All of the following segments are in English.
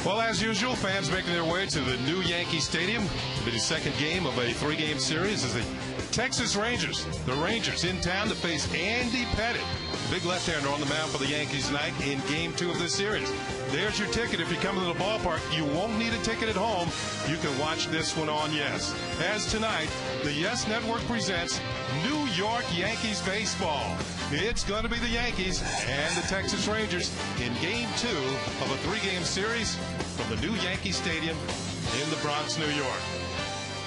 Well, as usual, fans making their way to the new Yankee Stadium. The second game of a three-game series is the Texas Rangers. The Rangers in town to face Andy Pettitte, the big left-hander on the mound for the Yankees tonight in Game 2 of this series. There's your ticket. If you come to the ballpark, you won't need a ticket at home. You can watch this one on Yes. As tonight, the Yes Network presents New York Yankees baseball. It's going to be the Yankees and the Texas Rangers in Game 2 of a three-game series from the new Yankee Stadium in the Bronx, New York.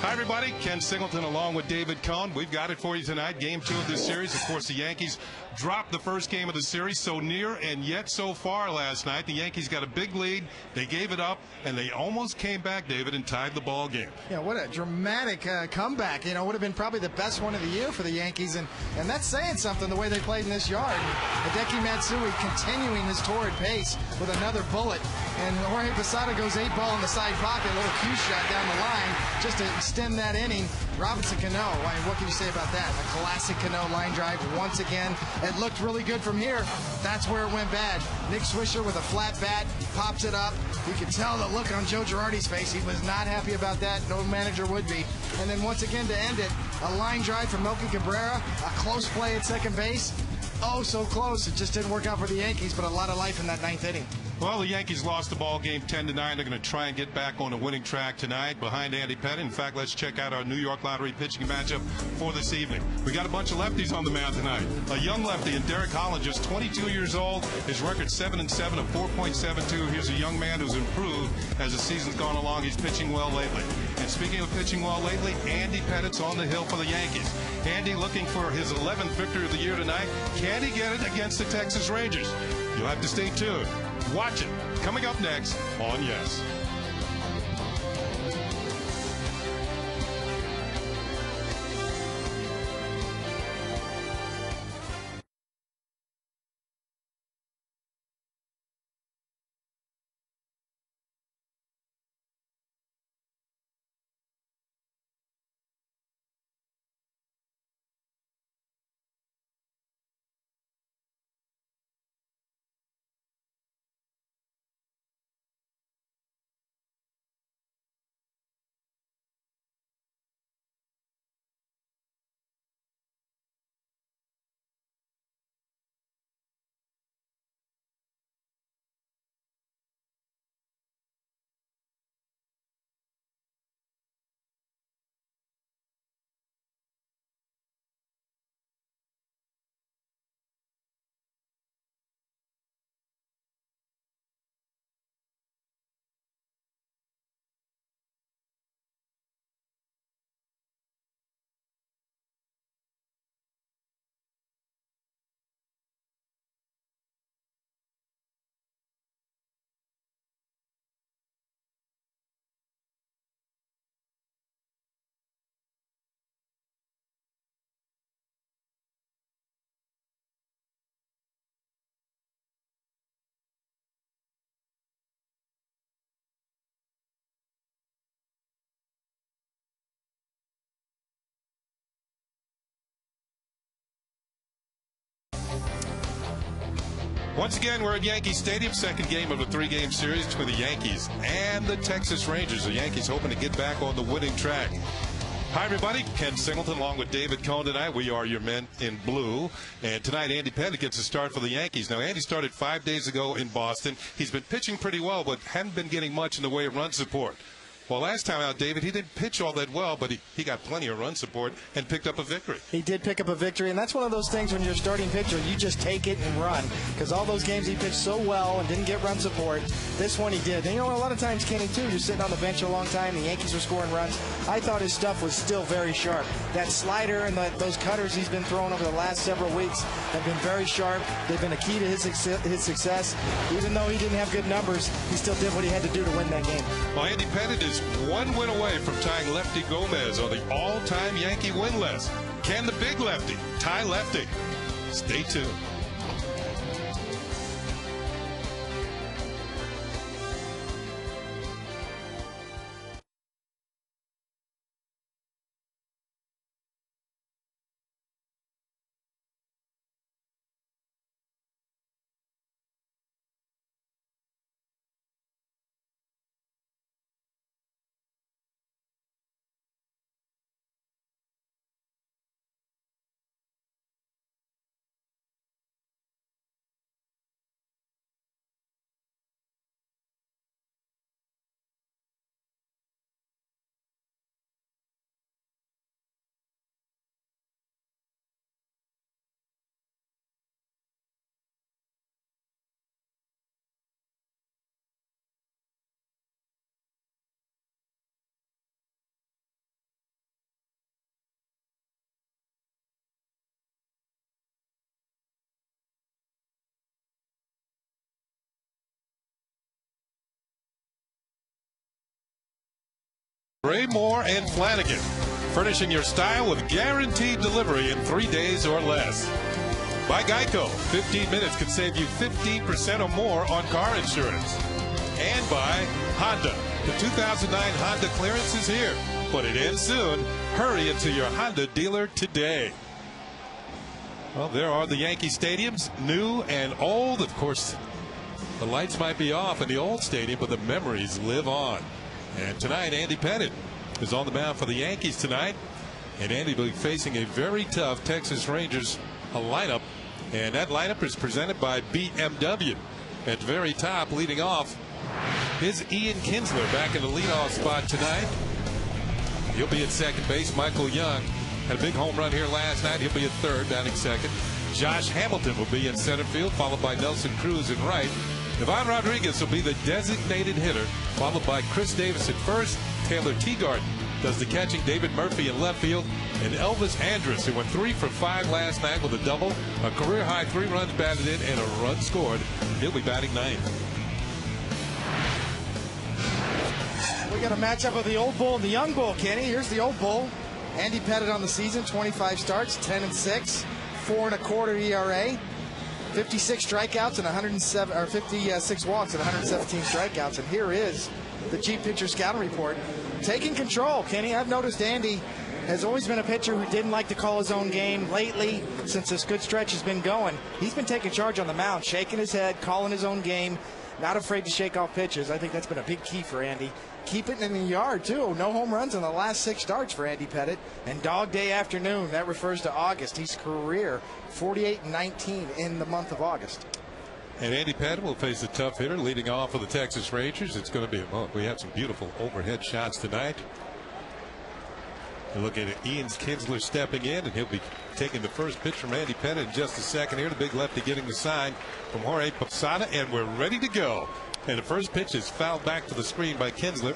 Hi, everybody. Ken Singleton along with David Cohn. We've got it for you tonight. Game 2 of this series. Of course, the Yankees dropped the first game of the series, so near and yet so far last night. The Yankees got a big lead. They gave it up, and they almost came back, David, and tied the ball game. Yeah, what a dramatic comeback. You know, would have been probably the best one of the year for the Yankees, and that's saying something, the way they played in this yard. Hideki Matsui continuing his torrid pace with another bullet, and Jorge Posada goes 8-ball in the side pocket, a little cue shot down the line just to extend that inning. Robinson Cano, I mean, what can you say about that? A classic Cano line drive once again. It looked really good from here. That's where it went bad. Nick Swisher with a flat bat pops it up. You can tell the look on Joe Girardi's face. He was not happy about that. No manager would be. And then once again to end it, a line drive from Melky Cabrera, a close play at second base. Oh, so close. It just didn't work out for the Yankees, but a lot of life in that ninth inning. Well, the Yankees lost the ball game 10-9. They're going to try and get back on a winning track tonight behind Andy Pettitte. In fact, let's check out our New York Lottery pitching matchup for this evening. We got a bunch of lefties on the mound tonight. A young lefty in Derek Holland, just 22 years old. His record 7-7, a 4.72. Here's a young man who's improved as the season's gone along. He's pitching well lately. And speaking of pitching well lately, Andy Pettitte's on the hill for the Yankees. Andy looking for his 11th victory of the year tonight. Can he get it against the Texas Rangers? You'll have to stay tuned. Watch it. Coming up next on Yes. Once again, we're at Yankee Stadium, second game of a three-game series between the Yankees and the Texas Rangers. The Yankees hoping to get back on the winning track. Hi, everybody. Ken Singleton along with David Cohn tonight. We are your men in blue. And tonight, Andy Pettitte gets a start for the Yankees. Now, Andy started 5 days ago in Boston. He's been pitching pretty well, but hadn't been getting much in the way of run support. Well, last time out, David, he didn't pitch all that well, but he got plenty of run support and picked up a victory. He did pick up a victory, and that's one of those things when you're a starting pitcher, you just take it and run. Because all those games he pitched so well and didn't get run support, this one he did. And, you know, a lot of times, Kenny, too, you're sitting on the bench a long time, the Yankees were scoring runs. I thought his stuff was still very sharp. That slider and those cutters he's been throwing over the last several weeks have been very sharp. They've been a key to his success. Even though he didn't have good numbers, he still did what he had to do to win that game. Well, Andy Pettitte is one win away from tying Lefty Gomez on the all-time Yankee win list. Can the big lefty tie Lefty? Stay tuned. Raymore and Flanagan, furnishing your style with guaranteed delivery in 3 days or less. By Geico, 15 minutes can save you 15% or more on car insurance. And by Honda, the 2009 Honda clearance is here, but it ends soon. Hurry into your Honda dealer today. Well, there are the Yankee stadiums, new and old. Of course, the lights might be off in the old stadium, but the memories live on. And tonight, Andy Pettitte is on the mound for the Yankees tonight. And Andy will be facing a very tough Texas Rangers lineup. And that lineup is presented by BMW. At the very top, leading off, is Ian Kinsler back in the leadoff spot tonight. He'll be at second base. Michael Young had a big home run here last night. He'll be at third, batting second. Josh Hamilton will be in center field, followed by Nelson Cruz in right. Ivan Rodriguez will be the designated hitter, followed by Chris Davis at first. Taylor Teagarden does the catching. David Murphy in left field. And Elvis Andrus, who went 3 for 5 last night with a double, a career-high 3 runs batted in, and a run scored. He'll be batting ninth. We got a matchup of the old bull and the young bull, Kenny. Here's the old bull. Andy Pettitte on the season, 25 starts, 10-6, 4.25 ERA. 56 strikeouts and 56 walks and 117 strikeouts. And here is the Jeep Pitcher Scouting Report. Taking control, Kenny. I've noticed Andy has always been a pitcher who didn't like to call his own game. Lately, since this good stretch has been going, he's been taking charge on the mound, shaking his head, calling his own game, not afraid to shake off pitches. I think that's been a big key for Andy. Keep it in the yard, too. No home runs in the last 6 starts for Andy Pettitte. And Dog Day Afternoon, that refers to August. He's career 48-19 in the month of August. And Andy Pettitte will face a tough hitter leading off for the Texas Rangers. It's going to be we have some beautiful overhead shots tonight. And look at it. Ian Kinsler stepping in, and he'll be taking the first pitch from Andy Pettitte in just a second here. The big lefty getting the sign from Jorge Posada, and we're ready to go. And the first pitch is fouled back to the screen by Kinsler.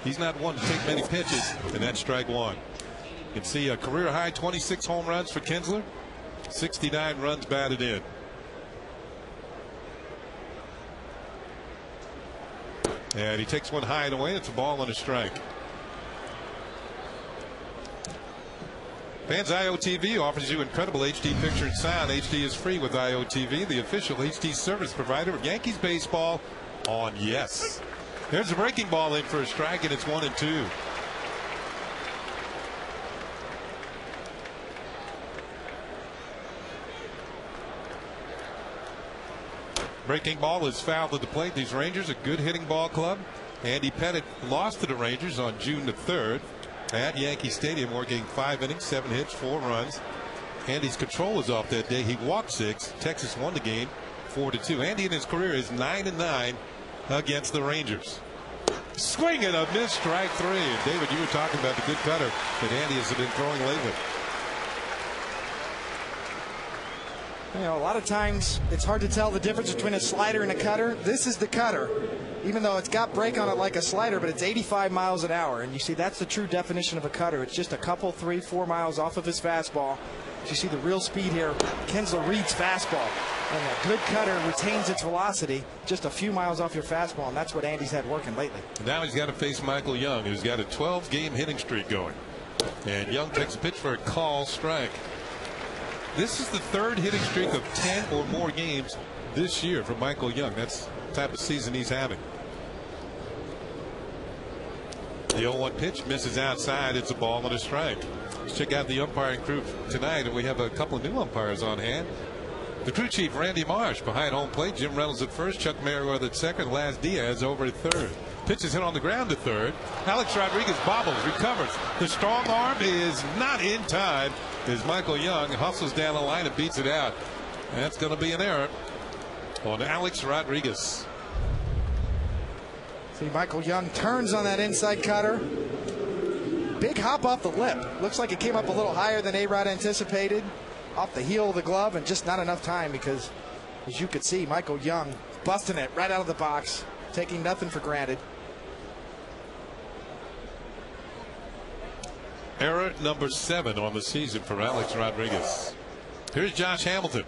He's not one to take many pitches, and that's strike one. You can see a career high 26 home runs for Kinsler, 69 runs batted in. And he takes one high and away. It's a ball and a strike. Fans, IOTV offers you incredible HD picture and sound. HD is free with IOTV, the official HD service provider of Yankees baseball on Yes. There's a breaking ball in for a strike, and it's 1-2. Breaking ball is fouled at the plate. These Rangers, a good hitting ball club. Andy Pettitte lost to the Rangers on June the 3rd at Yankee Stadium, working 5 innings, 7 hits, 4 runs. Andy's control was off that day. He walked 6. Texas won the game 4-2. Andy in his career is 9-9 against the Rangers. Swing and a miss, strike 3. And David, you were talking about the good cutter that Andy has been throwing lately. You know, a lot of times it's hard to tell the difference between a slider and a cutter. This is the cutter, even though it's got break on it like a slider, but it's 85 miles an hour. And you see, that's the true definition of a cutter. It's just a couple, 3-4 miles off of his fastball. You see the real speed here. Kinsler reads fastball, and a good cutter retains its velocity just a few miles off your fastball, and that's what Andy's had working lately. Now he's got to face Michael Young, who's got a 12-game hitting streak going. And Young takes a pitch for a call strike. This is the 3rd hitting streak of 10 or more games this year for Michael Young. That's the type of season he's having. The 0-1 pitch misses outside. It's a ball and a strike. Let's check out the umpiring crew tonight, and we have a couple of new umpires on hand. The crew chief, Randy Marsh, behind home plate. Jim Reynolds at first. Chuck Merriweather at second. Laz Diaz over at third. Pitch is hit on the ground to third. Alex Rodriguez bobbles, recovers. The strong arm is not in time as Michael Young hustles down the line and beats it out. That's going to be an error on Alex Rodriguez. See, Michael Young turns on that inside cutter. Big hop off the lip. Looks like it came up a little higher than A-Rod anticipated. Off the heel of the glove, and just not enough time because, as you could see, Michael Young busting it right out of the box, taking nothing for granted. Error number 7 on the season for Alex Rodriguez. Here's Josh Hamilton.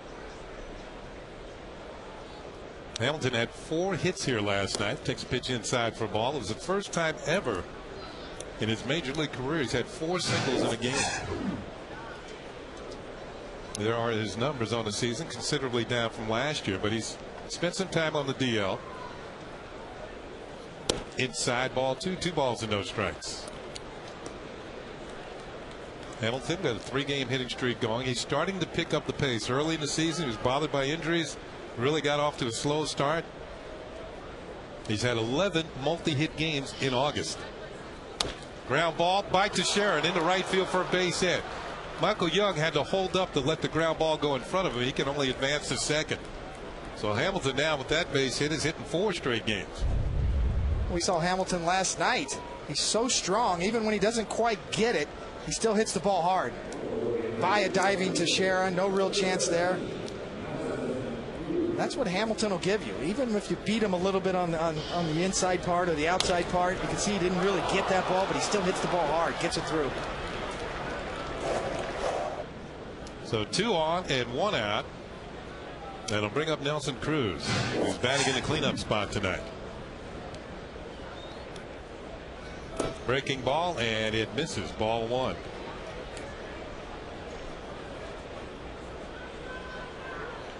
Hamilton had 4 hits here last night. Takes a pitch inside for a ball. It was the first time ever In his major league career, he's had 4 singles in a game. There are his numbers on the season, considerably down from last year, but he's spent some time on the DL. Inside ball 2, 2 balls and no strikes. Hamilton got a 3-game hitting streak going. He's starting to pick up the pace. Early in the season, he was bothered by injuries. Really got off to a slow start. He's had 11 multi-hit games in August. Ground ball by Teixeira into right field for a base hit. Michael Young had to hold up to let the ground ball go in front of him. He can only advance to second. So Hamilton now with that base hit is hitting 4 straight games. We saw Hamilton last night. He's so strong, even when he doesn't quite get it, he still hits the ball hard. By a diving Teixeira, no real chance there. That's what Hamilton will give you. Even if you beat him a little bit on the inside part or the outside part, you can see he didn't really get that ball, but he still hits the ball hard, gets it through. So 2 on and 1 out. That'll bring up Nelson Cruz, who's batting in the cleanup spot tonight. Breaking ball, and it misses. Ball 1.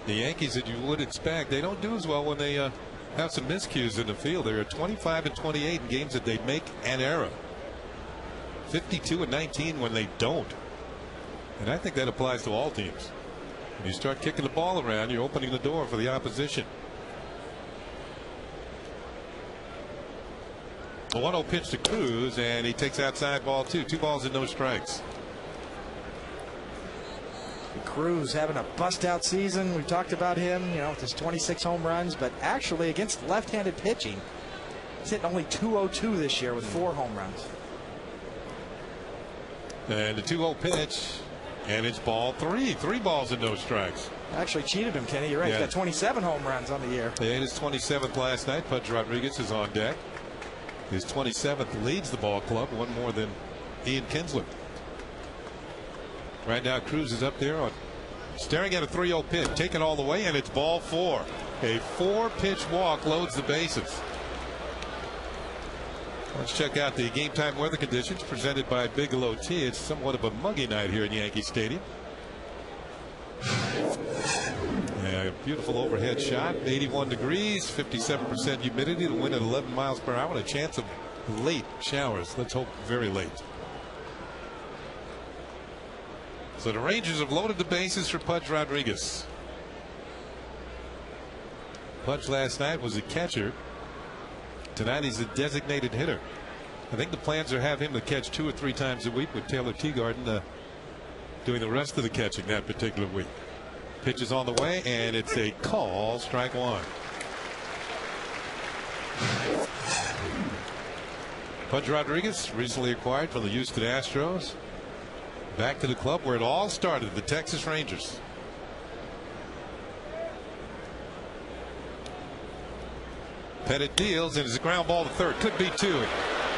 The Yankees, that you would expect, they don't do as well when they have some miscues in the field. They're 25 and 28 in games that they make an error. 52 and 19 when they don't. And I think that applies to all teams. When you start kicking the ball around, you're opening the door for the opposition. A 1-0 pitch to Cruz, and he takes outside ball 2. 2 balls and no strikes. Cruz having a bust-out season. We talked about him, with his 26 home runs, but actually against left-handed pitching, he's hitting only .202 this year with 4 home runs. And the 2-0 pitch, and it's ball 3. 3 balls and no strikes. Actually cheated him, Kenny. You're right. Yeah. He's got 27 home runs on the year. They hit his 27th last night. Pudge Rodriguez is on deck. His 27th leads the ball club, 1 more than Ian Kinsler. Right now, Cruz is up there staring at a 3-0 pitch, taken all the way, and it's ball 4. A 4-pitch walk loads the bases. Let's check out the game time weather conditions presented by Bigelow Tea. It's somewhat of a muggy night here in Yankee Stadium. Yeah, beautiful overhead shot. 81 degrees, 57% humidity. The wind at 11 miles per hour, and a chance of late showers. Let's hope very late. So the Rangers have loaded the bases for Pudge Rodriguez. Pudge last night was a catcher. Tonight he's a designated hitter. I think the plans are have him to catch 2 or 3 times a week, with Taylor Teagarden doing the rest of the catching that particular week. Pitch is on the way, and it's a call, strike 1. Pudge Rodriguez, recently acquired from the Houston Astros. Back to the club where it all started, the Texas Rangers. Pettit deals, and it's a ground ball to third. Could be 2.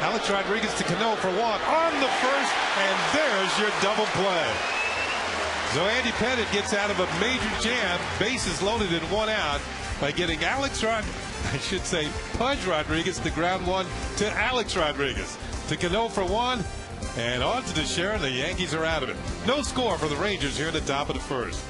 Alex Rodriguez to Cano for 1 on the first, and there's your double play. So Andy Pettit gets out of a major jam, bases loaded and 1 out, by getting Pudge Rodriguez to ground 1 to Alex Rodriguez. To Cano for 1, and on to Teixeira. The Yankees are out of it. No score for the Rangers here at the top of the first.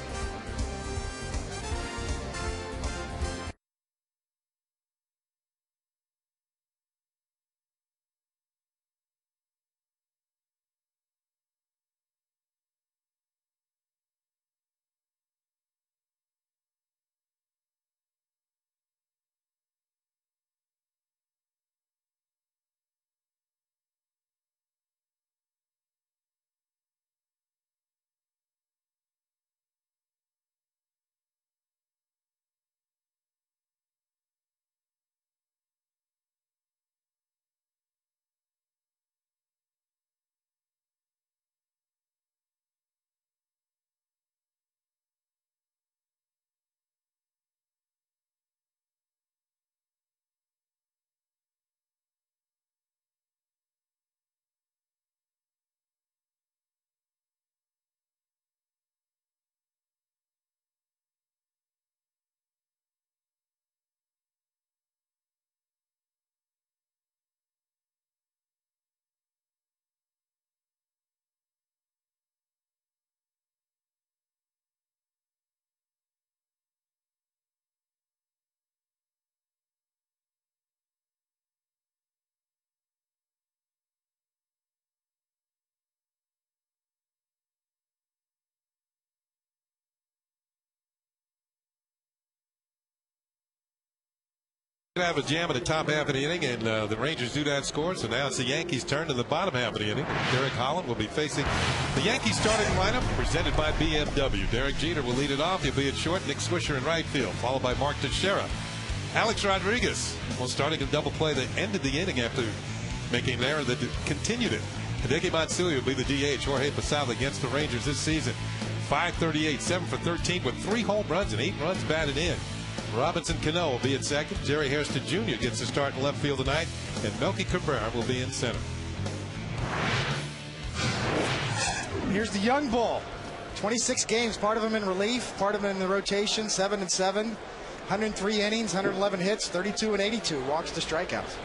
Have a jam in the top half of the inning, and the Rangers do not score, so now it's the Yankees' turn in the bottom half of the inning. Derek Holland will be facing the Yankees starting lineup presented by BMW. Derek Jeter will lead it off. He'll be at short. Nick Swisher in right field, followed by Mark Teixeira. Alex Rodriguez will starting a double play that ended the inning after making an error that continued it. Hideki Matsui will be the DH. Jorge Posada against the Rangers this season. 538, 7 for 13 with 3 home runs and 8 runs batted in. Robinson Cano will be at second. Jerry Hairston Jr. gets to start in left field tonight. And Melky Cabrera will be in center. Here's the young bull. 26 games, part of them in relief, part of them in the rotation, 7-7. 103 innings, 111 hits, 32 and 82 walks to strikeouts.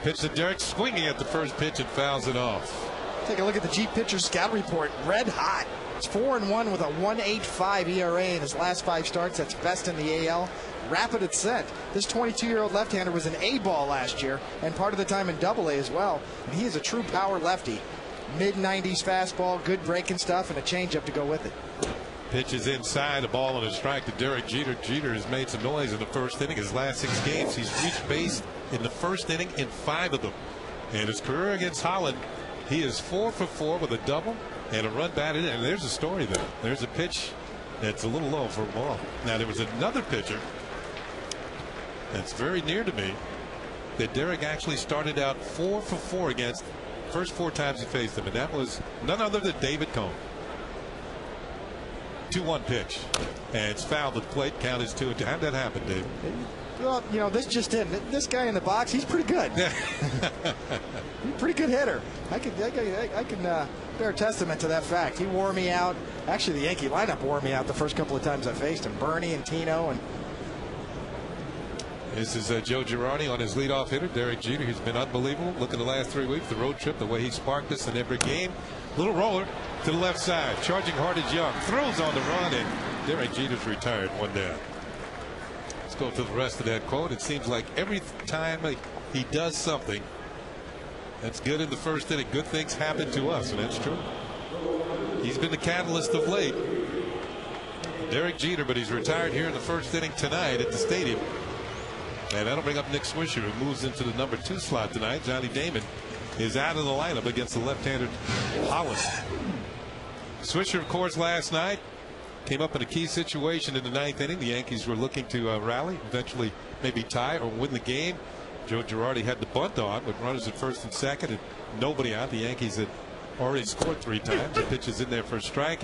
Pitch to Derek, swinging at the first pitch and fouls it off. Take a look at the Jeep Pitcher Scout Report. Red hot. It's 4-1 with a 1.85 ERA in his last 5 starts. That's best in the AL. Rapid ascent. This 22-year-old left-hander was an A-ball last year and part of the time in Double-A as well. And he is a true power lefty. Mid-90s fastball, good breaking stuff, and a changeup to go with it. Pitch is inside, a ball and a strike to Derek Jeter. Jeter has made some noise in the first inning. His last 6 games, he's reached base in the first inning in 5 of them. And his career against Holland, he is 4 for 4 with a double and a run batted in. And there's a story there. There's a pitch that's a little low for a ball. Now, there was another pitcher that's very near to me that Derek actually started out 4 for 4 against first 4 times he faced him. And that was none other than David Cone. 2-1 pitch, and it's fouled at the plate. Count is 2-2. How'd that happen, Dave? Well, you know, this just in. This guy in the box, he's pretty good. He's a pretty good hitter. I can bear testament to that fact. He wore me out. Actually, the Yankee lineup wore me out the first couple of times I faced him. Bernie and Tino. And this is Joe Girardi on his leadoff hitter, Derek Jeter. He's been unbelievable. Look at the last 3 weeks, the road trip, the way he sparked us in every game. Little roller to the left side, charging hard as Young, throws on the run, and Derek Jeter's retired, 1 down. Let's go to the rest of that quote. It seems like every time he does something that's good in the first inning, good things happen to us, and that's true. He's been the catalyst of late. Derek Jeter, but he's retired here in the first inning tonight at the stadium. And that'll bring up Nick Swisher, who moves into the number 2 slot tonight. Johnny Damon is out of the lineup against the left-handed Holland. Swisher, of course, last night came up in a key situation in the 9th inning. The Yankees were looking to rally, eventually maybe tie or win the game. Joe Girardi had the bunt on with runners at first and second and nobody out. The Yankees had already scored 3 times. The pitch is in there for a strike.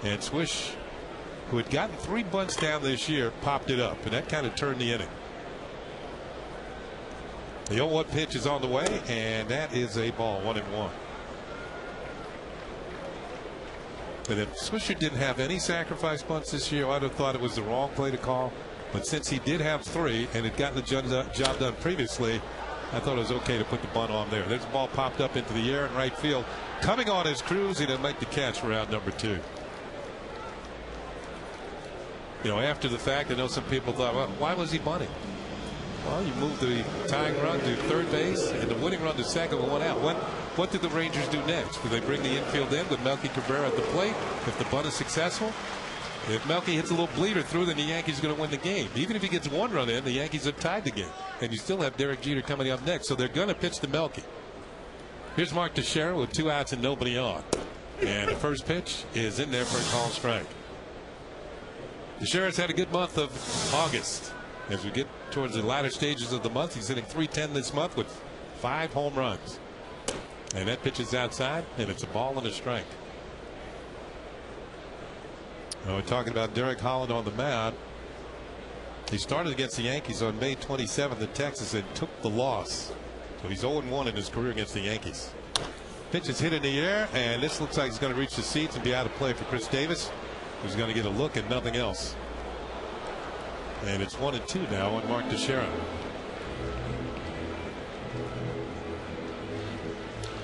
And Swish, who had gotten 3 bunts down this year, popped it up, and that kind of turned the inning. The 0-1 pitch is on the way, and that is a ball, 1-1. And if Swisher didn't have any sacrifice bunts this year, I'd have thought it was the wrong play to call. But since he did have 3 and had gotten the job done previously, I thought it was okay to put the bunt on there. There's the ball popped up into the air in right field. Coming on his cruise, he didn't make the catch for round number 2. You know, after the fact, I know some people thought, well, why was he bunting? Well, you moved the tying run to third base and the winning run to second with 1 out. What did the Rangers do next? Do they bring the infield in with Melky Cabrera at the plate if the bunt is successful? If Melky hits a little bleeder through, then the Yankees are going to win the game. Even if he gets 1 run in, the Yankees have tied the game. And you still have Derek Jeter coming up next, so they're going to pitch to Melky. Here's Mark Teixeira with 2 outs and nobody on. And the first pitch is in there for a call strike. Teixeira's had a good month of August. As we get towards the latter stages of the month, he's hitting .310 this month with 5 home runs. And that pitch is outside, and it's a ball and a strike. Now we're talking about Derek Holland on the mound. He started against the Yankees on May 27th in Texas and took the loss. So he's 0-1 in his career against the Yankees. Pitch is hit in the air, and this looks like he's going to reach the seats and be out of play for Chris Davis, who's going to get a look and nothing else. And it's 1-2 now on Mark Teixeira.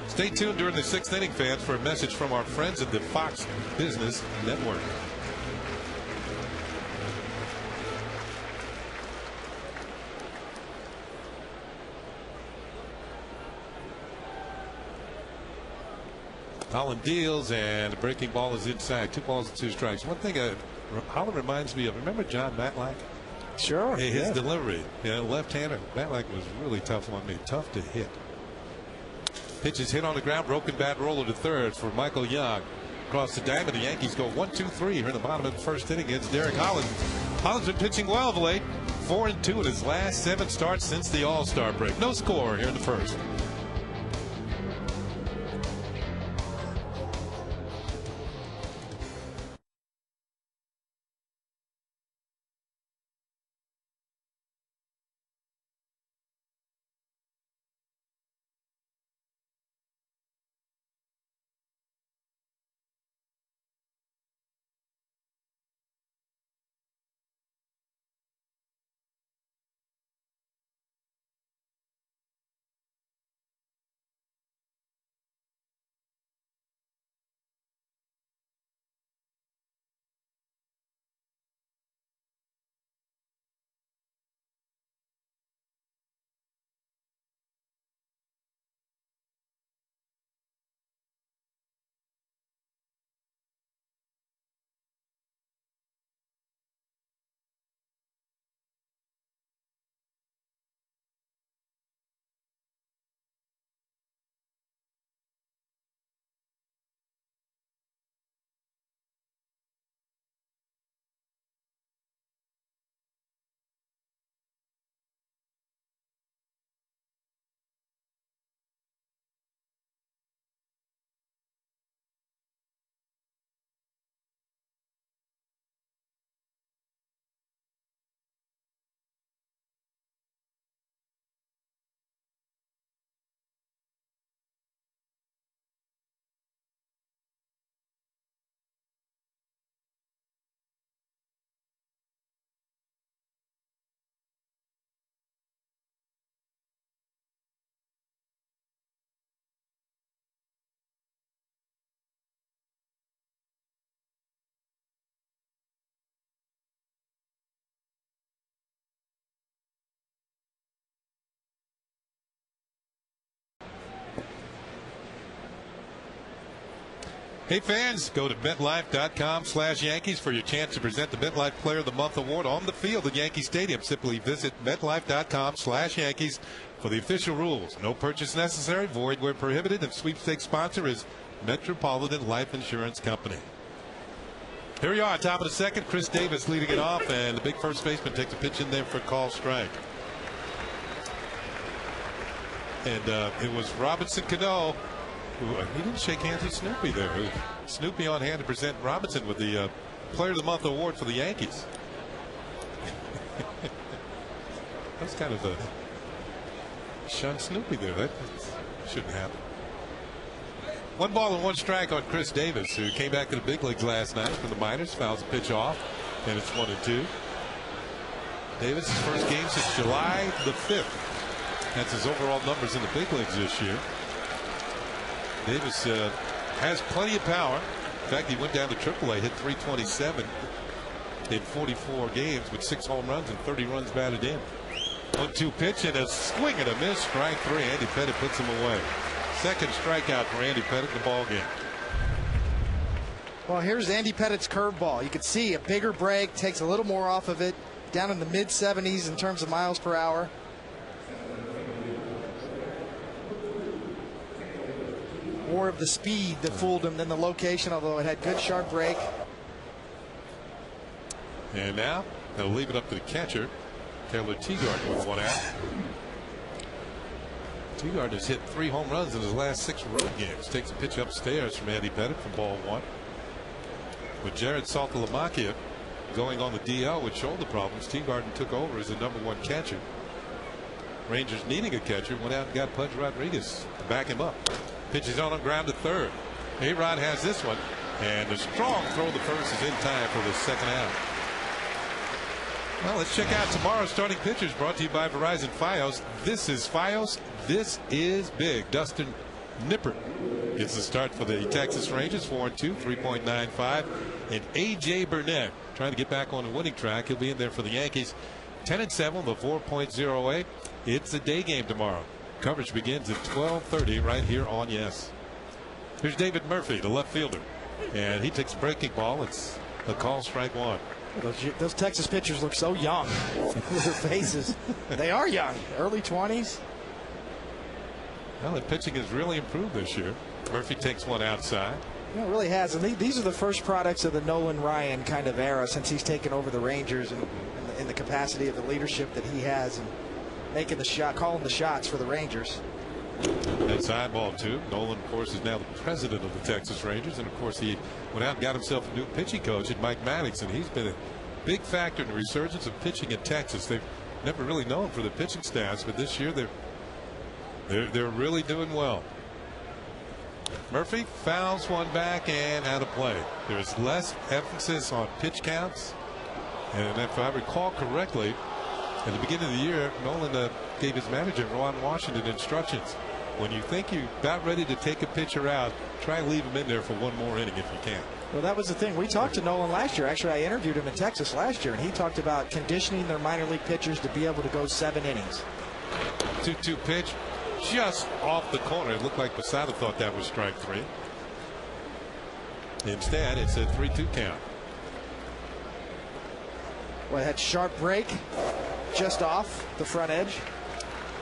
Stay tuned during the 6th inning, fans, for a message from our friends at the Fox Business Network. Holland deals, and the breaking ball is inside. 2 balls and 2 strikes. One thing Holland reminds me of, remember John Matlack? Sure. His delivery, left-hander, that was really tough on me. Tough to hit. Pitch is hit on the ground. Broken bat roller to third for Michael Young. Across the diamond, the Yankees go 1-2-3 here in the bottom of the first inning against Derek Holland. Holland's been pitching well of late. 4-2 in his last 7 starts since the All-Star break. No score here in the first. Hey fans, go to MetLife.com/Yankees for your chance to present the MetLife Player of the Month award on the field at Yankee Stadium. Simply visit MetLife.com/Yankees for the official rules. No purchase necessary, void where prohibited, and sweepstakes sponsor is Metropolitan Life Insurance Company. Here we are, top of the second. Chris Davis leading it off, and the big first baseman takes a pitch in there for a call strike. And it was Robinson Cano. He didn't shake hands with Snoopy there. Snoopy on hand to present Robinson with the Player of the Month award for the Yankees. That's kind of a shun Snoopy there. That shouldn't happen. 1 ball and 1 strike on Chris Davis, who came back to the big leagues last night from the minors. Fouls a pitch off, and it's 1-2. Davis' first game since July the 5th. That's his overall numbers in the big leagues this year. Davis has plenty of power. In fact, he went down to AAA, hit .327 in 44 games with 6 home runs and 30 runs batted in. 1-2 pitch and a swing and a miss. Strike 3. Andy Pettitte puts him away. Second strikeout for Andy Pettitte in the ball game. Well, here's Andy Pettitte's curveball. You can see a bigger break, takes a little more off of it, down in the mid-70s in terms of miles per hour. More of the speed that fooled him than the location, although it had good sharp break. And now they'll leave it up to the catcher, Taylor Teagarden, with 1 out. Teagarden has hit 3 home runs in his last 6 road games. Takes a pitch upstairs from Andy Pettitte from ball 1. With Jared Saltalamacchia going on the DL with shoulder problems, Teagarden took over as the #1 catcher. Rangers needing a catcher, went out and got Pudge Rodriguez to back him up. Pitches on ground to third. A-Rod has this one, and the strong throw to first is in time for the second out. Well, let's check out tomorrow's starting pitchers, brought to you by Verizon Fios. This is Fios. This is big. Dustin Nippert gets the start for the Texas Rangers, 4-2, 3.95. And A.J. Burnett trying to get back on the winning track. He'll be in there for the Yankees. 10-7, the 4.08. It's a day game tomorrow. Coverage begins at 12:30 right here on Yes. Here's David Murphy, the left fielder, and he takes a breaking ball. It's a call, strike 1. Those Texas pitchers look so young with their faces. They are young, early 20s. Well, the pitching has really improved this year. Murphy takes one outside. Yeah, it really has. And these are the first products of the Nolan Ryan kind of era since he's taken over the Rangers and in the capacity of the leadership that he has and making the shot, calling the shots for the Rangers. That side ball too. Nolan, of course, is now the president of the Texas Rangers, and of course he went out and got himself a new pitching coach at Mike Maddox, and he's been a big factor in the resurgence of pitching in Texas. They've never really known for the pitching stats, but this year they're really doing well. Murphy fouls one back and out of play. There's less emphasis on pitch counts, and if I recall correctly, at the beginning of the year, Nolan gave his manager Ron Washington instructions. When you think you're about ready to take a pitcher out, try and leave him in there for one more inning if you can. Well, that was the thing. We talked to Nolan last year. Actually, I interviewed him in Texas last year, and he talked about conditioning their minor league pitchers to be able to go 7 innings. 2-2 pitch just off the corner. It looked like Posada thought that was strike 3. Instead, it's a 3-2 count. Well, that sharp break just off the front edge.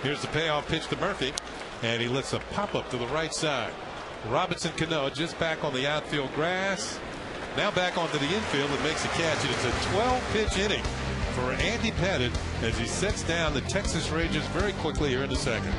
Here's the payoff pitch to Murphy, and he lets a pop up to the right side. Robinson Cano just back on the outfield grass. Now back onto the infield and makes a catch. And it's a 12-pitch inning for Andy Pettit as he sets down the Texas Rangers very quickly here in the second.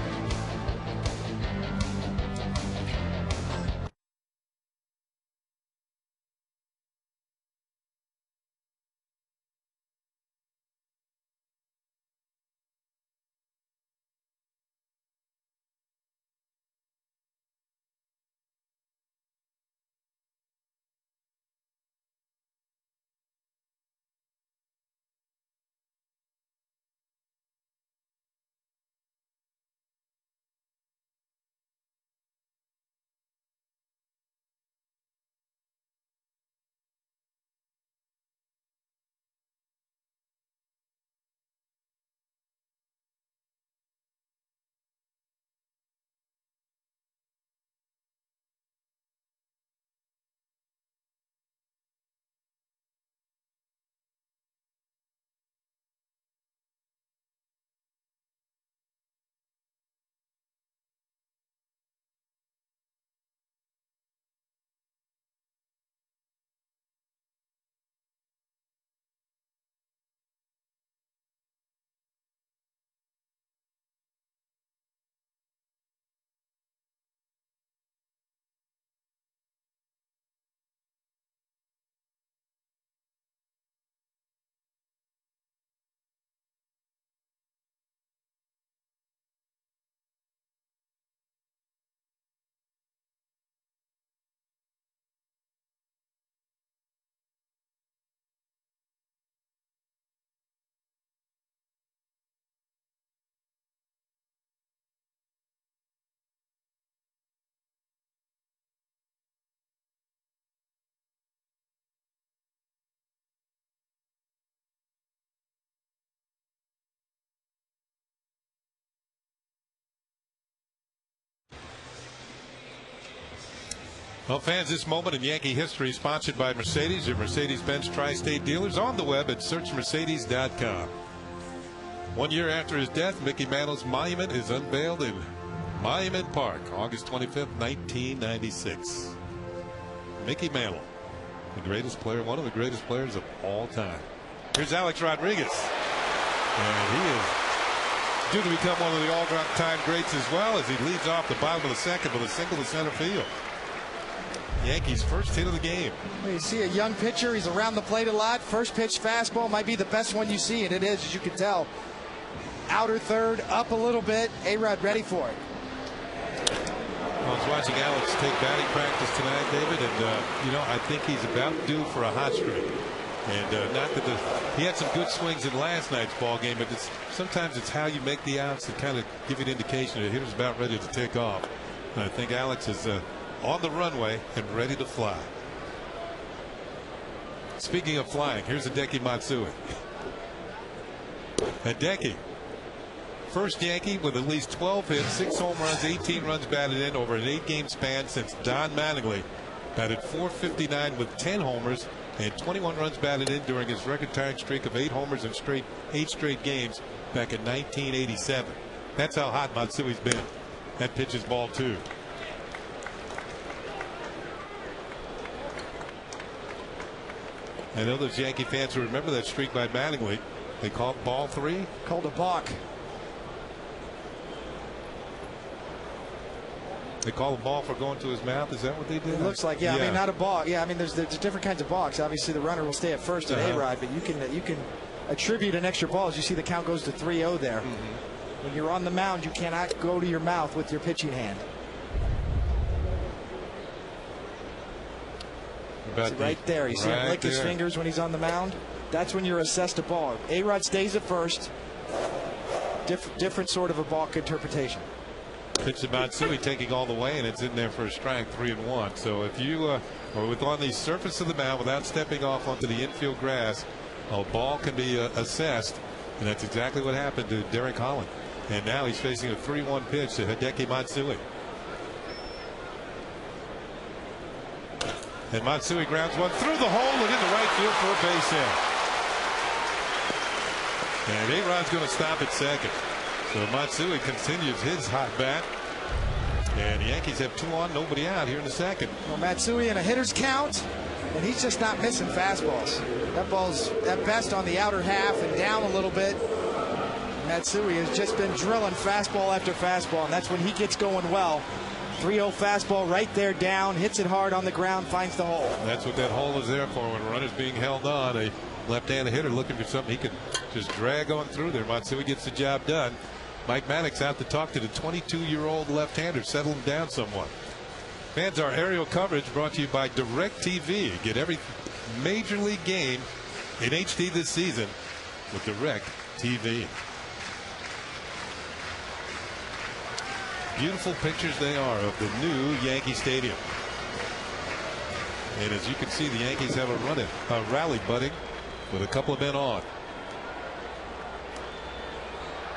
Well, fans, this moment in Yankee history is sponsored by Mercedes, your Mercedes-Benz Tri-State dealers, on the web at searchmercedes.com. 1 year after his death, Mickey Mantle's monument is unveiled in Monument Park, August 25th, 1996. Mickey Mantle, the greatest player, one of the greatest players of all time. Here's Alex Rodriguez, and he is due to become one of the all-time greats as well as he leads off the bottom of the second with a single to center field. Yankees' first hit of the game. You see a young pitcher. He's around the plate a lot. First pitch fastball might be the best one you see, and it is, as you can tell. Outer third, up a little bit. A-Rod ready for it. I was watching Alex take batting practice tonight, David, and I think he's about due for a hot streak. And not that he had some good swings in last night's ball game, but sometimes it's how you make the outs that kind of give you an indication that the hitter's about ready to take off. And I think Alex is on the runway and ready to fly. Speaking of flying, here's Hideki Matsui. Hideki, first Yankee with at least 12 hits, 6 home runs, 18 runs batted in over an 8-game span since Don Mattingly batted .459 with 10 homers and 21 runs batted in during his record-tying streak of 8 homers in 8 straight games back in 1987. That's how hot Matsui's been. That pitch is ball 2. I know those Yankee fans who remember that streak by Mattingly. They called ball 3. Called a balk. They call a ball for going to his mouth. Is that what they did? It looks like, yeah. I mean, not a balk. Yeah, I mean, there's different kinds of balks. Obviously, the runner will stay at first at A-Rod, but you can attribute an extra ball. As you see, the count goes to 3-0 there. When you're on the mound, you cannot go to your mouth with your pitching hand. Right there. You see him lick his fingers when he's on the mound. That's when you're assessed a ball. A-Rod stays at first. Different sort of a balk interpretation. Pitch to Matsui, taking all the way, and it's in there for a strike, 3-1. So if you are on the surface of the mound without stepping off onto the infield grass, a ball can be assessed, and that's exactly what happened to Derek Holland. And now he's facing a 3-1 pitch to Hideki Matsui. And Matsui grounds one through the hole and into right field for a base hit. And A-Rod's going to stop at second. So Matsui continues his hot bat. And the Yankees have 2 on, nobody out here in the second. Well, Matsui in a hitter's count, and he's just not missing fastballs. That ball's at best on the outer half and down a little bit. Matsui has just been drilling fastball after fastball, and that's when he gets going well. 3-0 fastball right there down, hits it hard on the ground, finds the hole. That's what that hole is there for when a runner's being held on. A left-handed hitter looking for something he can just drag on through there. Matsui gets the job done. Mike Maddox out to talk to the 22-year-old left-hander, settle him down somewhat. Fans, our aerial coverage brought to you by DirecTV. Get every Major League game in HD this season with DirecTV. Beautiful pictures they are of the new Yankee Stadium. And as you can see, the Yankees have a rally budding with a couple of men on.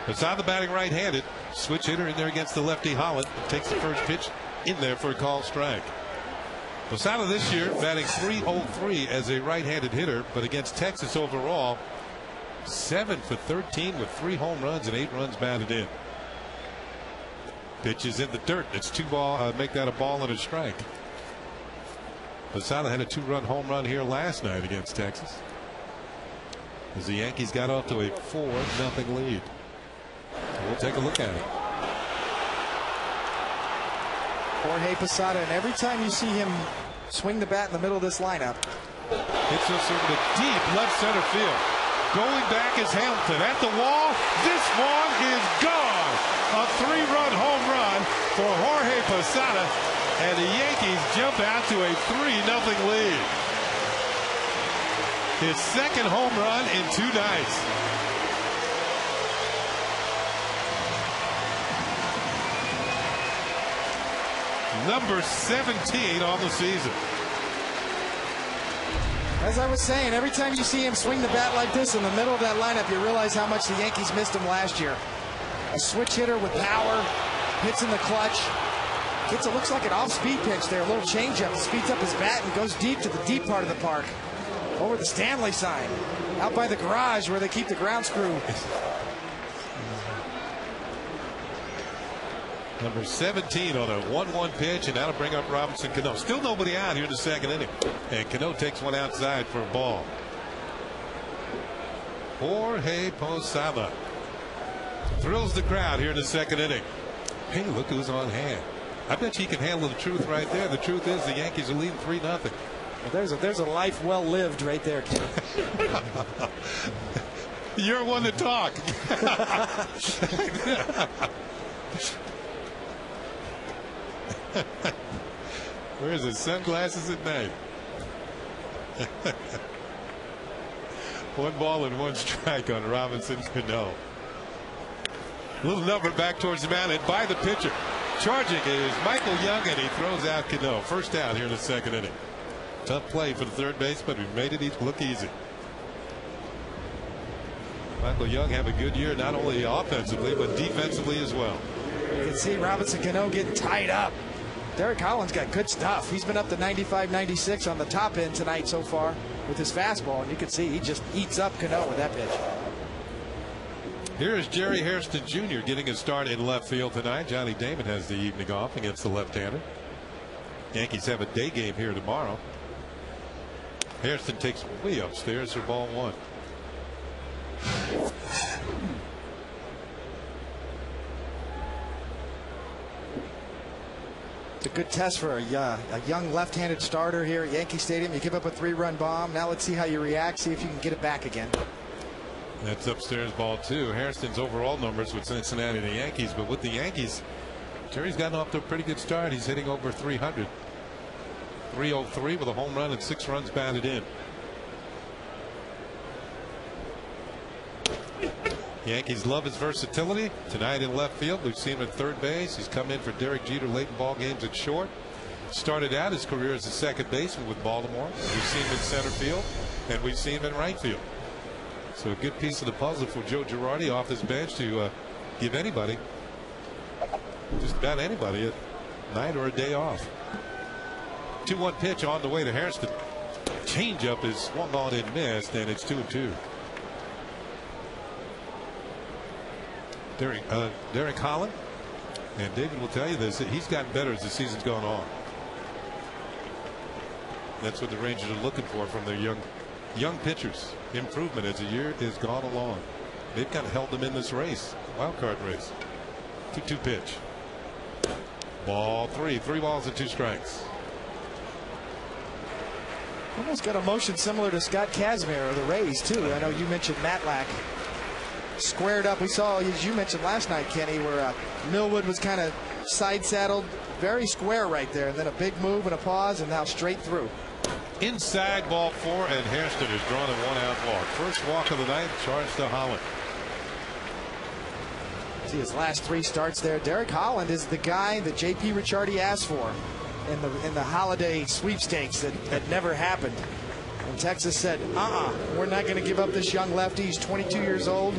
Posada batting right-handed. Switch hitter in there against the lefty Holland. Takes the first pitch in there for a called strike. Posada this year batting .303 as a right-handed hitter, but against Texas overall, 7 for 13 with 3 home runs and 8 runs batted in. Pitch is in the dirt. It's 2 ball. Make that a ball and a strike. Posada had a 2-run home run here last night against Texas, as the Yankees got off to a 4-0 lead. We'll take a look at it. Jorge Posada, and every time you see him swing the bat in the middle of this lineup, hits this over the deep left center field. Going back is Hamilton at the wall. This one is gone. A 3-run home run for Jorge Posada, and the Yankees jump out to a 3-0 lead. His second home run in 2 nights. Number 17 on the season. As I was saying, every time you see him swing the bat like this in the middle of that lineup, you realize how much the Yankees missed him last year. A switch hitter with power, hits in the clutch. Looks like an off-speed pitch there, a little changeup. Speeds up his bat and goes deep to the deep part of the park. Over the Stanley sign, out by the garage where they keep the ground screw. Number 17 on a 1-1 pitch, and that'll bring up Robinson Cano. Still nobody out here in the second inning, and Cano takes one outside for a ball. Jorge Posada thrills the crowd here in the second inning. Hey, look who's on hand. I bet you can handle the truth right there. The truth is the Yankees are leading 3-0. Well, there's a life well lived right there, Ken. You're one to talk. Where's his sunglasses at night? 1 ball and 1 strike on Robinson Cano. Little number back towards the mound and by the pitcher. Charging is Michael Young, and he throws out Cano. First down here in the second inning. Tough play for the third baseman. We made it look easy. Michael Young have a good year, not only offensively but defensively as well. You can see Robinson Cano getting tied up. Derek Holland's got good stuff. He's been up to 95, 96 on the top end tonight so far. with his fastball, and you can see he just eats up Cano with that pitch. Here is Jerry Hairston Jr. getting his start in left field tonight. Johnny Damon has the evening off against the left-hander. Yankees have a day game here tomorrow. Hairston takes way upstairs for ball one. It's a good test for a young left-handed starter here at Yankee Stadium. You give up a 3-run bomb. Now let's see how you react. See if you can get it back again. That's upstairs ball two. Hairston's overall numbers with Cincinnati and the Yankees, but with the Yankees, Jerry's gotten off to a pretty good start. He's hitting over 300. 303 with a home run and 6 runs batted in. Yankees love his versatility. Tonight in left field, we've seen him at third base. He's come in for Derek Jeter late in ball games at short. Started out his career as a second baseman with Baltimore. We've seen him in center field, and we've seen him in right field. So a good piece of the puzzle for Joe Girardi off his bench to give anybody, just about anybody, a night or a day off. 2-1 pitch on the way to Hairston. Changeup is swung on and missed, and it's 2-2. Derek Holland, and David will tell you this, he's gotten better as the season's gone on. That's what the Rangers are looking for from their young pitchers. Improvement as the year has gone along. They've kind of held them in this race, wild card race. 2-2 pitch. Ball three. 3 balls and 2 strikes. Almost got a motion similar to Scott Kazmir of the Rays too. I know you mentioned Matlack. Squared up. We saw, as you mentioned last night, Kenny, where Millwood was kind of side saddled, very square right there, and then a big move and a pause, and now straight through. Inside ball 4, and Hairston has drawn a 1-out walk. First walk of the night, charged to Holland. See his last 3 starts there. Derek Holland is the guy that J.P. Ricciardi asked for in the holiday sweepstakes that never happened. And Texas said, we're not going to give up this young lefty. He's 22 years old.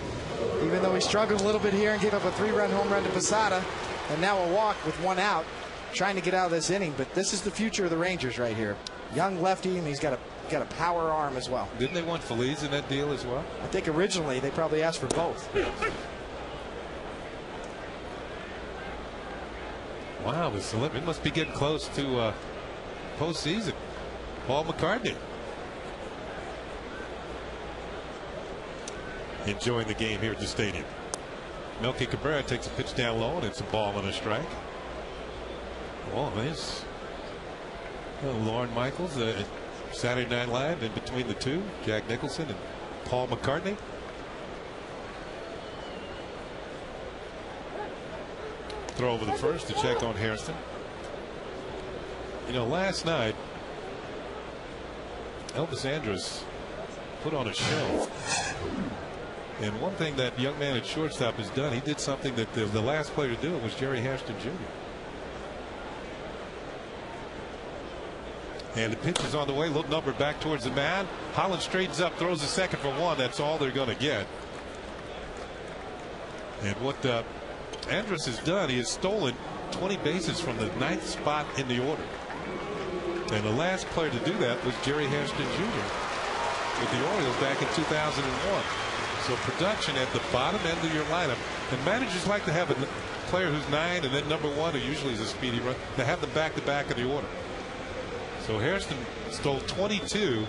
Even though he struggled a little bit here and gave up a 3-run home run to Posada, and now a walk with 1 out, trying to get out of this inning. But this is the future of the Rangers right here. Young lefty, and he's got a power arm as well. Didn't they want Feliz in that deal as well? I think originally they probably asked for both. Wow, it must be getting close to postseason. Paul McCartney enjoying the game here at the stadium. Melky Cabrera takes a pitch down low, and it's a ball and a strike. Oh, there's Lorne Michaels, Saturday Night Live, in between the two, Jack Nicholson and Paul McCartney. Throw over the first to check on Hairston. You know, last night, Elvis Andrus put on a show. And one thing that young man at shortstop has done, he did something that the last player to do it was Jerry Hairston Jr. And the pitch is on the way. Little number back towards the man. Holland straightens up, throws a second for 1. That's all they're going to get. And what Andrus has done, he has stolen 20 bases from the 9th spot in the order. And the last player to do that was Jerry Hairston Jr. with the Orioles back in 2001. So production at the bottom end of your lineup. And managers like to have a player who's 9 and then number 1, who usually is a speedy run, to have them back to back in the order. So Hairston stole 22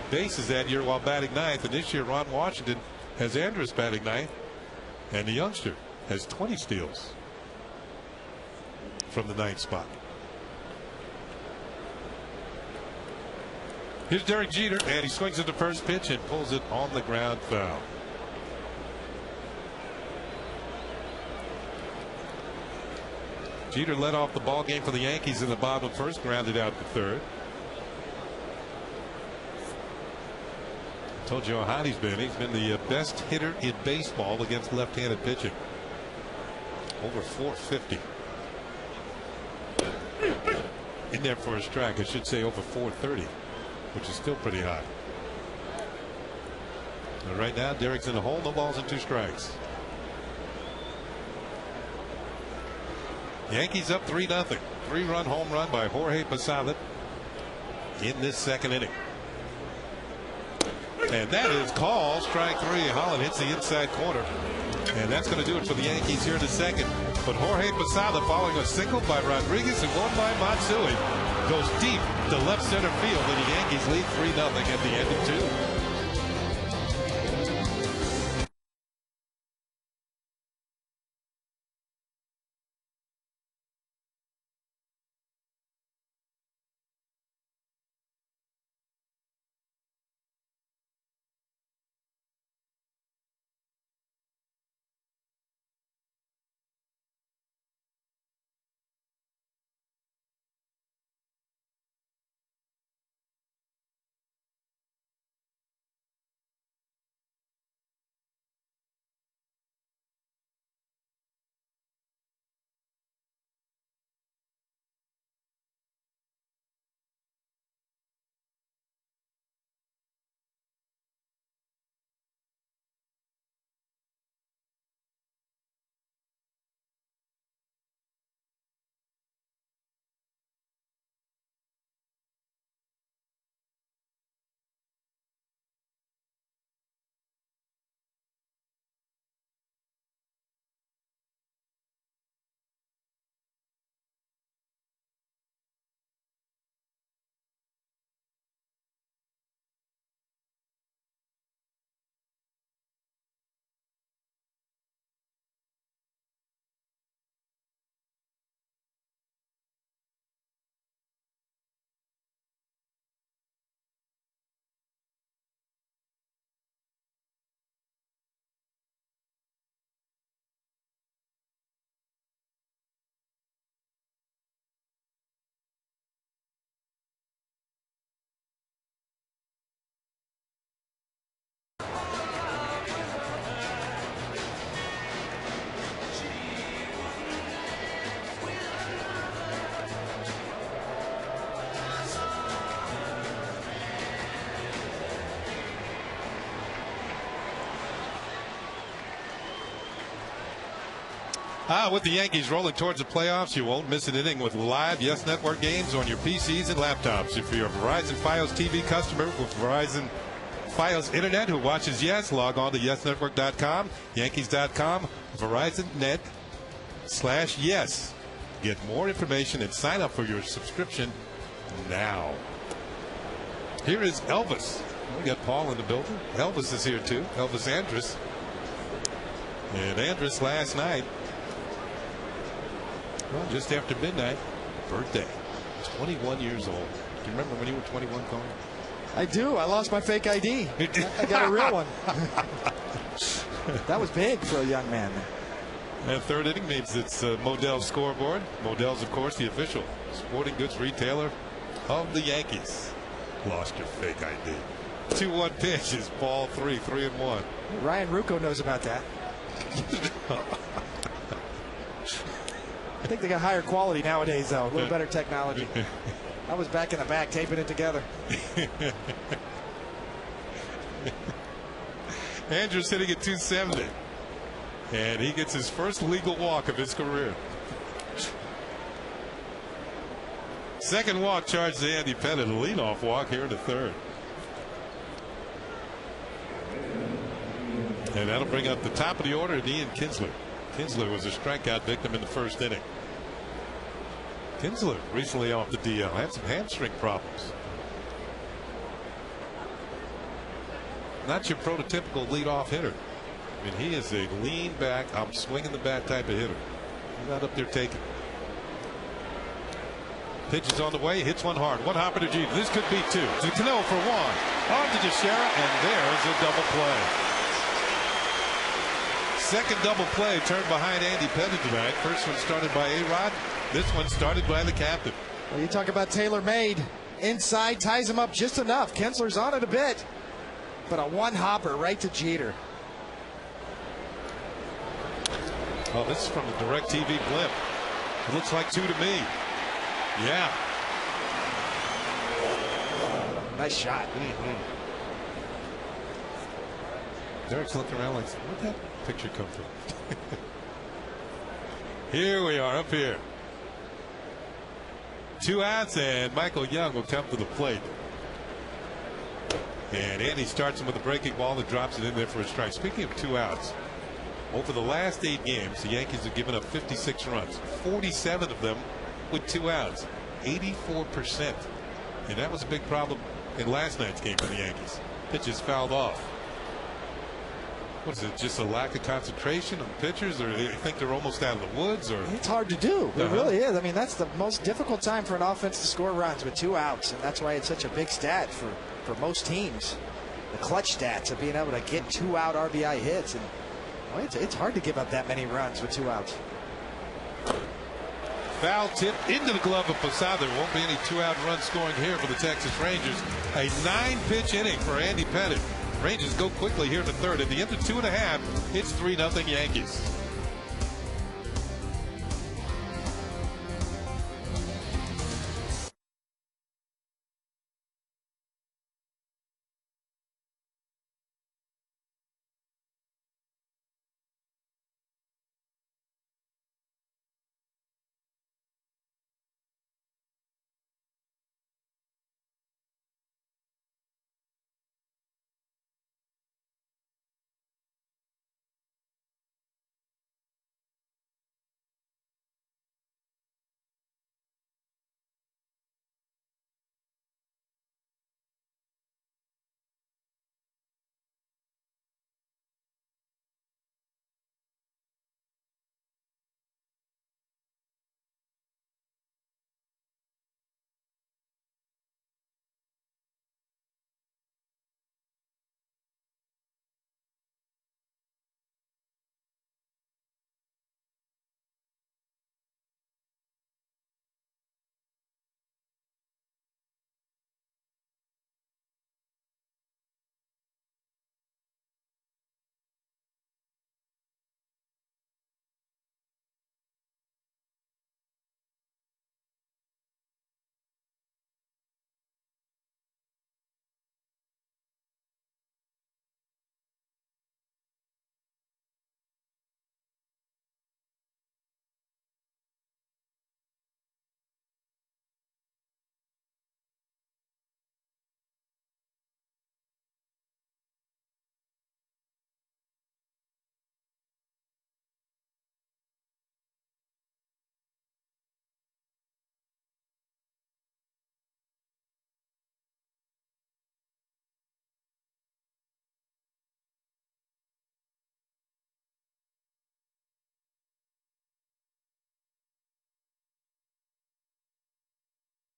bases that year while batting 9th. And this year Ron Washington has Andrus batting 9th. And the youngster has 20 steals from the 9th spot. Here's Derek Jeter, and he swings at the first pitch and pulls it on the ground foul. Jeter led off the ball game for the Yankees in the bottom of first, grounded out to third. Told you how hot he's been. He's been the best hitter in baseball against left-handed pitching. Over 450. In there for a strike. I should say over 430, which is still pretty high. And right now, Derek's in the hole. No balls and 2 strikes. Yankees up 3-0. 3-run home run by Jorge Posada in this second inning. And that is called strike three. Holland hits the inside corner. And that's going to do it for the Yankees here in a second. But Jorge Posada, following a single by Rodriguez and one by Matsui, goes deep to left center field, and the Yankees lead 3-0 at the end of two. With the Yankees rolling towards the playoffs, you won't miss an inning with live Yes Network games on your PCs and laptops. If you're a Verizon Fios TV customer with Verizon Fios Internet who watches Yes, log on to YesNetwork.com, Yankees.com, VerizonNet/Yes. Get more information and sign up for your subscription now. Here is Elvis. We got Paul in the building. Elvis is here too. Elvis Andrus. And Andrus last night, well, just after midnight, birthday, 21 years old. Do you remember when you were 21, Colin? I do. I lost my fake ID. I got a real one. That was big for a young man. And third inning means it's Modell's scoreboard. Modell's, of course, the official sporting goods retailer of the Yankees. Lost your fake ID. 2-1 pitch is ball 3-1. Ryan Rucco knows about that. I think they got higher quality nowadays, though. A little better technology. I was back in the back taping it together. Andrus hitting at 270. And he gets his first legal walk of his career. Second walk charged to Andy Pettit. A leadoff walk here in the third. And that'll bring up the top of the order to Ian Kinsler. Kinsler was a strikeout victim in the first inning. Kinsler recently off the DL, had some hamstring problems. Not your prototypical leadoff hitter. I mean, he is a lean back, I'm swinging the bat type of hitter. He's not up there taking. Pitch is on the way, hits one hard. One hopper to Jeter. This could be two. To Cano for one. On to Teixeira, and there's a double play. Second double play turned behind Andy Pettit tonight. First one started by A-Rod. This one started by the captain. Well, you talk about tailor-made. Inside ties him up just enough. Kinsler's on it a bit. But a one-hopper right to Jeter. Oh, this is from the DirecTV blimp. It looks like two to me. Yeah. Nice shot. Derek's looking around like, where'd that picture come from? Here we are up here. 2 outs, and Michael Young will come to the plate. And Andy starts him with a breaking ball and drops it in there for a strike. Speaking of 2 outs, over the last 8 games, the Yankees have given up 56 runs, 47 of them with 2 outs, 84%. And that was a big problem in last night's game for the Yankees. Pitches fouled off. What is it, just a lack of concentration on pitchers, or they think they're almost out of the woods? Or it's hard to do. It really is. I mean, that's the most difficult time for an offense to score runs with 2 outs, and that's why it's such a big stat for most teams. The clutch stats of being able to get 2-out RBI hits, and well, it's hard to give up that many runs with 2 outs. Foul tip into the glove of Posada. There won't be any 2-out run scoring here for the Texas Rangers. A 9-pitch inning for Andy Pettitte. Rangers go quickly here in the third. At the end of 2.5, it's 3-0 Yankees.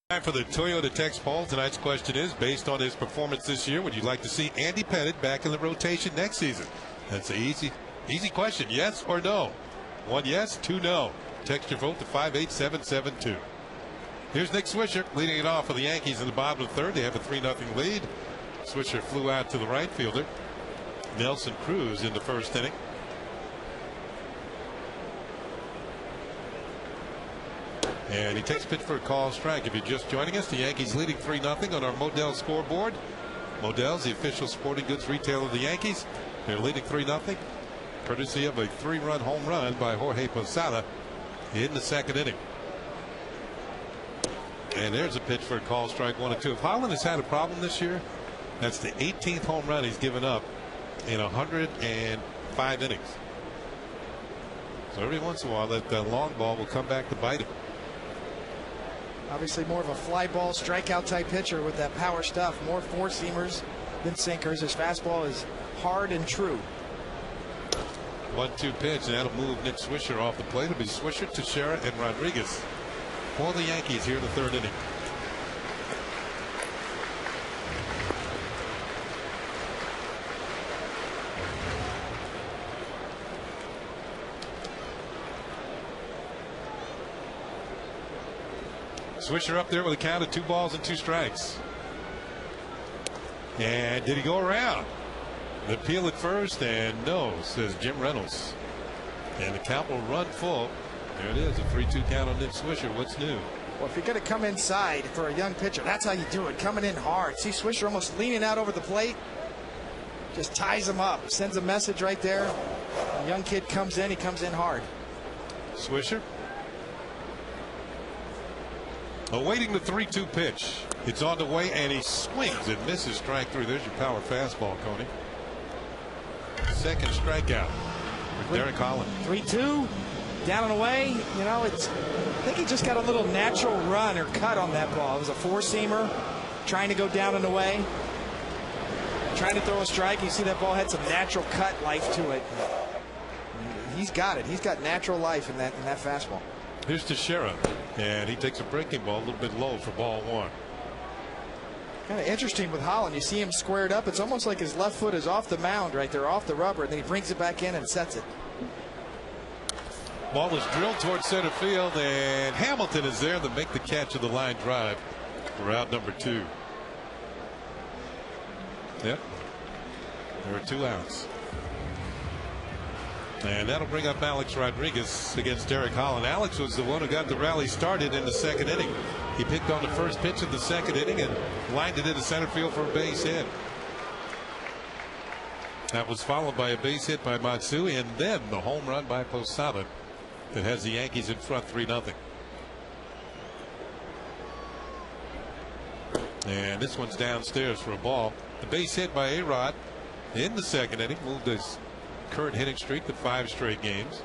Time for the Toyota Text poll. Tonight's question is, based on his performance this year, would you like to see Andy Pettitte back in the rotation next season? That's an easy question. Yes or no? 1 yes, 2 no. Text your vote to 58772. Here's Nick Swisher leading it off for the Yankees in the bottom of the third. They have a 3-0 lead. Swisher flew out to the right fielder, Nelson Cruz, in the first inning. And he takes a pitch for a call strike. If you're just joining us, the Yankees leading 3-0 on our Modell scoreboard. Modell's the official sporting goods retailer of the Yankees. They're leading 3-0, courtesy of a 3-run home run by Jorge Posada in the second inning. And there's a pitch for a call strike, 1-2. If Holland has had a problem this year, that's the 18th home run he's given up in 105 innings. So every once in a while, that long ball will come back to bite him. Obviously more of a fly ball strikeout type pitcher with that power stuff. More 4-seamers than sinkers. His fastball is hard and true. 1-2 pitch, and that'll move Nick Swisher off the plate. It'll be Swisher, Teixeira, and Rodriguez for the Yankees here in the third inning. Swisher up there with a count of 2 balls and 2 strikes. And did he go around? The peel at first, and no, says Jim Reynolds. And the count will run full. There it is, a 3-2 count on Nick Swisher. What's new? Well, if you're going to come inside for a young pitcher, that's how you do it. Coming in hard. See Swisher almost leaning out over the plate. Just ties him up. Sends a message right there. A young kid comes in. He comes in hard. Swisher. Awaiting the 3-2 pitch. It's on the way, and he swings and misses strike 3. There's your power fastball, Coney. Second strikeout for Derek Holland. 3-2. Down and away. You know, I think he just got a little natural run or cut on that ball. It was a four-seamer trying to go down and away. Trying to throw a strike. You see that ball had some natural cut life to it. He's got it. He's got natural life in that fastball. Here's Teixeira, and he takes a breaking ball a little bit low for ball 1. Kind of interesting with Holland. You see him squared up. It's almost like his left foot is off the mound right there, off the rubber, and then he brings it back in and sets it. Ball is drilled towards center field, and Hamilton is there to make the catch of the line drive for out number 2. Yep. There are 2 outs. And that'll bring up Alex Rodriguez against Derek Holland. Alex was the one who got the rally started in the second inning. He picked on the first pitch of the second inning and lined it into center field for a base hit. That was followed by a base hit by Matsui, and then the home run by Posada that has the Yankees in front 3-0. And this one's downstairs for a ball. The base hit by A-Rod in the second inning moved his current hitting streak to 5 straight games.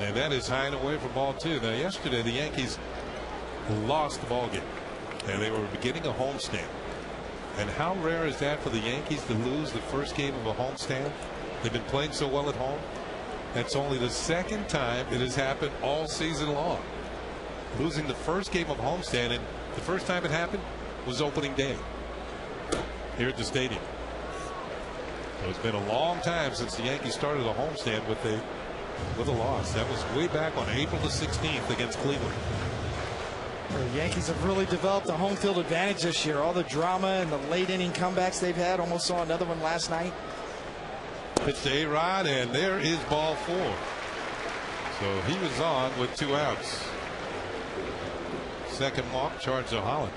And that is high and away for ball 2. Now, yesterday the Yankees lost the ball game, and they were beginning a homestand. And how rare is that for the Yankees to lose the first game of a homestand? They've been playing so well at home. That's only the second time it has happened all season long. Losing the first game of homestand, and the first time it happened was opening day here at the stadium. So it's been a long time since the Yankees started a homestand with a loss. That was way back on April the 16th against Cleveland. The Yankees have really developed a home field advantage this year. All the drama and the late inning comebacks they've had. Almost saw another one last night. Pitch to A-Rod, and there is ball 4. So he was on with 2 outs. Second walk charged to Holland.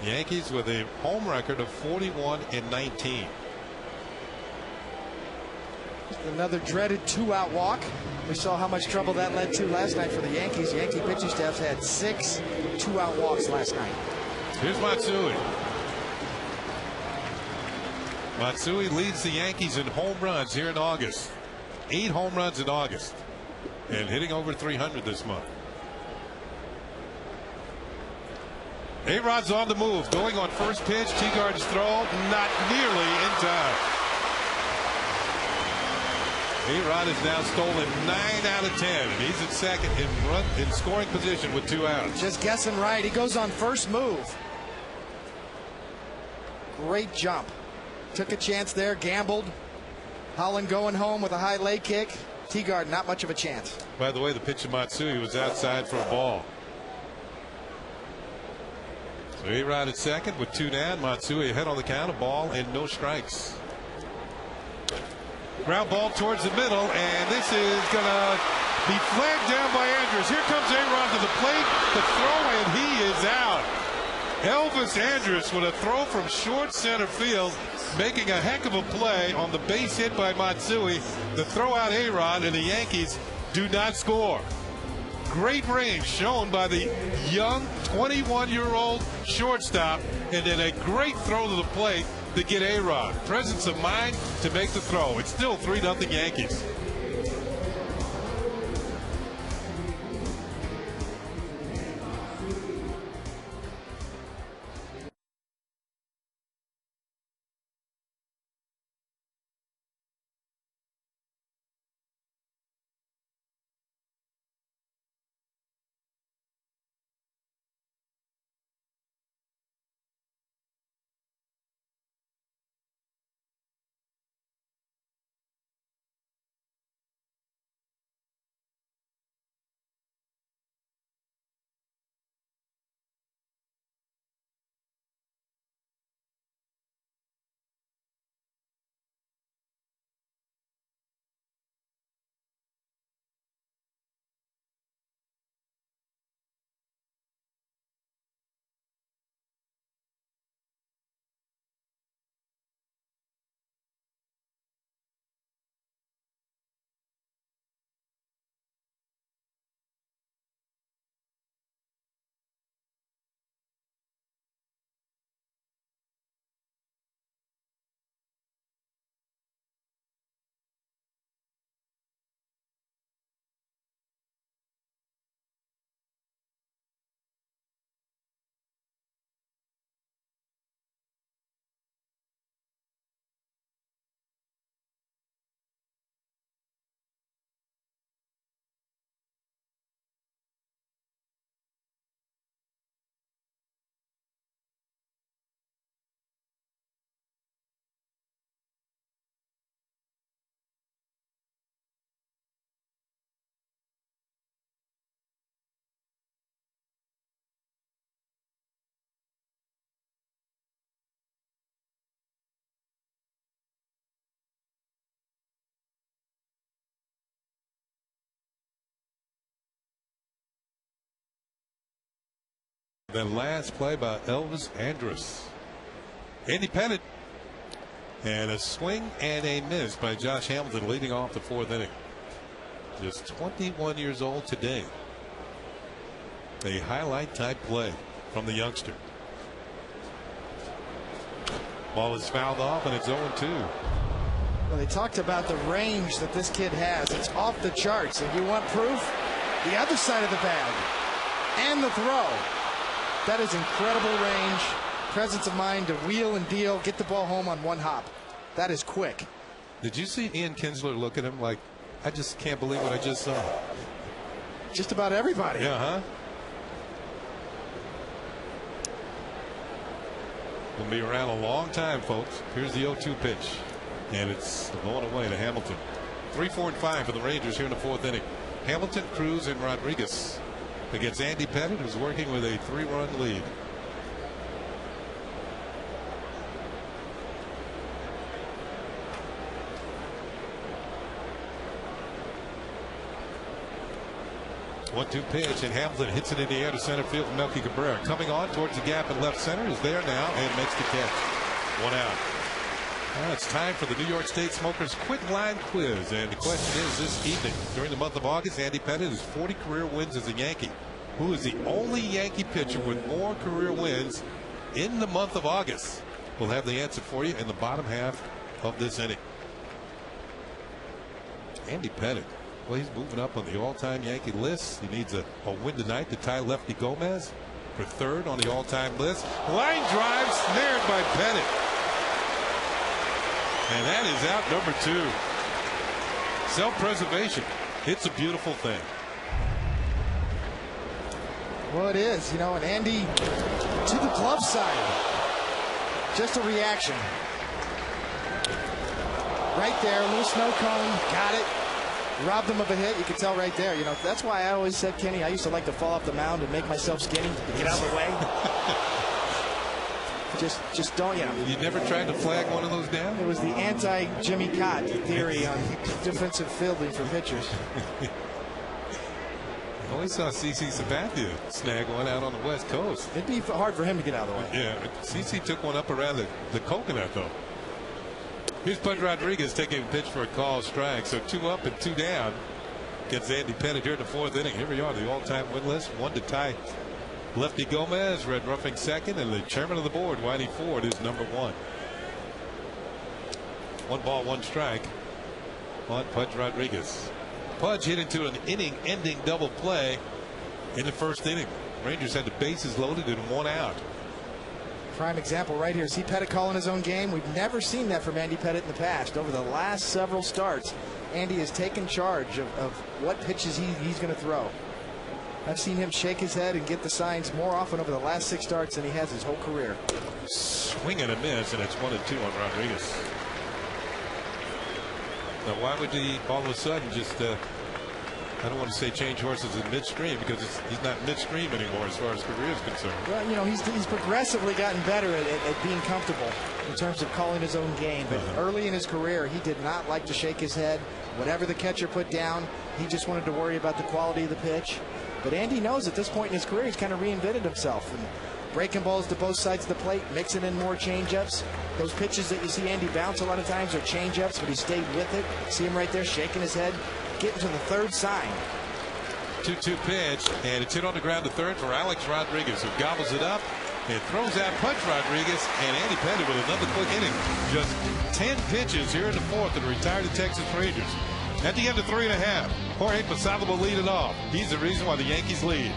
Yankees with a home record of 41-19. Another dreaded 2-out walk. We saw how much trouble that led to last night for the Yankees. Yankee pitching staffs had 6 2-out walks last night. Here's Matsui. Matsui leads the Yankees in home runs here in August. 8 home runs in August, and hitting over 300 this month. A-Rod's on the move, going on first pitch. Teagard's throw not nearly in time. A-Rod has now stolen 9 out of 10, and he's at second in scoring position with 2 outs. Just guessing right. He goes on first move. Great jump. Took a chance there, gambled. Holland going home with a high leg kick. Teagard not much of a chance. By the way, the pitch to Matsui was outside for a ball. So A-Rod at second with 2 down. Matsui ahead on the count, a ball and no strikes. Ground ball towards the middle, and this is going to be flagged down by Andrus. Here comes A-Rod to the plate, the throw, and he is out. Elvis Andrus with a throw from short center field, making a heck of a play on the base hit by Matsui. The throw out A-Rod, and the Yankees do not score. Great range shown by the young 21-year-old shortstop, and then a great throw to the plate to get A-Rod. Presence of mind to make the throw. It's still 3-0 Yankees. Then last play by Elvis Andrus. Andy Pettit. And a swing and a miss by Josh Hamilton leading off the 4th inning. Just 21 years old today. A highlight type play from the youngster. Ball is fouled off and it's 0-2. Well, they talked about the range that this kid has. It's off the charts. If you want proof, the other side of the bag and the throw. That is incredible range, presence of mind to wheel and deal, get the ball home on one hop. That is quick. Did you see Ian Kinsler look at him like, I just can't believe what I just saw? Just about everybody. Yeah, huh? We'll be around a long time, folks. Here's the 0-2 pitch. And it's going away to Hamilton. 3, 4, and 5 for the Rangers here in the 4th inning. Hamilton, Cruz, and Rodriguez against Andy Pettit, who's working with a 3-run lead. One-two pitch, and Hamilton hits it in the air to center field. Melky Cabrera coming on towards the gap in left center is there now and makes the catch. 1 out. Well, it's time for the New York State Smokers Quick Line Quiz, and the question is this evening, during the month of August, Andy Pettit has 40 career wins as a Yankee. Who is the only Yankee pitcher with more career wins in the month of August? We'll have the answer for you in the bottom half of this inning. Andy Pettit. Well, he's moving up on the all-time Yankee list. He needs a win tonight to tie Lefty Gomez for 3rd on the all-time list. Line drive snared by Pettit. And that is out number 2. Self-preservation. It's a beautiful thing. Well, it is, you know, and Andy to the glove side. Just a reaction. Right there, a little snow cone, got it. Robbed him of a hit. You can tell right there. You know, that's why I always said, Kenny, I used to like to fall off the mound and make myself skinny to get out of the way. just don't, you know. You never tried to flag one of those down? It was the anti-Jimmy Cott theory on defensive fielding for pitchers. I only saw CC Sabathia snag one out on the West Coast. It'd be hard for him to get out of the way. Yeah, CC took one up around the coconut, though. Here's Pudge Rodriguez taking a pitch for a called strike. So 2 up and 2 down. Gets Andy Pettit here in the 4th inning. Here we are, the all-time win list. 1 to tie Lefty Gomez, Red Ruffing 2nd, and the chairman of the board, Whitey Ford, is number 1. 1 ball, 1 strike on Pudge Rodriguez. Pudge hit into an inning-ending double play in the 1st inning. Rangers had the bases loaded and 1 out. Prime example right here. See Pettit calling his own game. We've never seen that from Andy Pettit in the past. Over the last several starts, Andy has taken charge of what pitches he's going to throw. I've seen him shake his head and get the signs more often over the last 6 starts than he has his whole career. Swing and a miss, and it's 1-2 on Rodriguez. Now, why would he all of a sudden just, I don't want to say change horses in midstream, because he's not midstream anymore as far as career is concerned. Well, you know, he's progressively gotten better at being comfortable in terms of calling his own game. But early in his career, he did not like to shake his head. Whatever the catcher put down, he just wanted to worry about the quality of the pitch. But Andy knows at this point in his career, he's kind of reinvented himself. And breaking balls to both sides of the plate, mixing in more changeups. Those pitches that you see Andy bounce a lot of times are changeups, but he stayed with it. See him right there shaking his head, getting to the 3rd sign. 2-2 pitch, and it's hit on the ground to 3rd for Alex Rodriguez, who gobbles it up and throws out Pudge Rodriguez, and Andy Pettit with another quick inning. Just 10 pitches here in the 4th and retired the Texas Rangers. At the end of 3 1/2, Jorge Posada will lead it off. He's the reason why the Yankees lead.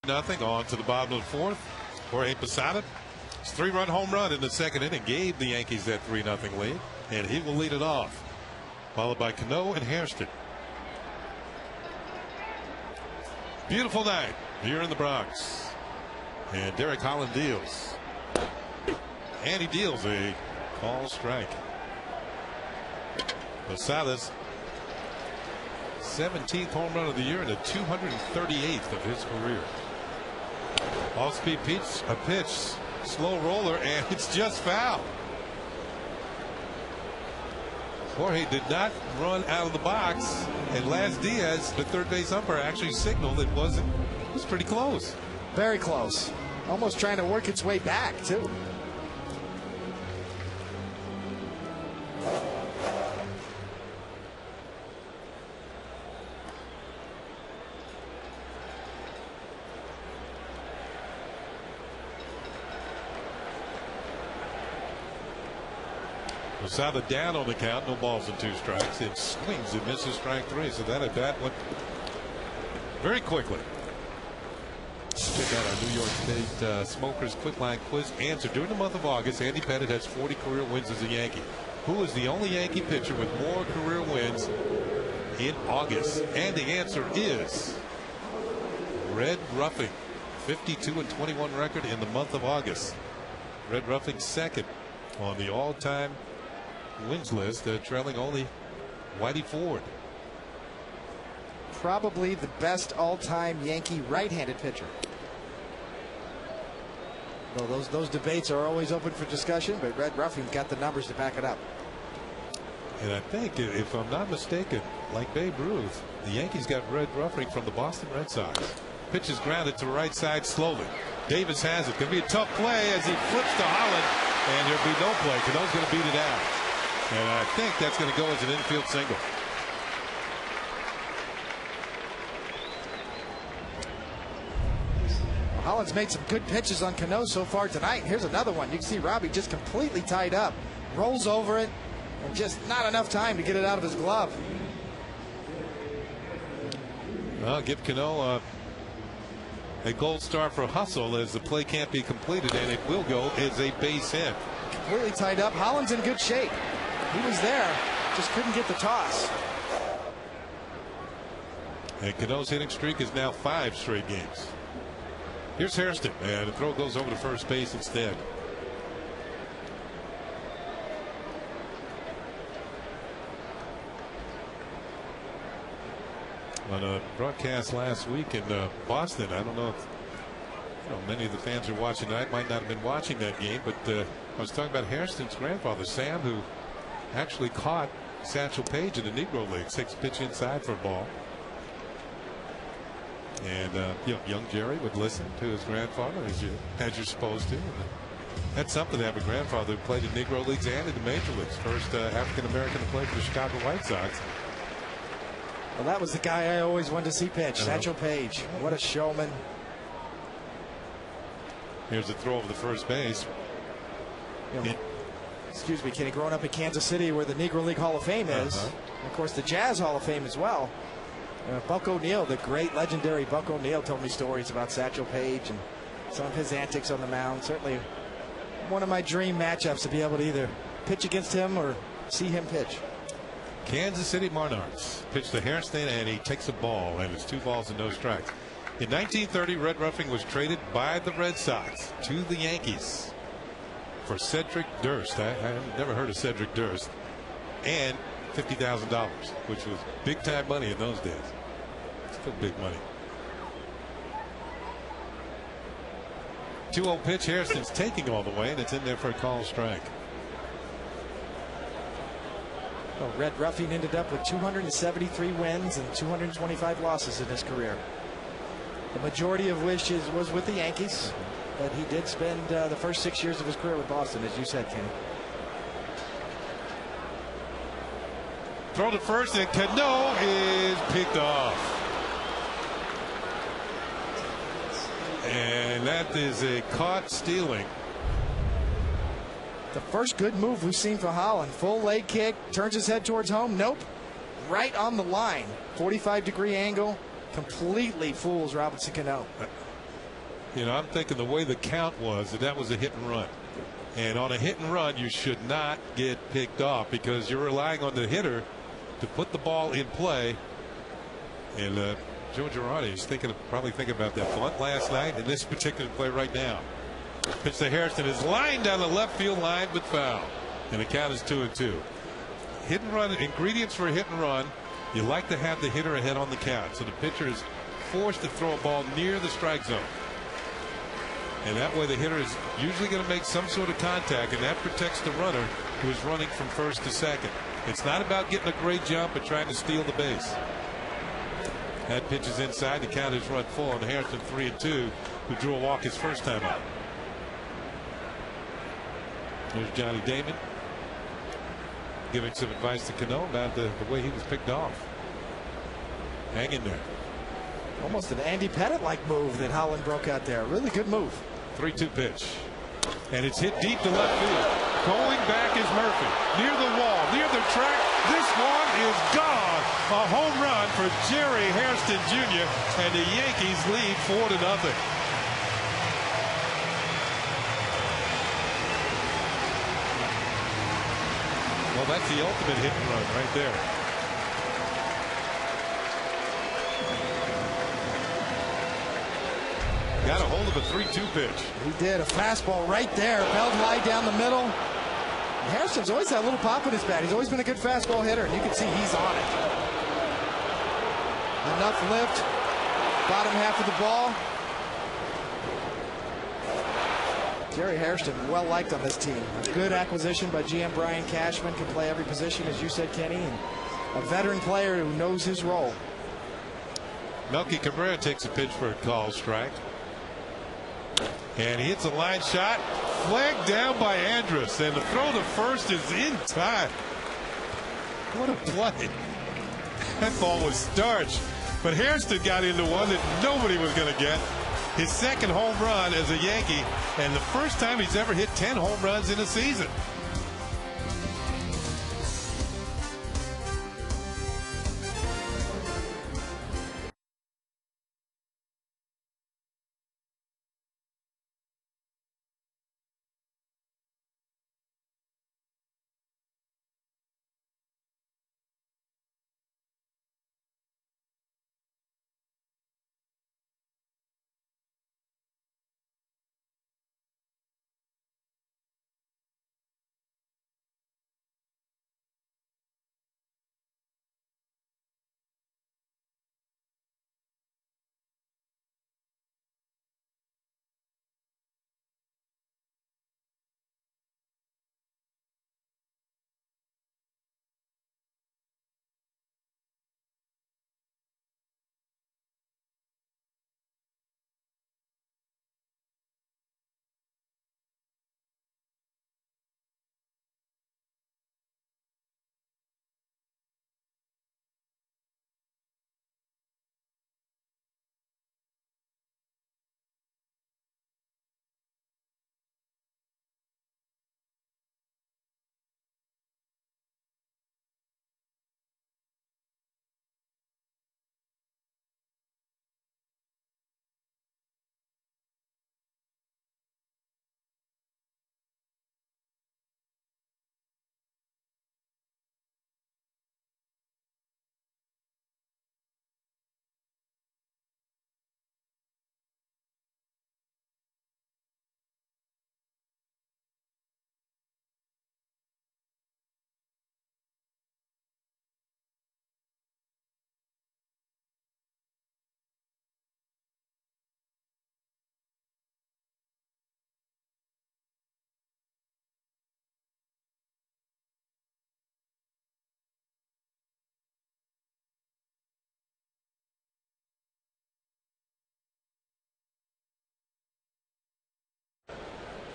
Nothing on to the bottom of the fourth. Jorge Posada, his 3-run home run in the second inning gave the Yankees that 3-0 lead, and he will lead it off, followed by Cano and Hairston. Beautiful night here in the Bronx, and Derek Holland deals, and he deals a call strike. Posada's 17th home run of the year and the 238th of his career. Off-speed pitch, a pitch, slow roller, and it's just foul. Jorge did not run out of the box, and Laz Diaz, the third base umpire, actually signaled it was pretty close. Very close. Almost trying to work its way back, too. Posada down on the count, no balls and 2 strikes. It swings and misses strike 3. So that at bat went very quickly. Check out our New York State Smokers Quick Line Quiz answer. During the month of August, Andy Pettitte has 40 career wins as a Yankee. Who is the only Yankee pitcher with more career wins in August? And the answer is Red Ruffing. 52-21 record in the month of August. Red Ruffing second on the all-time wins list, trailing only Whitey Ford. Probably the best all-time Yankee right-handed pitcher. Well, those debates are always open for discussion, but Red Ruffing got the numbers to back it up. And I think, if I'm not mistaken, like Babe Ruth, the Yankees got Red Ruffing from the Boston Red Sox. Pitch is grounded to the right side slowly. Davis has it. Going to be a tough play as he flips to Holland, and there'll be no play. Cano's going to beat it out. And I think that's going to go as an infield single. Holland's made some good pitches on Cano so far tonight. Here's another one. You can see Robbie just completely tied up. Rolls over it, and just not enough time to get it out of his glove. Well, give Cano a gold star for hustle, as the play can't be completed, and it will go as a base hit. Completely tied up. Holland's in good shape. He was there, just couldn't get the toss. And Cano's hitting streak is now 5 straight games. Here's Hairston, and the throw goes over to first base instead. On a broadcast last week in Boston, I don't know if many of the fans who are watching tonight might not have been watching that game, but I was talking about Hairston's grandfather, Sam, who actually caught Satchel Paige in the Negro League, 6-pitch inside for a ball. And young Jerry would listen to his grandfather as you're supposed to. That's something to have a grandfather who played in Negro Leagues and in the Major Leagues. First African American to play for the Chicago White Sox. Well, that was the guy I always wanted to see pitch, Satchel Paige. What a showman. Here's the throw over the first base. Excuse me, Kenny, growing up in Kansas City where the Negro League Hall of Fame is, and of course the Jazz Hall of Fame as well. Buck O'Neil, the great legendary Buck O'Neil, told me stories about Satchel Paige and some of his antics on the mound. Certainly one of my dream matchups to be able to either pitch against him or see him pitch. Kansas City Monarchs pitch to Hairston, and he takes a ball, and it's 2 balls and no strikes. In 1930, Red Ruffing was traded by the Red Sox to the Yankees for Cedric Durst. I never heard of Cedric Durst. And $50,000, which was big time money in those days. Still big money. 2-0 pitch. Hairston's taking all the way, and it's in there for a call strike. Well, Red Ruffing ended up with 273 wins and 225 losses in his career. The majority of which was with the Yankees, but he did spend the first 6 years of his career with Boston, as you said, Kenny. Throw to first, and Cano is picked off. And that is a caught stealing. The first good move we've seen for Holland. Full leg kick, turns his head towards home. Nope. Right on the line. 45-degree angle. Completely fools Robinson Cano. You know, I'm thinking the way the count was that was a hit and run. And on a hit and run, you should not get picked off because you're relying on the hitter to put the ball in play. And Joe Girardi is probably thinking about that bunt last night and this particular play right now. Pitch to Hairston is lined down the left field line, but foul. And the count is 2-2. Hit and run, ingredients for a hit and run, you like to have the hitter ahead on the count. So the pitcher is forced to throw a ball near the strike zone. And that way the hitter is usually going to make some sort of contact, and that protects the runner who is running from first to second. It's not about getting a great jump but trying to steal the base. That pitch is inside. The count is run full on Hairston, 3-2, who drew a walk his first time out. There's Johnny Damon giving some advice to Cano about the way he was picked off. Hang in there. Almost an Andy Pettit-like move that Holland broke out there. Really good move. 3-2 pitch. And it's hit deep to left field. Going back is Murphy. Near the wall, near the track. This one is gone. A home run for Jerry Hairston Jr. And the Yankees lead 4-0. Well, that's the ultimate hit and run right there. Got a hold of a 3-2 pitch. He did. A fastball right there. Belled high down the middle. And Hairston's always had a little pop in his bat. He's always been a good fastball hitter, and you can see he's on it. Enough lift. Bottom half of the ball. Jerry Hairston, well liked on this team. A good acquisition by GM Brian Cashman. Can play every position, as you said, Kenny. And a veteran player who knows his role. Melky Cabrera takes a pitch for a call strike. And he hits a line shot. Flagged down by Andrus. And the throw to first is in time. What a play. That ball was starched. But Hairston got into one that nobody was going to get. His second home run as a Yankee. And the first time he's ever hit 10 home runs in a season.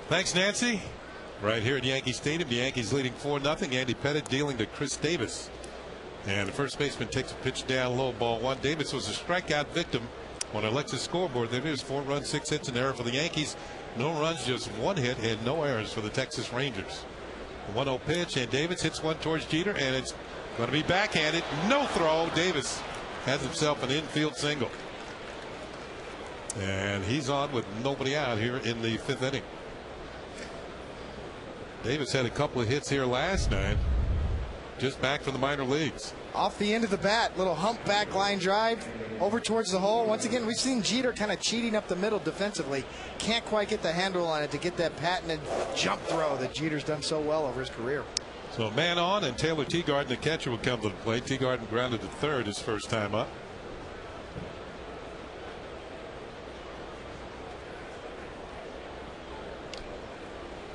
Thanks, Nancy. Right here at Yankee Stadium, the Yankees leading 4-0. Andy Pettit dealing to Chris Davis. And the first baseman takes a pitch down low, ball one. Davis was a strikeout victim on Alexa's scoreboard. There it is, 4 runs, 6 hits, an error for the Yankees. No runs, just 1 hit, and no errors for the Texas Rangers. 1-0 pitch, and Davis hits one towards Jeter, and it's going to be backhanded. No throw. Davis has himself an infield single. And he's on with nobody out here in the 5th inning. Davis had a couple of hits here last night, just back from the minor leagues. Off the end of the bat, little humpback line drive over towards the hole. Once again, we've seen Jeter kind of cheating up the middle defensively. Can't quite get the handle on it to get that patented jump throw that Jeter's done so well over his career. So man on, and Taylor Teagarden, the catcher, will come to the plate. Teagarden grounded to third his first time up.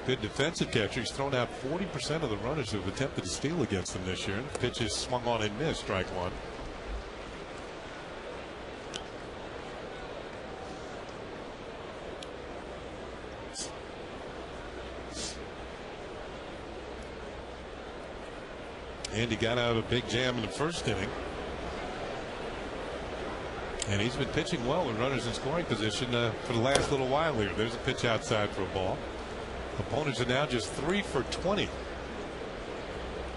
Good defensive catcher. He's thrown out 40% of the runners who have attempted to steal against him this year. Pitches swung on and missed. Strike one. Andy got out of a big jam in the first inning. And he's been pitching well with runners in scoring position for the last little while here. There's a pitch outside for a ball. Opponents are now just 3 for 20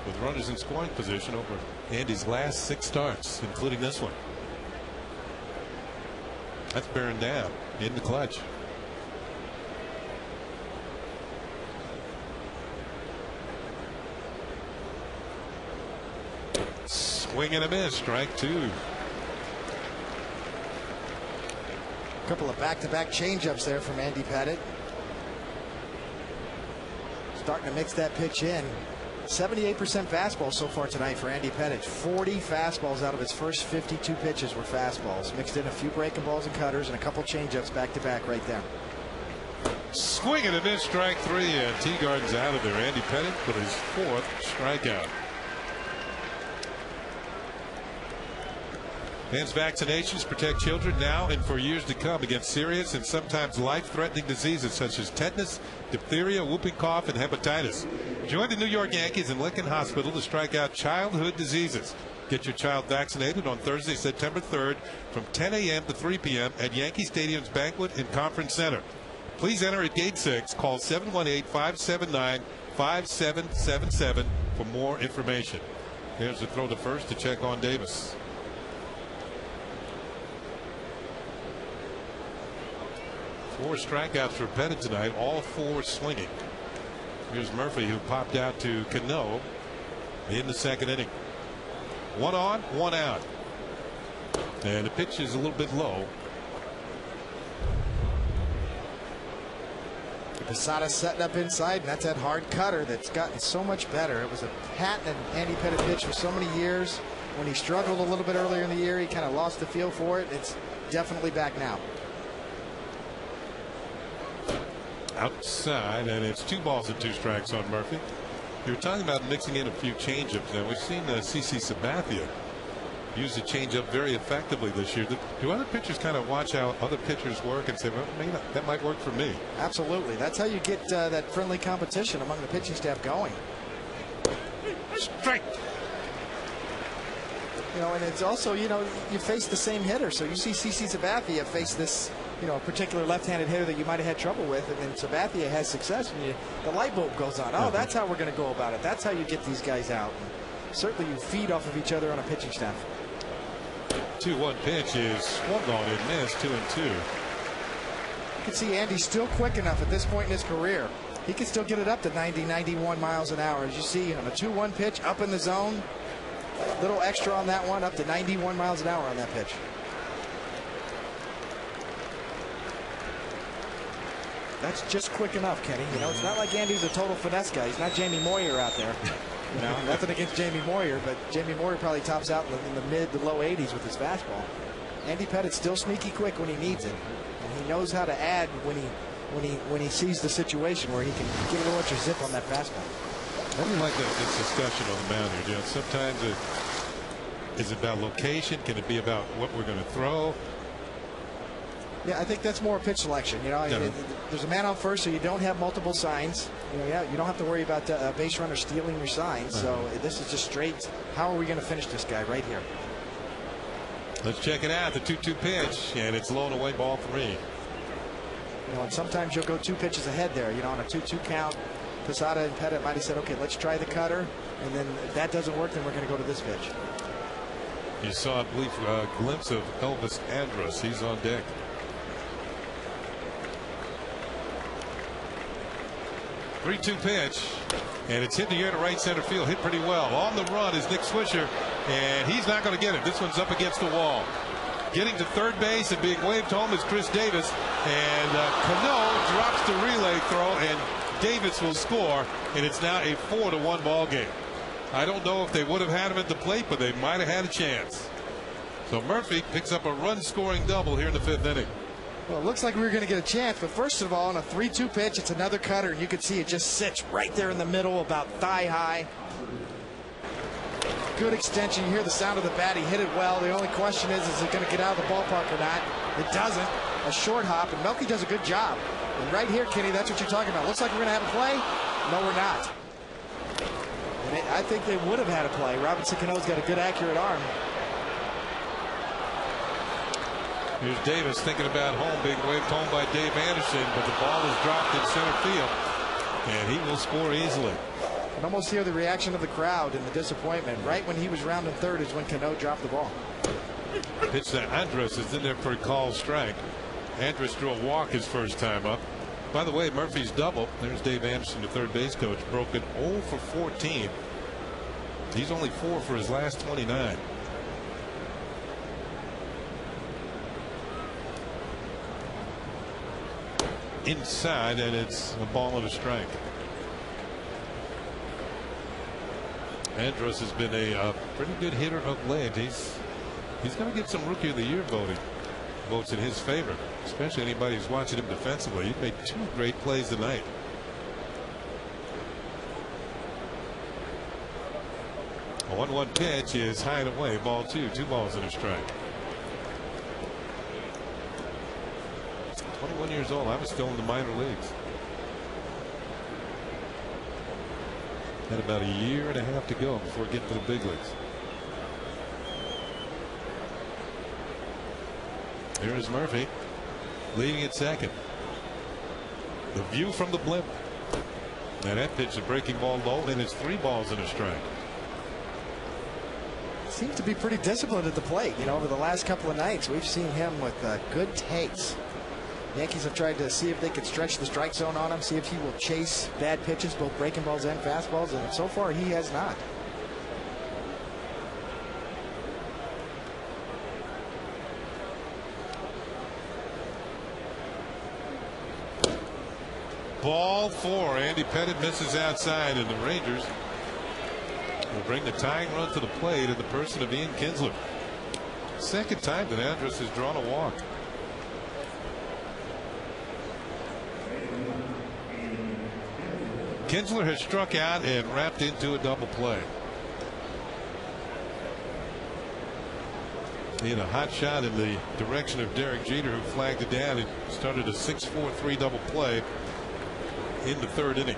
with runners in scoring position over Andy's last 6 starts, including this one. That's bearing down in the clutch. Swing and a miss. Strike 2. A couple of back-to-back changeups there from Andy Pettitte. Starting to mix that pitch in. 78% fastball so far tonight for Andy Pettitte. 40 fastballs out of his first 52 pitches were fastballs. Mixed in a few breaking balls and cutters and a couple changeups back to back right there. Swing and a miss. Strike 3, and Teagarden's out of there. Andy Pettitte with his 4th strikeout. Fans, vaccinations protect children now and for years to come against serious and sometimes life-threatening diseases such as tetanus, diphtheria, whooping cough, and hepatitis. Join the New York Yankees and Lincoln Hospital to strike out childhood diseases. Get your child vaccinated on Thursday, September 3rd from 10 a.m. to 3 p.m. at Yankee Stadium's Banquet and Conference Center. Please enter at Gate 6. Call 718-579-5777 for more information. Here's the throw to first to check on Davis. 4 strikeouts for Pettitte tonight, all 4 swinging. Here's Murphy, who popped out to Cano in the 2nd inning. 1 on, 1 out. And the pitch is a little bit low. Posada setting up inside, and that's that hard cutter that's gotten so much better. It was a patented Andy Pettitte pitch for so many years. When he struggled a little bit earlier in the year, he kind of lost the feel for it. It's definitely back now. Outside, and it's 2 balls and 2 strikes on Murphy. You were talking about mixing in a few changeups. Now we've seen CC Sabathia use the changeup very effectively this year. Do other pitchers kind of watch how other pitchers work and say, well, maybe that might work for me? Absolutely. That's how you get that friendly competition among the pitching staff going. Strike. You know, and it's also, you know, you face the same hitter. So you see CC Sabathia face this, you know, particular left-handed hitter that you might have had trouble with, and then Sabathia has success, and the light bulb goes on. Oh, that's how we're going to go about it. That's how you get these guys out. And certainly you feed off of each other on a pitching staff. 2-1 pitch is swung on and missed. 2-2. You can see Andy's still quick enough at this point in his career. He can still get it up to 90, 91 miles an hour. As you see on a 2-1 pitch up in the zone, little extra on that one, up to 91 miles an hour on that pitch. That's just quick enough, Kenny. You know, it's not like Andy's a total finesse guy. He's not Jamie Moyer out there. You know, nothing against Jamie Moyer, but Jamie Moyer probably tops out in the mid to low 80s with his fastball. Andy Pettitte's still sneaky quick when he needs it, and he knows how to add when he sees the situation where he can get a little extra zip on that fastball. I don't like this discussion on the mound here, John. Sometimes is it about location? Can it be about what we're going to throw? Yeah, I think that's more pitch selection. You know, there's a man on first, so you don't have multiple signs. You know, you don't have to worry about a base runner stealing your signs. So this is just straight. How are we going to finish this guy right here? Let's check it out. The 2-2 pitch, and it's low and away, ball 3. You know, and sometimes you'll go 2 pitches ahead there. You know, on a 2-2 count, Posada and Pettitte might have said, okay, let's try the cutter, and then if that doesn't work, then we're going to go to this pitch. You saw, I believe, a glimpse of Elvis Andrus. He's on deck. 3-2 pitch, and it's hit the air to right center field. Hit pretty well. On the run is Nick Swisher, and he's not going to get it. This one's up against the wall. Getting to third base and being waved home is Chris Davis, and Cano drops the relay throw, and Davis will score, and it's now a 4-1 ball game. I don't know if they would have had him at the plate, but they might have had a chance. So Murphy picks up a run-scoring double here in the 5th inning. Well, it looks like we were going to get a chance, but first of all, on a 3-2 pitch, it's another cutter, and you can see it just sits right there in the middle, about thigh high. Good extension. You hear the sound of the bat. He hit it well. The only question is it going to get out of the ballpark or not? It doesn't. A short hop, and Melky does a good job. And right here, Kenny, that's what you're talking about. Looks like we're going to have a play. No, we're not. And I think they would have had a play. Robinson Cano's got a good, accurate arm. Here's Davis thinking about home, being waved home by Dave Anderson, but the ball is dropped in center field, and he will score easily. You can almost hear the reaction of the crowd and the disappointment. Right when he was rounding third is when Cano dropped the ball. Pitch that Andrus is in there for a called strike. Andrus drew a walk his first time up. By the way, Murphy's double. There's Dave Anderson, the third base coach, broken 0 for 14. He's only 4 for his last 29. Inside, and it's a ball and a strike. Andrus has been a pretty good hitter of late. He's going to get some Rookie of the Year votes in his favor, especially anybody who's watching him defensively. He made 2 great plays tonight. A 1-1 pitch is high and away, ball 2, 2 balls and a strike. 21 years old. I was still in the minor leagues. Had about a year and a half to go before getting to the big leagues. Here is Murphy leading at second. The view from the blimp. And that pitch is a breaking ball low, and it's 3 balls and a strike. Seems to be pretty disciplined at the plate. You know, over the last couple of nights, we've seen him with good takes. Yankees have tried to see if they could stretch the strike zone on him, see if he will chase bad pitches, both breaking balls and fastballs, and so far he has not. Ball 4. Andy Pettit misses outside, and the Rangers will bring the tying run to the plate in the person of Ian Kinsler. Second time that Andrus has drawn a walk. Kinsler has struck out and wrapped into a double play. He had a hot shot in the direction of Derek Jeter, who flagged it down and started a 6-4-3 double play in the 3rd inning.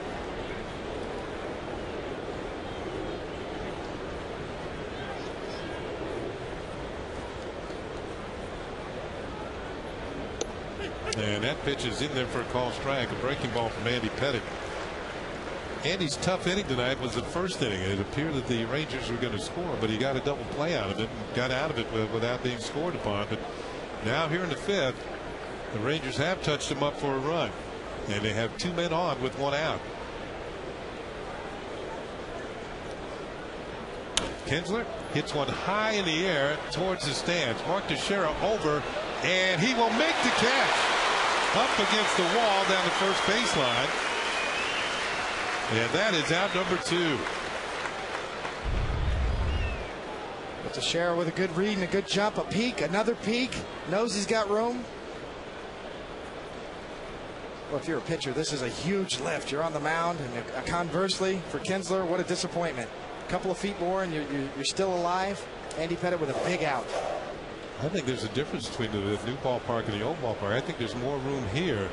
And that pitch is in there for a call strike, a breaking ball from Andy Pettit. Andy's tough inning tonight was the 1st inning. It appeared that the Rangers were going to score, but he got a double play out of it and got out of it without being scored upon. But now here in the 5th, the Rangers have touched him up for a run, and they have 2 men on with 1 out. Kinsler hits one high in the air towards the stands. Mark Teixeira over, and he will make the catch up against the wall down the first baseline. And that is out number 2. But Teixeira with a good read and a good jump, a peek, another peek, knows he's got room. Well, if you're a pitcher, this is a huge lift. You're on the mound, and conversely for Kinsler, what a disappointment. A couple of feet more and you're still alive. Andy Pettit with a big out. I think there's a difference between the new ballpark and the old ballpark. I think there's more room here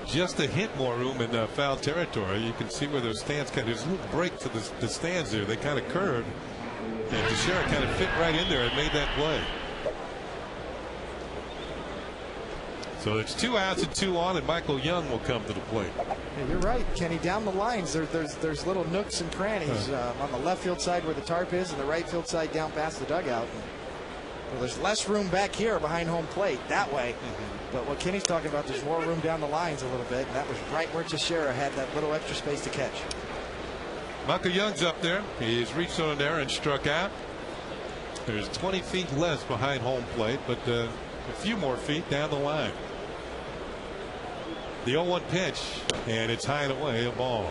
just to hit more room in foul territory. You can see where those stands there's a little break to the stands there. They kind of curved, and Teixeira kind of fit right in there and made that play. So it's 2 outs and 2 on, and Michael Young will come to the plate. Yeah, you're right, Kenny. Down the lines, there's little nooks and crannies on the left field side where the tarp is, and the right field side down past the dugout. Well, there's less room back here behind home plate that way. But what Kenny's talking about, there's more room down the lines a little bit. And that was right where Teixeira had that little extra space to catch. Michael Young's up there. He's reached on an error and struck out. There's 20 feet less behind home plate, but a few more feet down the line. The 0-1 pitch, and it's high and away, a ball.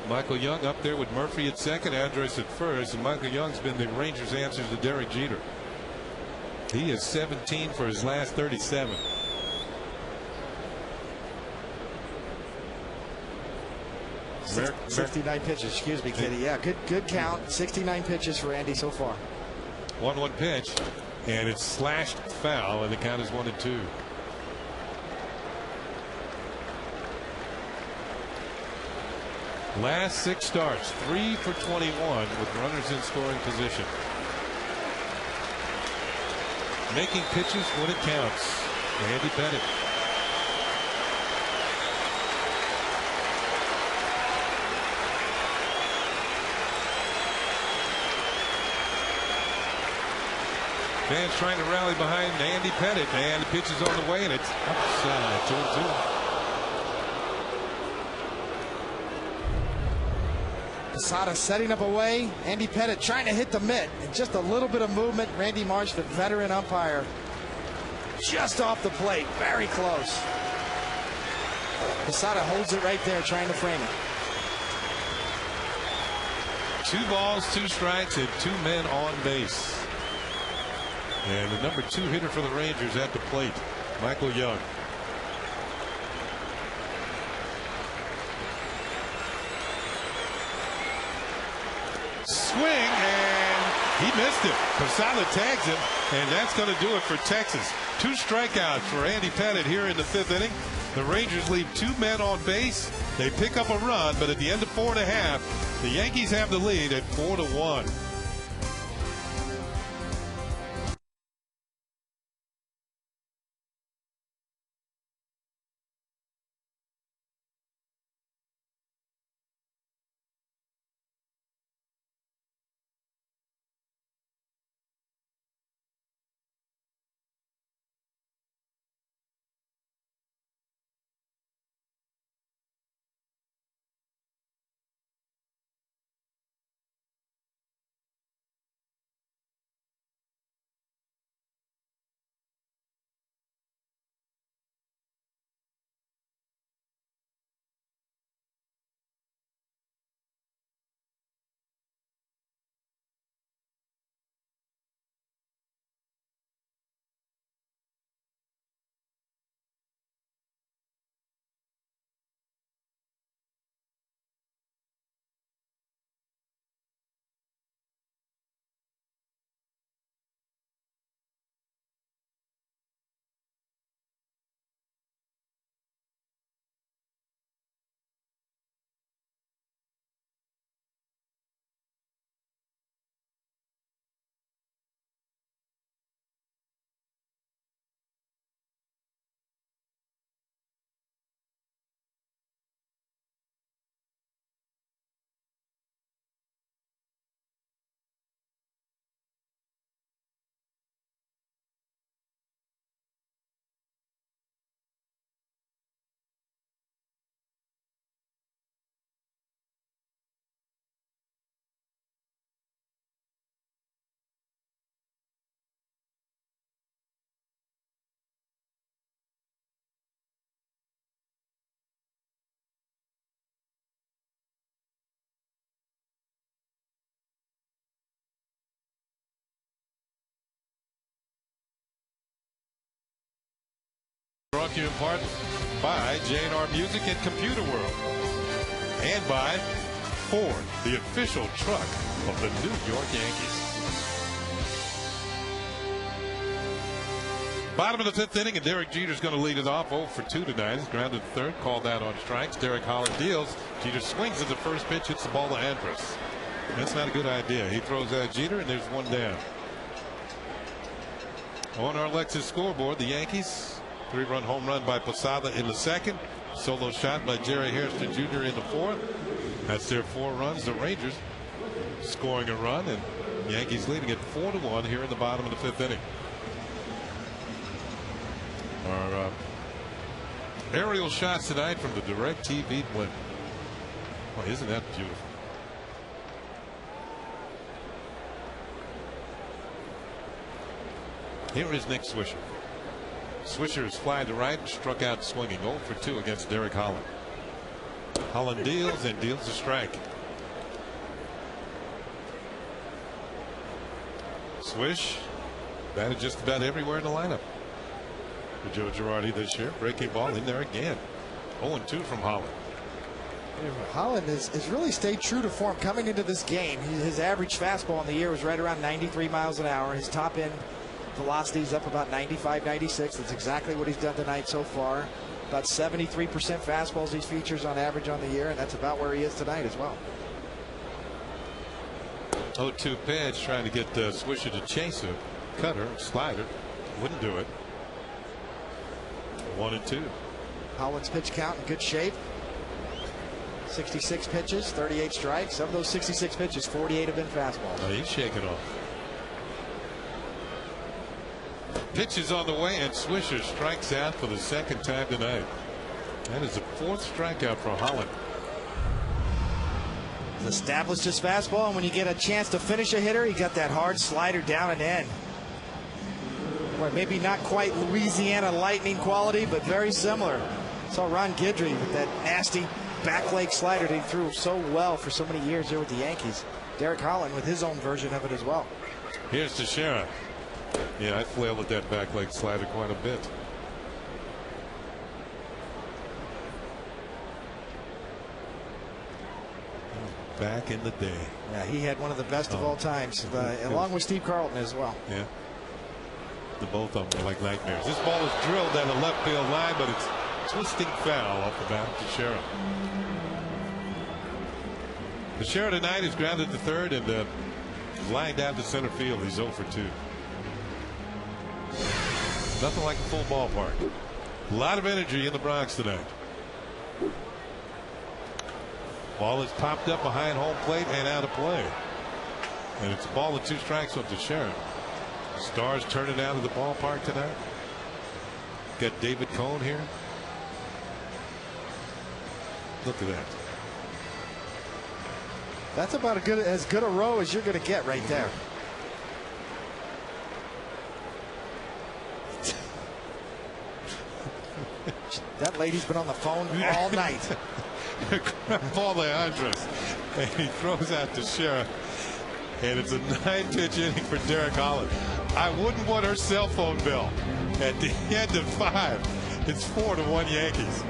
Michael Young up there with Murphy at second, Andres at first, and Michael Young's been the Rangers' answer to Derek Jeter. He is 17 for his last 37. Mer 69 pitches, excuse me, Kitty. Yeah, good count. 69 pitches for Andy so far. 1-1 pitch, and it's slashed foul, and the count is 1-2. Last 6 starts, 3 for 21 with runners in scoring position. Making pitches when it counts. Andy Pettitte. Fans trying to rally behind Andy Pettitte, and the pitch is on the way, and it's outside. 2-2. Posada setting up away. Andy Pettitte trying to hit the mitt, and just a little bit of movement. Randy Marsh, the veteran umpire, just off the plate, very close. Posada holds it right there, trying to frame it. 2 balls, 2 strikes, and 2 men on base. And the number 2 hitter for the Rangers at the plate, Michael Young. Swing, and he missed it. Posada tags him, and that's going to do it for Texas. 2 strikeouts for Andy Pettitte here in the 5th inning. The Rangers leave 2 men on base. They pick up a run, but at the end of 4 1/2, the Yankees have the lead at 4-1. Brought to you in part by J&R Music and Computer World, and by Ford, the official truck of the New York Yankees. Bottom of the 5th inning, and Derek Jeter's going to lead it off. 0 for 2 tonight. He's grounded third, called out on strikes. Derek Holland deals. Jeter swings at the first pitch, hits the ball to Andrus. That's not a good idea. He throws at Jeter, and there's 1 down. On our Lexus scoreboard, the Yankees, 3-run home run by Posada in the 2nd. Solo shot by Jerry Hairston Jr. in the fourth. That's their 4 runs. The Rangers scoring a run, and Yankees leading it 4-1 here in the bottom of the 5th inning. Our aerial shots tonight from the DirecTV win. Oh, isn't that beautiful? Here is Nick Swisher. Swisher is flying to right and struck out swinging 0 for 2 against Derek Holland. Holland deals and deals a strike. Swish batted just about everywhere in the lineup for Joe Girardi this year. Breaking ball in there again. 0-2 from Holland. Holland has really stayed true to form coming into this game. His average fastball in the year was right around 93 miles an hour. His top end velocity is up about 95, 96. That's exactly what he's done tonight so far. About 73% fastballs he features on average on the year, and that's about where he is tonight as well. 0-2 pitch, trying to get Swisher to chase a cutter, slider. Wouldn't do it. 1-2. Holland's pitch count in good shape. 66 pitches, 38 strikes. Of those 66 pitches, 48 have been fastballs. Oh, he's shaking off. Pitch is on the way, and Swisher strikes out for the 2nd time tonight. That is the 4th strikeout for Holland. He's established his fastball, and when you get a chance to finish a hitter, he got that hard slider down and in. Well, maybe not quite Louisiana Lightning quality, but very similar. Saw Ron Guidry with that nasty back leg slider that he threw so well for so many years here with the Yankees. Derek Holland with his own version of it as well. Here's Teixeira. Yeah, I flailed with that back leg slider quite a bit. Back in the day. Yeah, he had one of the best of all times, along with Steve Carlton as well. Yeah. The both of them are like nightmares. This ball is drilled down the left field line, but it's twisting foul off the bat of Teixeira. Teixeira tonight is grounded to third and lined down to center field. He's 0 for 2. Nothing like a full ballpark. A lot of energy in the Bronx tonight. Ball is popped up behind home plate and out of play. And it's a ball with 2 strikes on Teixeira. Stars turning out of the ballpark tonight. Got David Cone here. Look at that. That's about as good a row as you're going to get right there. That lady's been on the phone all night. Paul Leandros, and he throws out Teixeira, and it's a 9-pitch inning for Derek Holland. I wouldn't want her cell phone bill at the end of 5. It's 4-1 Yankees.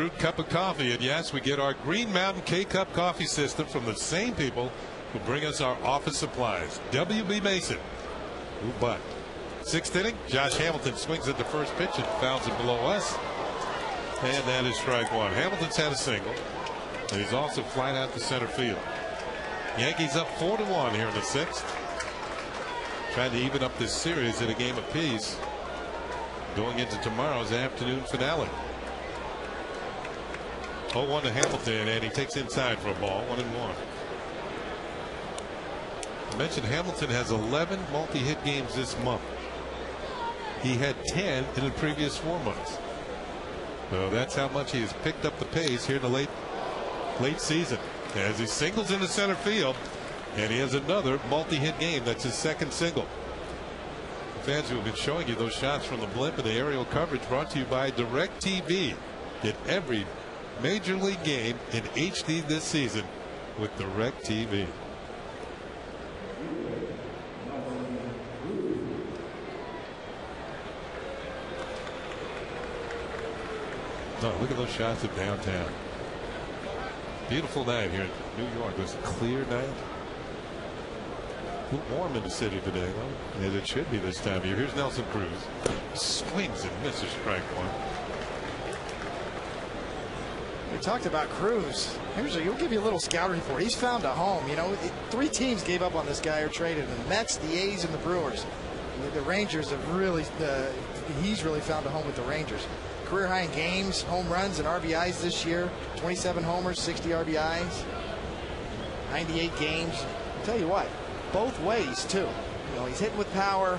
brewed cup of coffee. And yes, we get our Green Mountain K-Cup coffee system from the same people who bring us our office supplies. W.B. Mason. Ooh, but 6th inning, Josh Hamilton swings at the first pitch and fouls it below us. And that is strike one. Hamilton's had a single, and he's also flying out to center field. Yankees up 4-1 here in the 6th. Trying to even up this series in a game apiece going into tomorrow's afternoon finale. 0-1 to Hamilton, and he takes inside for a ball, 1-1. I mentioned Hamilton has 11 multi-hit games this month. He had 10 in the previous 4 months. So that's how much he has picked up the pace here in the late season. As he singles into center field, and he has another multi-hit game. That's his second single. Fans who have been showing you those shots from the blimp and the aerial coverage brought to you by DirecTV. Get every major league game in HD this season with DirecTV. Oh, look at those shots of downtown. Beautiful night here in New York. It was a clear night. A little warm in the city today, though, as it should be this time of year. Here's Nelson Cruz. Swings and misses, strike one. We talked about Cruz. He'll give you a little scout report. He's found a home. You know, 3 teams gave up on this guy or traded him: the Mets, the A's, and the Brewers. The Rangers have really, he's really found a home with the Rangers. Career high in games, home runs, and RBIs this year. 27 homers, 60 RBIs, 98 games. I'll tell you what, both ways too. You know, he's hitting with power.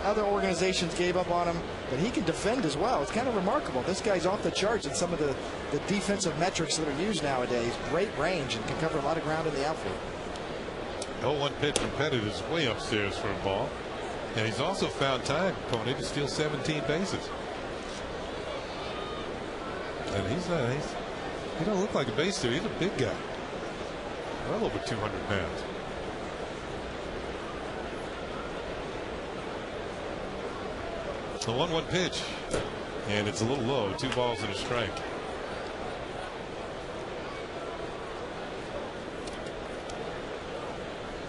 Other organizations gave up on him, but he can defend as well. It's kind of remarkable. This guy's off the charts in some of the defensive metrics that are used nowadays. Great range and can cover a lot of ground in the outfield. 0-1 pitch from Pettit is way upstairs for a ball. And he's also found time, Tony, to steal 17 bases. And he don't look like a base stealer. He's a big guy. Well over 200 pounds. The 1-1 pitch. And it's a little low. 2 balls and a strike.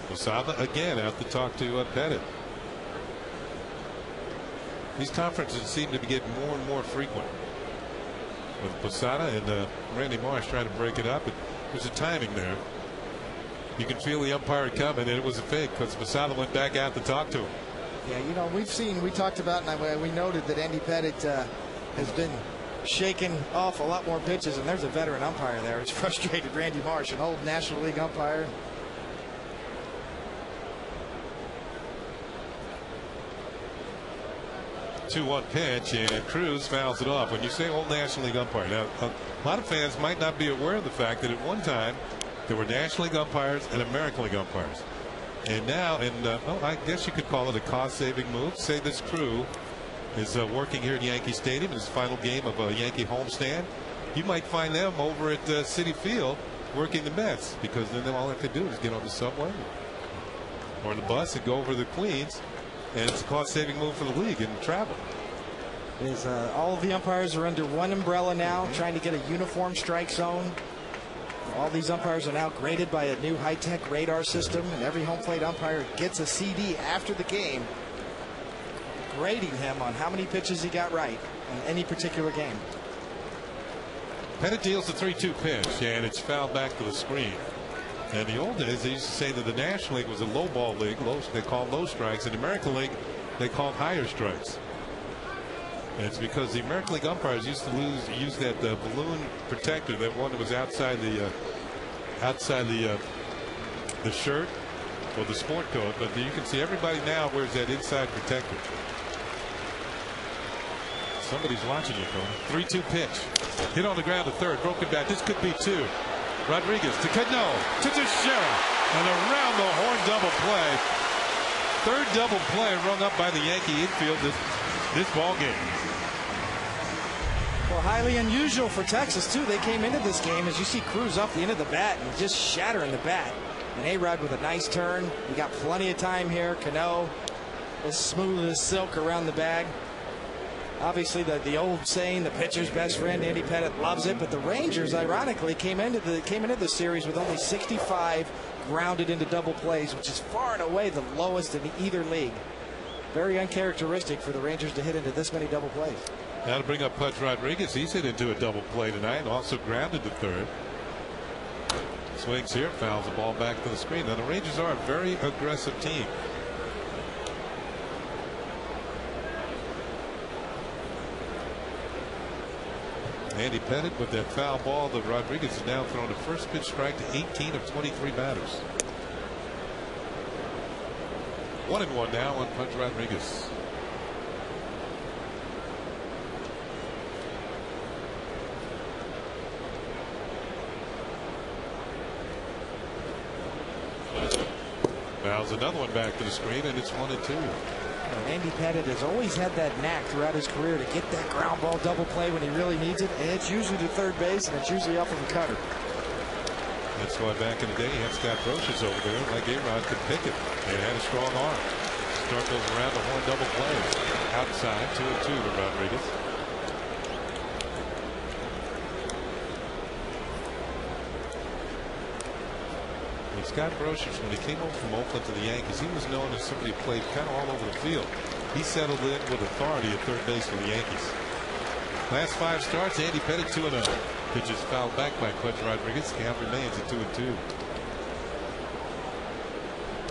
Posada again out to talk to Pettit. These conferences seem to be getting more and more frequent, with Posada and Randy Marsh trying to break it up. There's a timing there. You can feel the umpire coming, and it was a fake because Posada went back out to talk to him. Yeah, you know, we talked about, and we noted that Andy Pettit has been shaking off a lot more pitches, and there's a veteran umpire there. It's frustrated Randy Marsh, an old National League umpire. Two-one pitch, and Cruz fouls it off. When you say old National League umpire, now a lot of fans might not be aware of the fact that at one time there were National League umpires and American League umpires, and now, I guess you could call it a cost-saving move. Say this crew is working here at Yankee Stadium in his final game of a Yankee homestand. You might find them over at Citi Field working the Mets, because then all they have to do is get on the subway or the bus and go over to the Queens. And it's a cost-saving move for the league and travel. All of the umpires are under one umbrella now, trying to get a uniform strike zone. All these umpires are now graded by a new high-tech radar system, and every home plate umpire gets a CD after the game grading him on how many pitches he got right in any particular game. Pettit deals the 3-2 pitch, and it's fouled back to the screen. In the old days, they used to say that the National League was a low ball league. They called low strikes. In the American League, they called higher strikes. And it's because the American League umpires used to use that balloon protector, that one that was outside the shirt or the sport coat. But you can see everybody now wears that inside protector. Somebody's watching you, Tony. 3-2 pitch. Hit on the ground to third. Broken back. This could be 2. Rodriguez to Cano to Teixeira, and around the horn double play. Third double play rung up by the Yankee infield this ball game. Well, highly unusual for Texas too. They came into this game, as you see Cruz up the end of the bat and just shattering the bat. And A-Rod with a nice turn. We got plenty of time here. Cano as smooth as silk around the bag. Obviously, the old saying, the pitcher's best friend, Andy Pettitte loves it. But the Rangers, ironically, came into the series with only 65 grounded into double plays, which is far and away the lowest in either league. Very uncharacteristic for the Rangers to hit into this many double plays. Now to bring up Pudge Rodriguez. He's hit into a double play tonight, also grounded to third. Swings here, fouls the ball back to the screen. Now the Rangers are a very aggressive team. Andy Pettitte with that foul ball that Rodriguez is now thrown a first pitch strike to 18 of 23 batters. 1-1 now on Pudge Rodriguez. Fouls another one back to the screen, and it's 1-2. Andy Pettitte has always had that knack throughout his career to get that ground ball double play when he really needs it, and it's usually to third base, and it's usually off of a cutter. That's why back in the day he had Scott Brocious over there, like A-Rod could pick it, and had a strong arm. Start goes around the horn double play. Outside, 2-2 to Rodriguez. Scott Brocious, when he came over from Oakland to the Yankees, he was known as somebody who played kind of all over the field. He settled in with authority at third base for the Yankees. Last 5 starts, Andy Pettitte 2-0. Pitches fouled back by Pudge Rodriguez. Count remains at 2-2.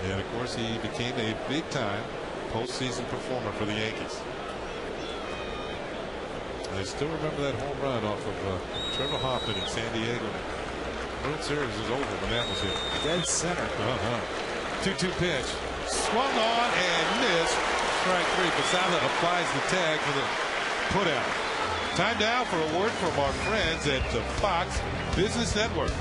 And of course, he became a big-time postseason performer for the Yankees. I still remember that home run off of Trevor Hoffman in San Diego. World Series is over when that was hit. Dead center. 2-2 pitch. Swung on and missed. Strike 3. Posada applies the tag for the putout. Time now for a word from our friends at the Fox Business Network.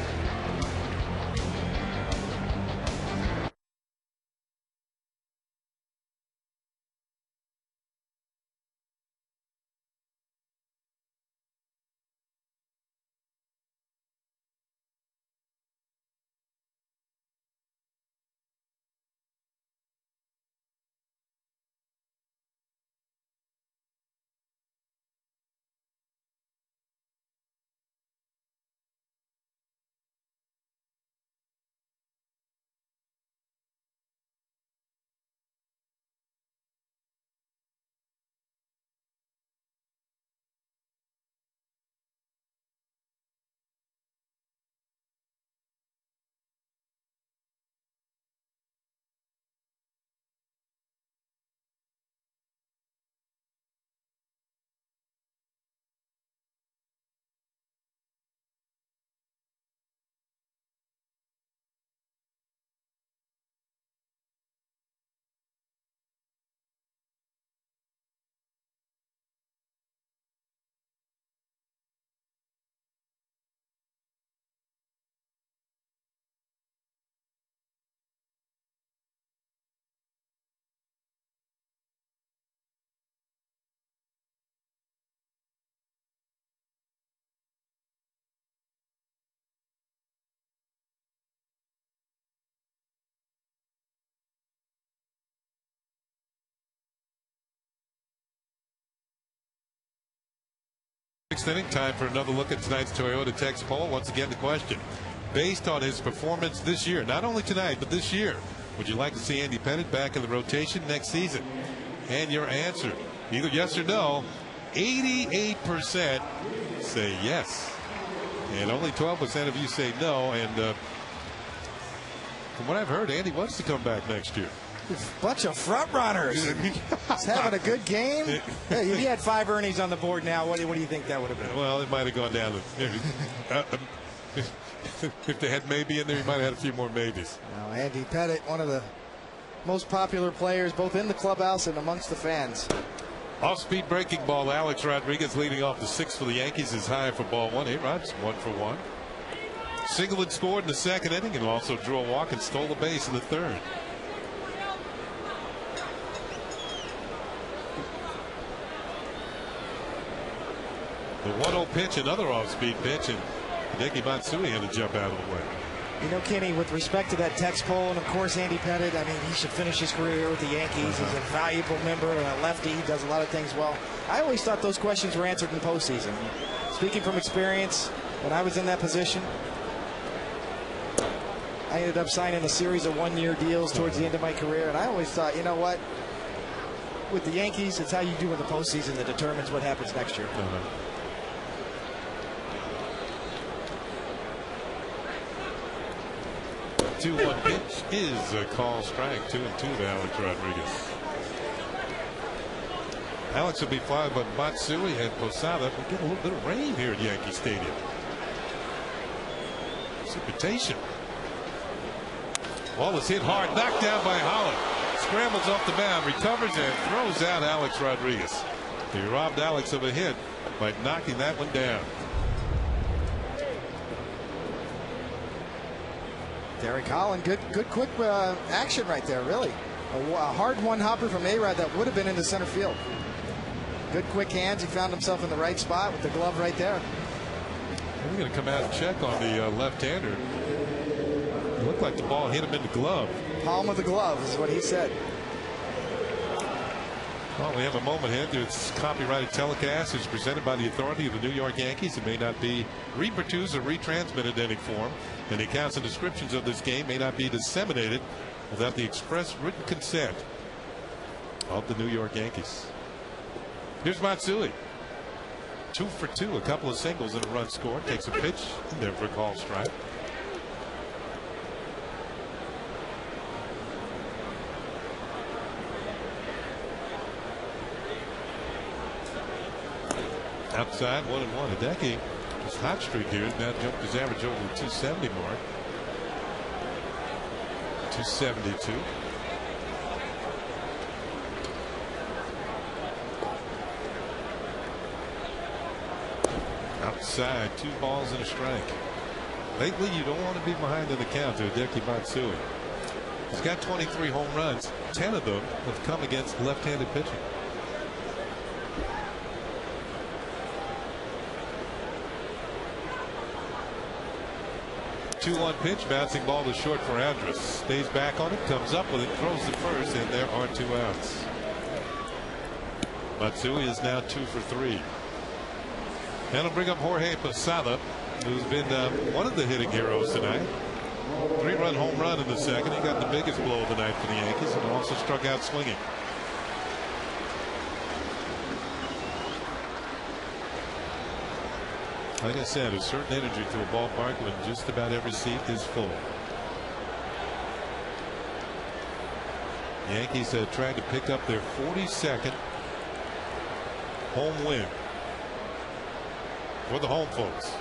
Sixth inning, time for another look at tonight's Toyota Text poll. Once again, the question: based on his performance this year, not only tonight but this year, would you like to see Andy Pettitte back in the rotation next season? And your answer, either yes or no. 88% say yes, and only 12% of you say no. And from what I've heard, Andy wants to come back next year. Bunch of front runners. He's having a good game. Hey, if he had 5 earnings on the board now, what do you think that would have been? Well, it might have gone down. If they had maybe in there, he might have had a few more maybes. Now, Andy Pettitte, one of the most popular players, both in the clubhouse and amongst the fans. Off-speed breaking ball. Alex Rodriguez leading off the 6th for the Yankees is high for ball 1. A-Rod's 1 for 1. Single and scored in the 2nd inning, and also drew a walk and stole a base in the 3rd. The 1-0 pitch, another off-speed pitch, and Hideki Matsui had to jump out of the way. You know, Kenny, with respect to that text poll, and of course Andy Pettit, I mean, he should finish his career with the Yankees. He's a valuable member and a lefty. He does a lot of things well. I always thought those questions were answered in postseason. Speaking from experience, when I was in that position, I ended up signing a series of one-year deals towards the end of my career, and I always thought, you know what? With the Yankees, it's how you do in the postseason that determines what happens next year. 2-1 pitch is a call strike. 2-2 to Alex Rodriguez. Alex will be followed by Matsui and Posada. We get a little bit of rain here at Yankee Stadium. Precipitation. Ball is hit hard, knocked down by Holland. Scrambles off the mound, recovers and throws out Alex Rodriguez. He robbed Alex of a hit by knocking that one down. Derek Holland, good quick action right there, really. A hard one hopper from A-Rod that would have been into center field. Good quick hands. He found himself in the right spot with the glove right there. We're going to come out and check on the left-hander. It looked like the ball hit him in the glove. Palm of the glove is what he said. Well, we have a moment here. It's copyrighted telecast. It's presented by the authority of the New York Yankees. It may not be reproduced or retransmitted in any form. And the accounts and descriptions of this game may not be disseminated without the express written consent of the New York Yankees. Here's Matsui. 2 for 2, a couple of singles and a run scored. Takes a pitch in there for a call strike. Outside, 1-1. Hideki, his hot streak here, has now jumped his average over the 270 mark. 272. Outside, 2 balls and a strike. Lately, you don't want to be behind in the count to Hideki Matsui. He's got 23 home runs. 10 of them have come against left-handed pitching. 2-1 pitch, bouncing ball to short for Andrus. Stays back on it, comes up with it, throws the first, and there are 2 outs. Matsui is now 2 for 3. And it'll bring up Jorge Posada, who's been one of the hitting heroes tonight. 3-run home run in the second. He got the biggest blow of the night for the Yankees and also struck out swinging. Like I said, a certain energy to a ballpark when just about every seat is full. Yankees trying to pick up their 42nd home win for the home folks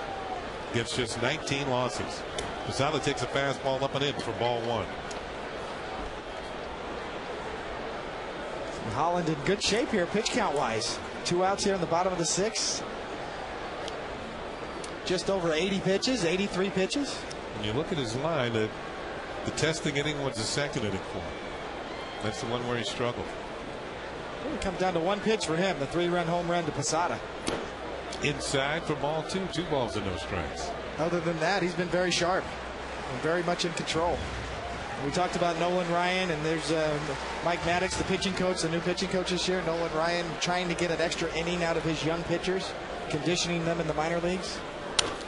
against just 19 losses. Posada takes a fastball up and in for ball 1. Holland in good shape here pitch count wise. 2 outs here in the bottom of the 6th. Just over 80 pitches, 83 pitches. When you look at his line, the testing inning was the second inning for him. That's the one where he struggled. It comes down to 1 pitch for him, the 3-run home run to Posada. Inside for ball 2, 2 balls and no strikes. Other than that, he's been very sharp and very much in control. We talked about Nolan Ryan, and there's Mike Maddox, the pitching coach, the new pitching coach this year. Nolan Ryan trying to get an extra inning out of his young pitchers, conditioning them in the minor leagues.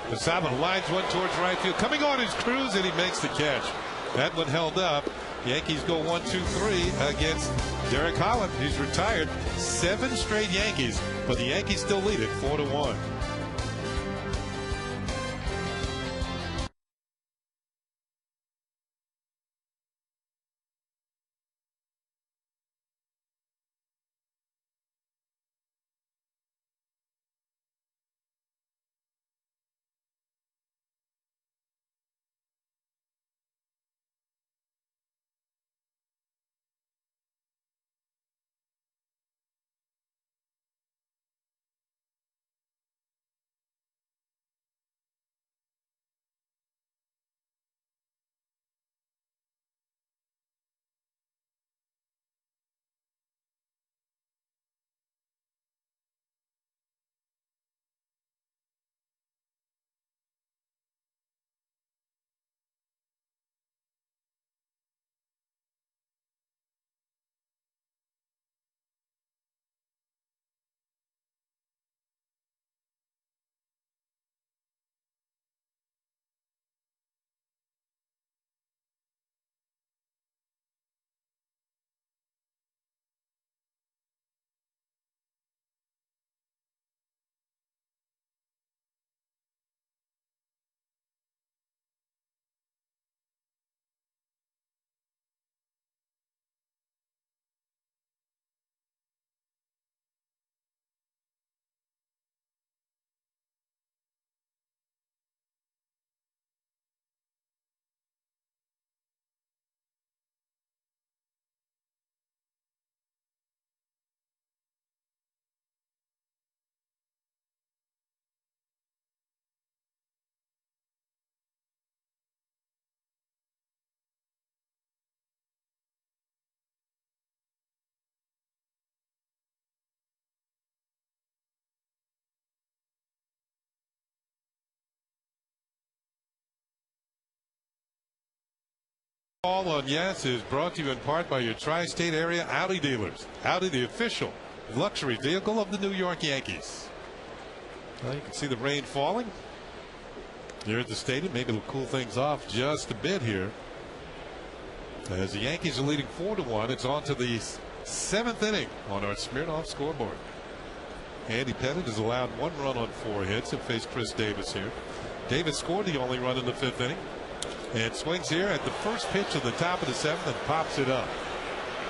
Posada lines one towards right field, coming on his cruise, and he makes the catch. That one held up. Yankees go 1-2-3 against Derek Holland. He's retired. 7 straight Yankees, but the Yankees still lead it 4-1. Call on Yes is brought to you in part by your tri-state area Audi dealers. Audi, the official luxury vehicle of the New York Yankees. Well, you can see the rain falling here at the stadium. Maybe it'll cool things off just a bit here. As the Yankees are leading 4-1, it's on to the 7th inning on our Smirnoff scoreboard. Andy Pettitte has allowed 1 run on 4 hits and faced Chris Davis here. Davis scored the only run in the 5th inning and swings here at the first pitch of the top of the 7th and pops it up.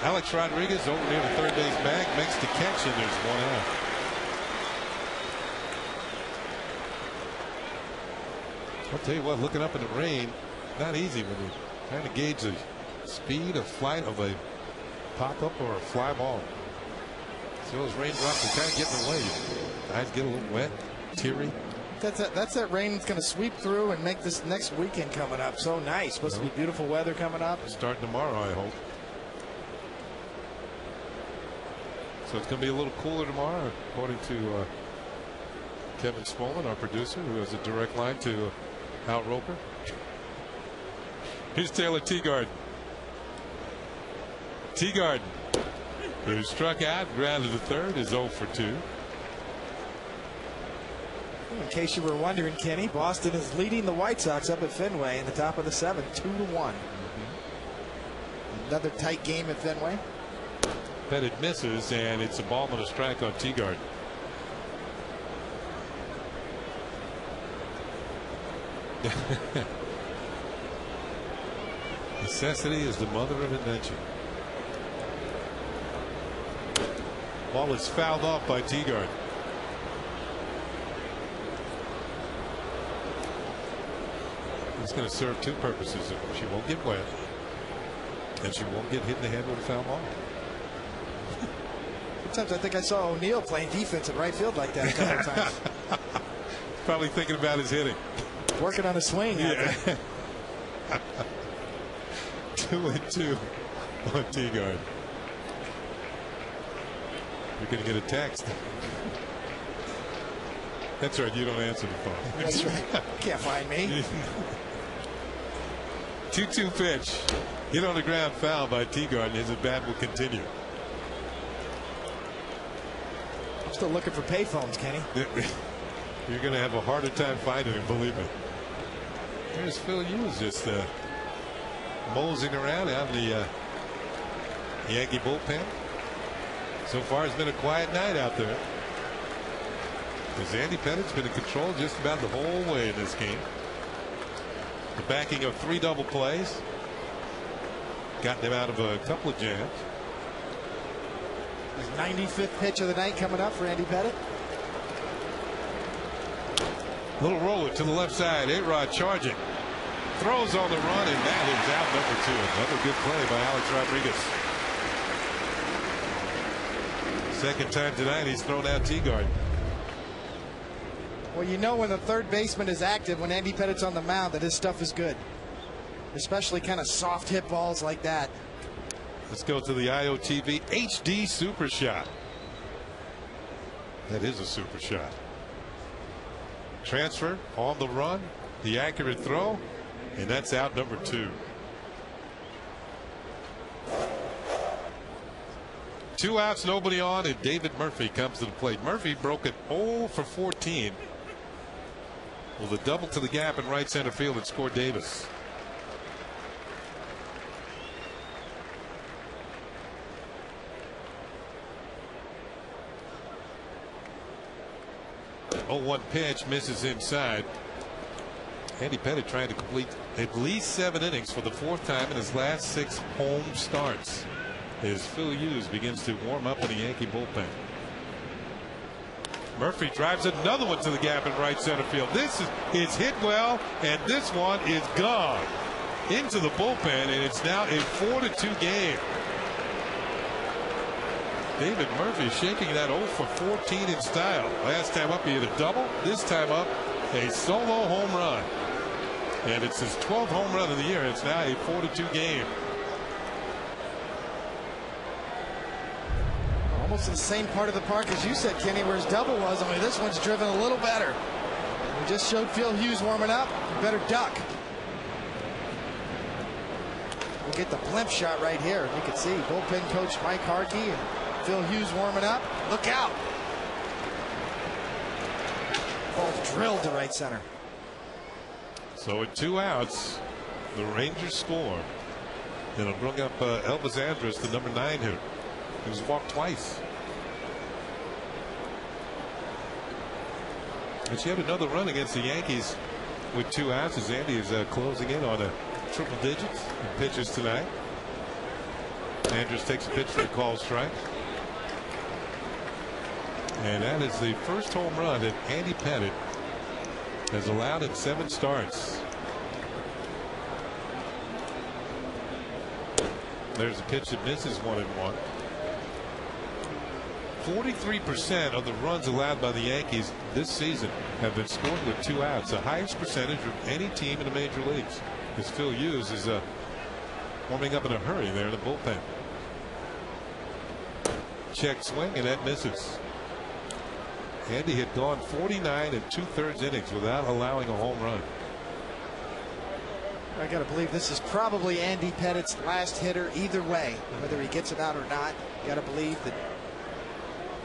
Alex Rodriguez over near the third base bag makes the catch, and there's 1 out. I'll tell you what, looking up in the rain, not easy when you're trying to gauge the speed of flight of a pop-up or a fly ball. So those raindrops are kind of getting away. Eyes get a little wet, teary. That's that rain that's going to sweep through and make this next weekend coming up so nice. Supposed to be beautiful weather coming up. Starting tomorrow, I hope. So it's going to be a little cooler tomorrow, according to Kevin Smolin, our producer, who has a direct line to Al Roker. Here's Taylor Teagarden. Teagarden, who struck out, grounded to third, is 0 for 2. In case you were wondering, Kenny, Boston is leading the White Sox up at Fenway in the top of the 7th, 2-1. Another tight game at Fenway. Pettitte misses, and it's a ball and a strike on Teagarden. Necessity is the mother of invention. Ball is fouled off by Teagarden. It's going to serve 2 purposes. She won't get wet, and she won't get hit in the head with a foul ball. Sometimes I think I saw O'Neill playing defense at right field like that a couple of times. Probably thinking about his hitting. Working on a swing. Yeah. 2-2 on Teagarden. You're going to get a text. That's right. You don't answer the phone. That's right. Can't find me. 2-2 pitch. Hit on the ground, foul by Teagarden. His at bat will continue. I'm still looking for payphones, Kenny. You're going to have a harder time finding him, believe me. There's Phil Hughes just moseying around out in the Yankee bullpen. So far, it's been a quiet night out there. Because Andy Pettitte's been in control just about the whole way in this game. The backing of 3 double plays got them out of a couple of jams. His 95th pitch of the night coming up for Andy Pettitte. Little roller to the left side. A-Rod charging. Throws on the run, and that is out number 2. Another good play by Alex Rodriguez. Second time tonight he's thrown out Teagarden. Well, you know when the third baseman is active, when Andy Pettitte's on the mound, that his stuff is good. Especially kind of soft hit balls like that. Let's go to the IOTV HD Super Shot. That is a super shot. Transfer on the run, the accurate throw, and that's out number 2. 2 outs, nobody on, and David Murphy comes to the plate. Murphy broke it 0 for 14 with a double to the gap in right center field and scored Davis. Oh, 1 pitch misses inside. Andy Pettitte trying to complete at least 7 innings for the 4th time in his last 6 home starts, as Phil Hughes begins to warm up in the Yankee bullpen. Murphy drives another one to the gap in right center field. This is hit well, and this one is gone into the bullpen, and it's now a 4-2 game. David Murphy shaking that 0 for 14 in style. Last time up he hit a double. This time up a solo home run. And it's his 12th home run of the year. It's now a 4-2 game. Almost in the same part of the park as you said, Kenny, where his double was. Only this one's driven a little better. We just showed Phil Hughes warming up. You better duck. get the blimp shot right here. You can see bullpen coach Mike Harkey and Phil Hughes warming up. Look out. Ball's drilled to right center. So with 2 outs, the Rangers score. It'll bring up Elvis Andrus, the number 9 hitter. He was walked twice. But you had another run against the Yankees with 2 outs as Andy is closing in on a triple digits in pitches tonight. Andrus takes a pitch for the call strike. And that is the first home run that Andy Pettitte has allowed in 7 starts. There's a pitch that misses 1-1. 43% of the runs allowed by the Yankees this season have been scored with 2 outs, the highest percentage of any team in the major leagues. As Phil Hughes is warming up in a hurry there in the bullpen. Check swing, and that misses. Andy had gone 49 2/3 innings without allowing a home run. I got to believe this is probably Andy Pettitte's last hitter either way, whether he gets it out or not. You got to believe that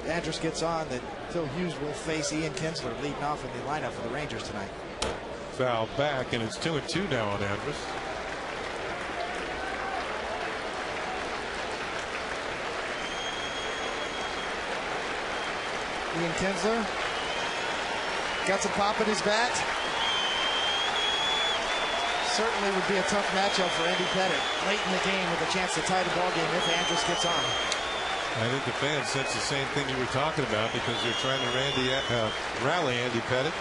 Andrus gets on, that Phil Hughes will face Ian Kinsler leading off in the lineup for the Rangers tonight. Foul back, and it's 2-2 now on Andrus. Ian Kinsler got some pop in his bat. Certainly would be a tough matchup for Andy Pettitte late in the game with a chance to tie the ball game if Andrus gets on. I think the fans sense the same thing you were talking about because they're trying to rally Andy Pettitte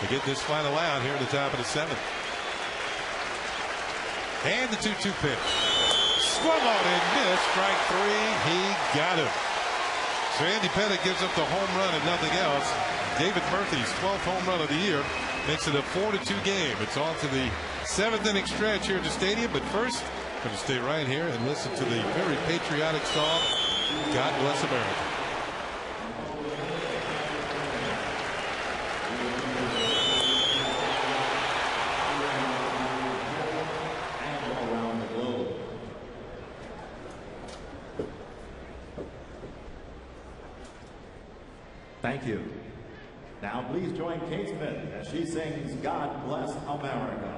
to get this final out here at the top of the 7th. And the 2-2 pitch. Swung on and missed. Strike 3. He got him. So Andy Pettitte gives up the home run and nothing else. David Murphy's 12th home run of the year makes it a 4-2 game. It's on to the 7th inning stretch here at the stadium. But first, going to stay right here and listen to the very patriotic song, God Bless America. Thank you. Now please join Kate Smith as she sings God Bless America.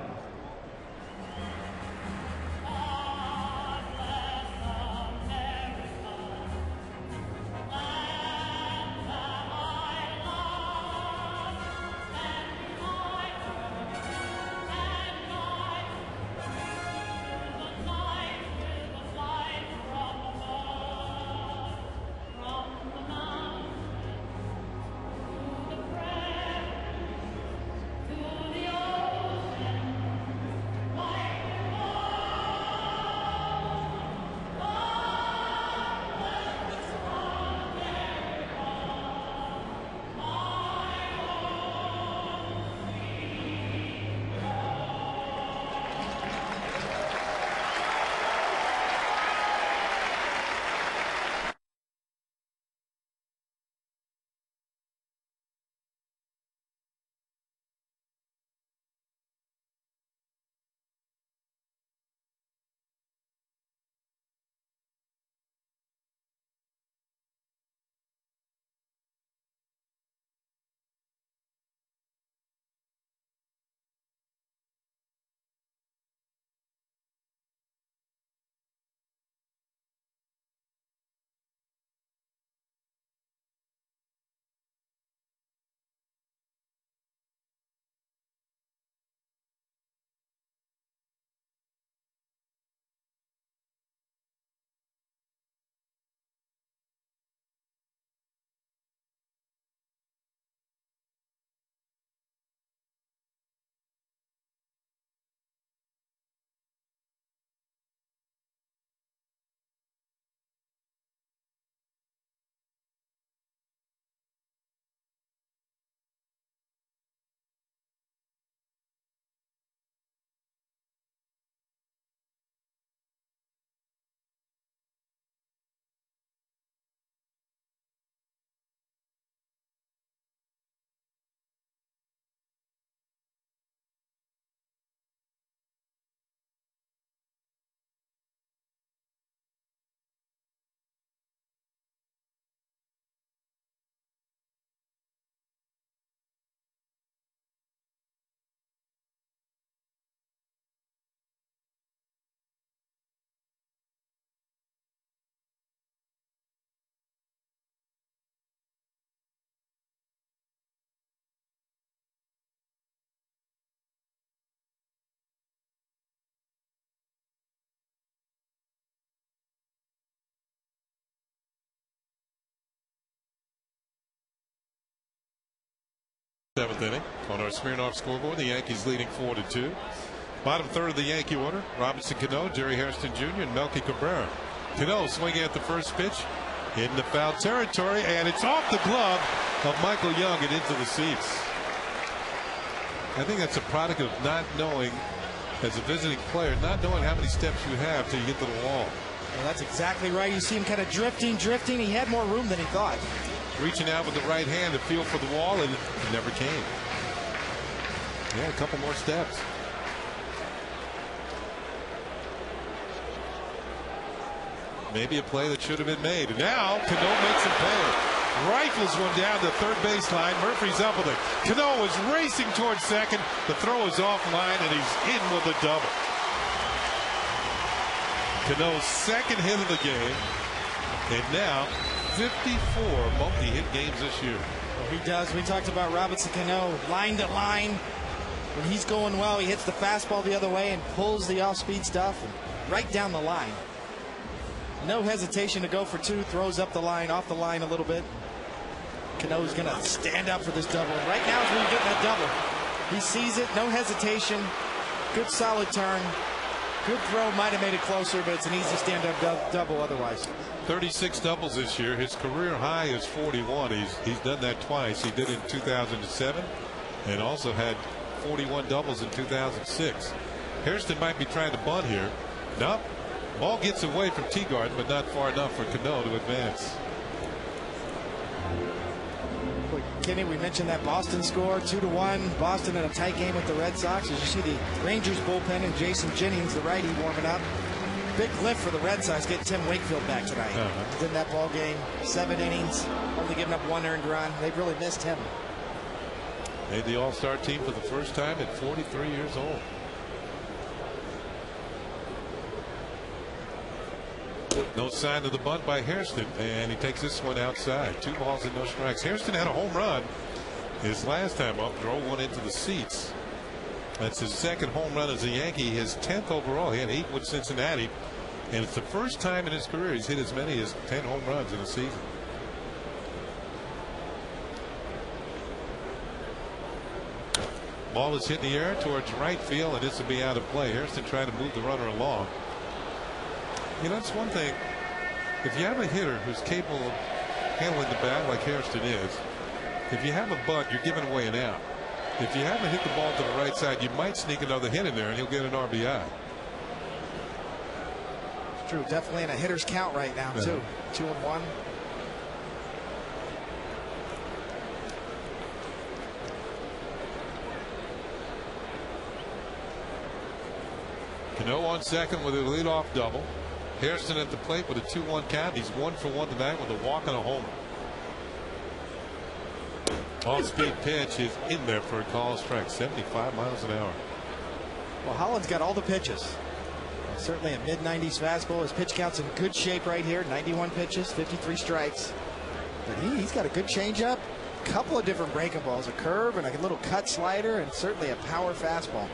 7th inning. On our Smirnoff scoreboard, the Yankees leading 4-2. Bottom third of the Yankee order: Robinson Cano, Jerry Hairston Jr., and Melky Cabrera. Cano swinging at the first pitch in the foul territory, and it's off the glove of Michael Young and into the seats. I think that's a product of not knowing, as a visiting player, not knowing how many steps you have till you get to the wall. Well, that's exactly right. You see him kind of drifting. He had more room than he thought. Reaching out with the right hand to feel for the wall, and it never came. Yeah, a couple more steps. Maybe a play that should have been made. And now Cano makes him pay. Rifles one down the third baseline. Murphy's up with it. Cano is racing towards second. The throw is offline, and he's in with a double. Cano's second hit of the game, and now 54 multi-hit games this year. Well, he does. We talked about Robinson Cano line to line. When he's going well, he hits the fastball the other way and pulls the off-speed stuff and right down the line. No hesitation to go for two. Throws up the line, off the line a little bit. Cano's going to stand up for this double. And right now is when you get that double. He sees it, no hesitation. Good solid turn. Good throw, might have made it closer, but it's an easy stand-up double otherwise. 36 doubles this year. His career high is 41. He's done that twice. He did it in 2007 and also had 41 doubles in 2006. Hairston might be trying to bunt here. Nope. Ball gets away from Teagarden, but not far enough for Cano to advance. Kenny, we mentioned that Boston score, 2-1. Boston in a tight game with the Red Sox. As you see the Rangers bullpen and Jason Jennings, the righty, warming up. Big lift for the Red Sox, getting Tim Wakefield back tonight. He's in that ball game, 7 innings, only giving up 1 earned run. They've really missed him. Made the All-Star team for the first time at 43 years old. No sign of the bunt by Hairston, and he takes this one outside. 2 balls and no strikes. Hairston had a home run his last time up, drove one into the seats. That's his second home run as a Yankee, his 10th overall. He had 8 with Cincinnati, and it's the first time in his career he's hit as many as 10 home runs in a season. Ball is hit in the air towards right field, and this will be out of play. Hairston trying to move the runner along. You know, that's one thing. If you have a hitter who's capable of handling the bat like Hairston is, if you have a bunt, you're giving away an out. If you haven't hit the ball to the right side, you might sneak another hit in there, and he'll get an RBI. It's true. Definitely in a hitter's count right now, too. 2-1. Cano on second with a leadoff double. Hairston at the plate with a 2-1 count. He's 1 for 1 tonight with a walk and a homer. Off-speed pitch is in there for a call strike. 75 miles an hour. Well, Holland's got all the pitches. Certainly a mid-90s fastball. His pitch count's in good shape right here. 91 pitches, 53 strikes. But he's got a good changeup, a couple of different breaking balls, a curve and a little cut slider, and certainly a power fastball.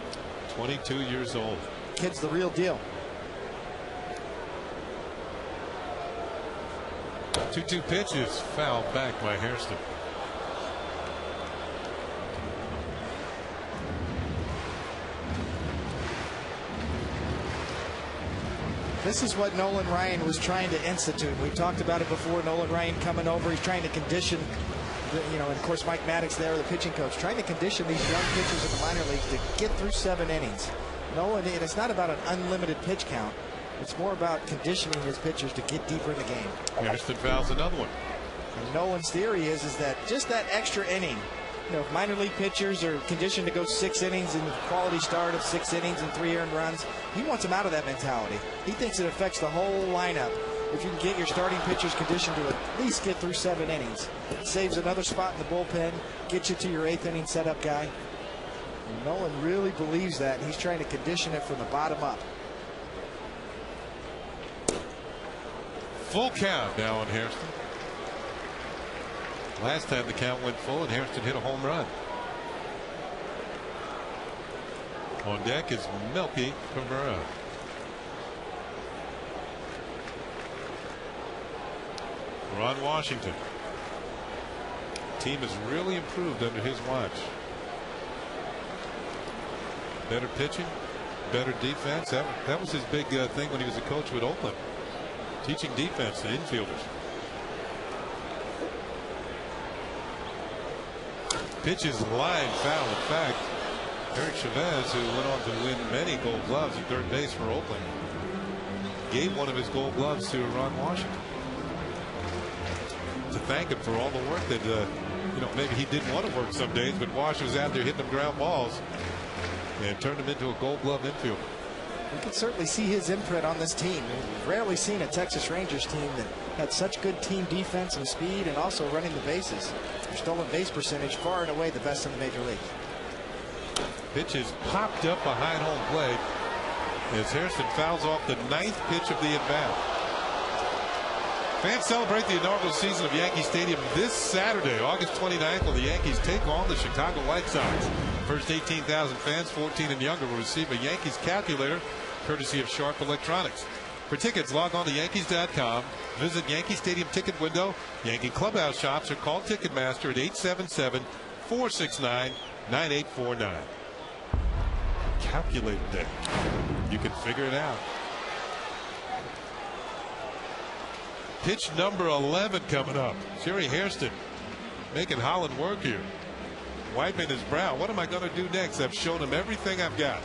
22 years old. Kid's the real deal. 2-2 pitch is fouled back by Hairston. This is what Nolan Ryan was trying to institute. We've talked about it before. Nolan Ryan coming over. He's trying to condition, and of course Mike Maddox there, the pitching coach, trying to condition these young pitchers in the minor leagues to get through 7 innings. Nolan, and it's not about an unlimited pitch count. It's more about conditioning his pitchers to get deeper in the game. Hairston fouls another one. And Nolan's theory is that just that extra inning, if minor league pitchers are conditioned to go 6 innings and quality start of 6 innings and 3 earned runs, he wants them out of that mentality. He thinks it affects the whole lineup. If you can get your starting pitchers conditioned to at least get through 7 innings, it saves another spot in the bullpen, gets you to your 8th inning setup guy. And Nolan really believes that, and he's trying to condition it from the bottom up. Full count now on Hairston. Last time the count went full and Hairston hit a home run. On deck is Melky Cabrera. Ron Washington. team has really improved under his watch. Better pitching, better defense. That was his big thing when he was a coach with Oakland, teaching defense to infielders. Pitch is line foul. In fact, Eric Chavez, who went on to win many Gold Gloves at third base for Oakland, gave one of his Gold Gloves to Ron Washington to thank him for all the work that maybe he didn't want to work some days, but Wash was out there hitting them ground balls and turned him into a Gold Glove infielder. You can certainly see his imprint on this team. We've rarely seen a Texas Rangers team that had such good team defense and speed, and also running the bases. Their stolen base percentage far and away the best in the major leagues. Pitch is popped up behind home plate as Hairston fouls off the 9th pitch of the at-bat. Fans celebrate the inaugural season of Yankee Stadium this Saturday, August 29th, when the Yankees take on the Chicago White Sox. First 18,000 fans, 14 and younger, will receive a Yankees calculator courtesy of Sharp Electronics. For tickets, log on to Yankees.com, visit Yankee Stadium ticket window, Yankee Clubhouse shops, or call Ticketmaster at 877-469-9849. Calculator day. You can figure it out. Pitch number 11 coming up. Jerry Hairston making Holland work here. Wiping his brow. What am I going to do next? I've shown him everything I've got.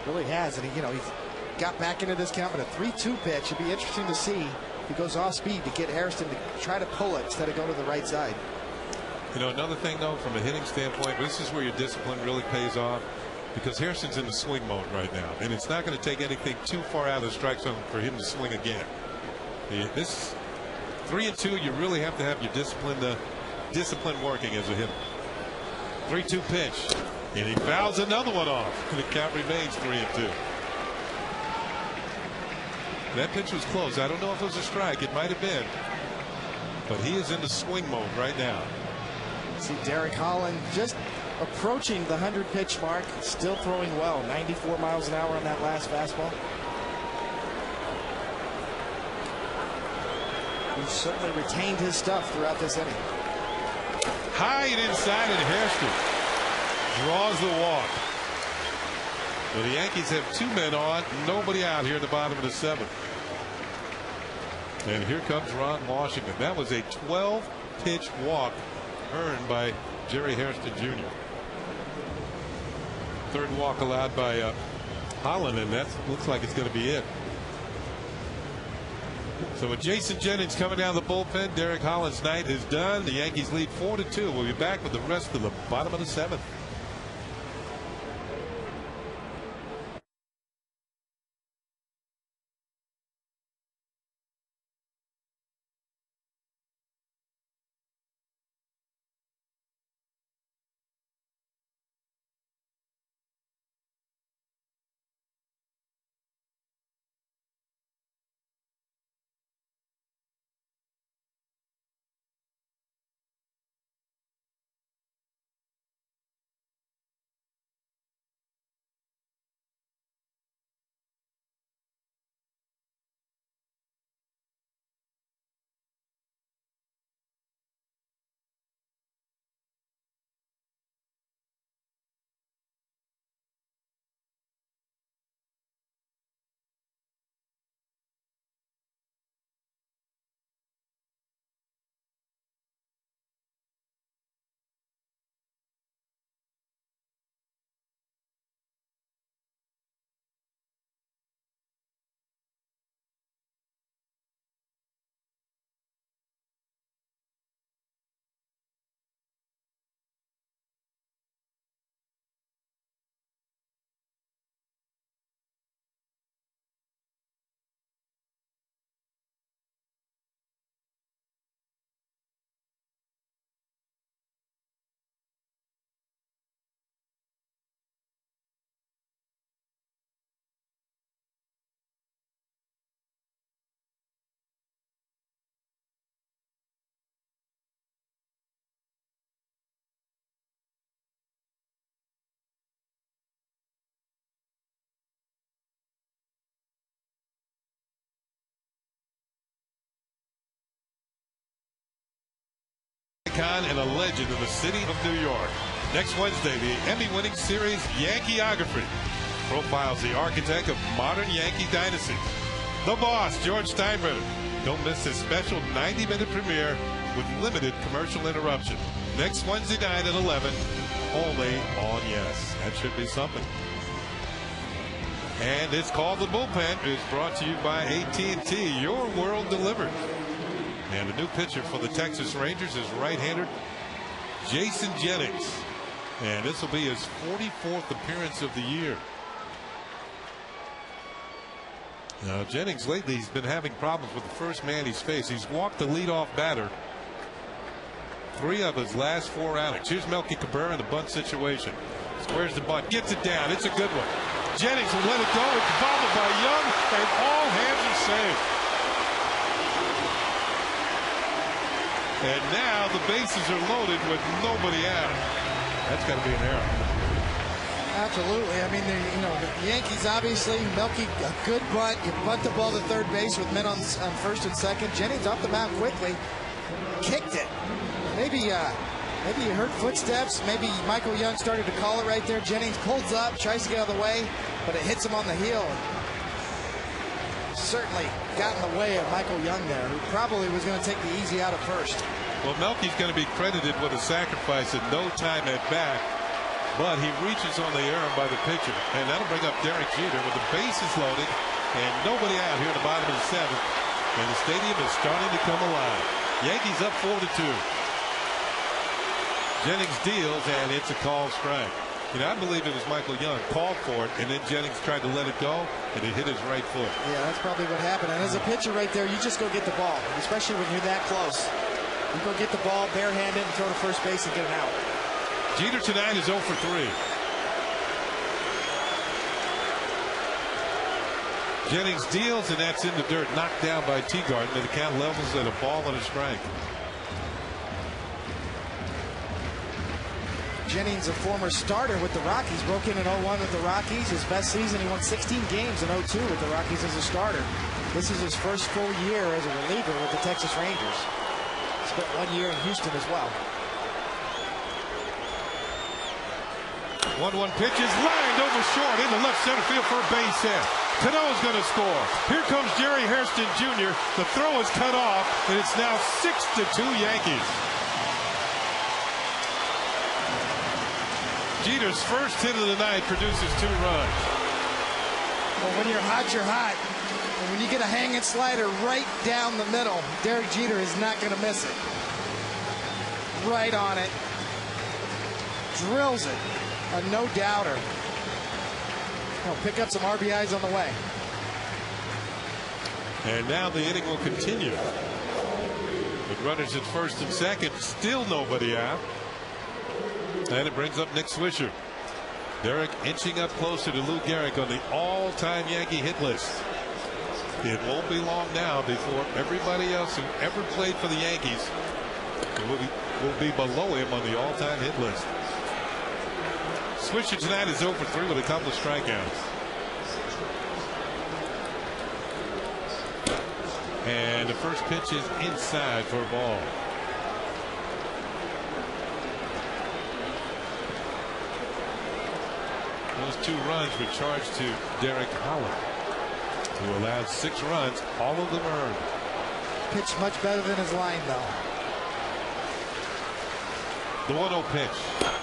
Really has, and he's got back into this count with a 3-2 pitch. It'd be interesting to see if he goes off speed to get Hairston to try to pull it instead of go to the right side. Another thing though, from a hitting standpoint, this is where your discipline really pays off, because Hairston's in the swing mode right now, and it's not going to take anything too far out of the strike zone for him to swing again. This 3-2, you really have to have your discipline working as a hitter. 3-2 pitch, and he fouls another one off. The count remains 3-2. That pitch was close. I don't know if it was a strike. It might have been, but he is in the swing mode right now. See Derek Holland just approaching the 100 pitch mark, still throwing well. 94 miles an hour on that last fastball. He's certainly retained his stuff throughout this inning. High and inside, and Hairston draws the walk. Well, the Yankees have 2 men on, nobody out here in the bottom of the 7th. And here comes Ron Washington. That was a 12-pitch walk earned by Jerry Hairston Jr. Third walk allowed by Holland, and that looks like it's going to be it. So with Jason Jennings coming down the bullpen, Derek Holland's night is done. The Yankees lead 4-2. We'll be back with the rest of the bottom of the 7th. icon and a legend in the city of New York. Next Wednesday, the Emmy-winning series Yankeeography profiles the architect of modern Yankee dynasty, the boss, George Steinbrenner. Don't miss this special 90-minute premiere with limited commercial interruption. Next Wednesday night at 11, only on Yes. That should be something. And it's called The Bullpen. It's brought to you by AT&T, your world delivered. And a new pitcher for the Texas Rangers is right-hander Jason Jennings. And this will be his 44th appearance of the year. Now, Jennings lately he's been having problems with the first man he's faced. He's walked the leadoff batter 3 of his last 4 outings. Here's Melky Cabrera in the bunt situation. Squares the bunt, gets it down. It's a good one. Jennings will let it go. It's bobbled by Young, and all hands are saved. And now the bases are loaded with nobody out. That's got to be an error. Absolutely. I mean, the Yankees obviously, Melky, a good bunt. You bunt the ball to third base with men on first and second. Jennings off the mound quickly, kicked it. Maybe you heard footsteps. Maybe Michael Young started to call it right there. Jennings pulls up, tries to get out of the way, but it hits him on the heel. Certainly got in the way of Michael Young there, who probably was going to take the easy out at first. Well, Melky's going to be credited with a sacrifice at no time at bat, but he reaches on the error by the pitcher, and that'll bring up Derek Jeter with the bases loaded and nobody out here in the bottom of the 7th, and the stadium is starting to come alive. Yankees up 4-2. Jennings deals, and it's a called strike. I believe it was Michael Young called for it, and then Jennings tried to let it go, and it hit his right foot. Yeah, that's probably what happened. And as a pitcher right there, you just go get the ball, especially when you're that close. You go get the ball barehanded and throw to first base and get it out. Jeter tonight is 0 for 3. Jennings deals, and that's in the dirt, knocked down by Teagarden, and the count levels at a ball and a strike. Jennings, a former starter with the Rockies, broke in 0-1 with the Rockies. His best season, he won 16 games in 0-2 with the Rockies as a starter. This is his first full year as a reliever with the Texas Rangers. Spent 1 year in Houston as well. 1-1 pitch is lined over short into left center field for a base hit. Cano's going to score. Here comes Jerry Hairston Jr. The throw is cut off, and it's now 6-2 Yankees. Jeter's first hit of the night produces 2 runs. Well, when you're hot, you're hot. And when you get a hanging slider right down the middle, Derek Jeter is not going to miss it. Right on it. Drills it. A no-doubter. He'll pick up some RBIs on the way. And now the inning will continue. With runners at first and second, still nobody out. And it brings up Nick Swisher. Derek inching up closer to Lou Gehrig on the all-time Yankee hit list. It won't be long now before everybody else who ever played for the Yankees will be below him on the all-time hit list. Swisher tonight is 0 for 3 with a couple of strikeouts. And the first pitch is inside for a ball. Those 2 runs were charged to Derek Holland, who allowed 6 runs, all of them earned. Pitched much better than his line, though. The 1-0 pitch.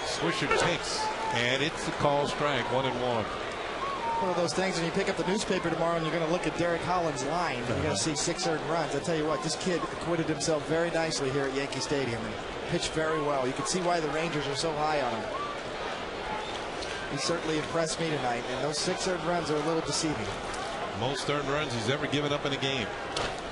Swisher takes, and it's a call strike, 1-1. One of those things when you pick up the newspaper tomorrow and you're going to look at Derek Holland's line, you're going to see 6 earned runs. I tell you what, this kid acquitted himself very nicely here at Yankee Stadium and pitched very well. You can see why the Rangers are so high on him. He certainly impressed me tonight, and those 6 earned runs are a little deceiving. Most earned runs he's ever given up in a game.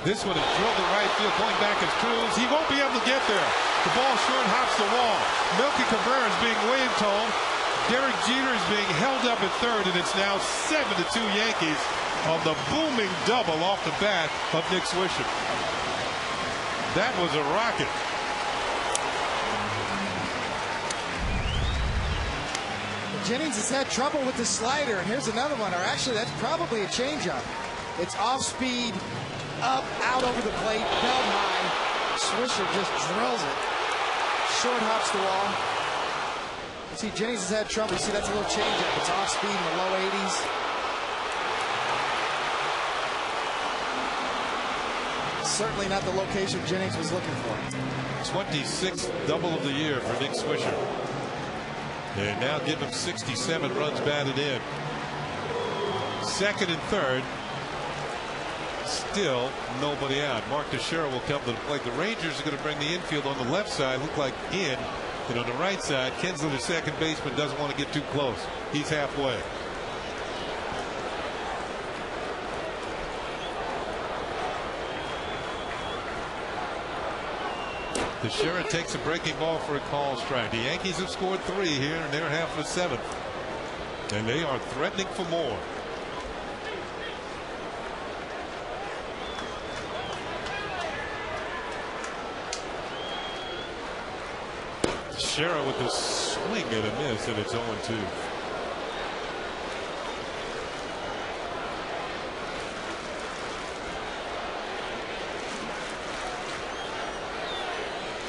This one is drilled to right field, going back as Cruz. He won't be able to get there. The ball short hops the wall. Melky Cabrera is being waved home. Derek Jeter is being held up at third, and it's now 7-2 Yankees on the booming double off the bat of Nick Swisher. That was a rocket. Jennings has had trouble with the slider, and here's another one, or actually that's probably a changeup. It's off speed, up, out over the plate, belt high. Swisher just drills it. short hops the wall. You see, Jennings has had trouble. You see, that's a little changeup. It's off speed in the low 80s. Certainly not the location Jennings was looking for. 26th double of the year for Nick Swisher. They now give him 67 runs batted in. Second and third. Still nobody out. Mark Teixeira will come to the plate. The Rangers are going to bring the infield on the left side, look like in. And on the right side, Kinsley, the second baseman, doesn't want to get too close. He's halfway. Teixeira takes a breaking ball for a call strike. The Yankees have scored 3 here in their half of the 7th. And they are threatening for more. Teixeira with a swing and a miss, and it's 0-2.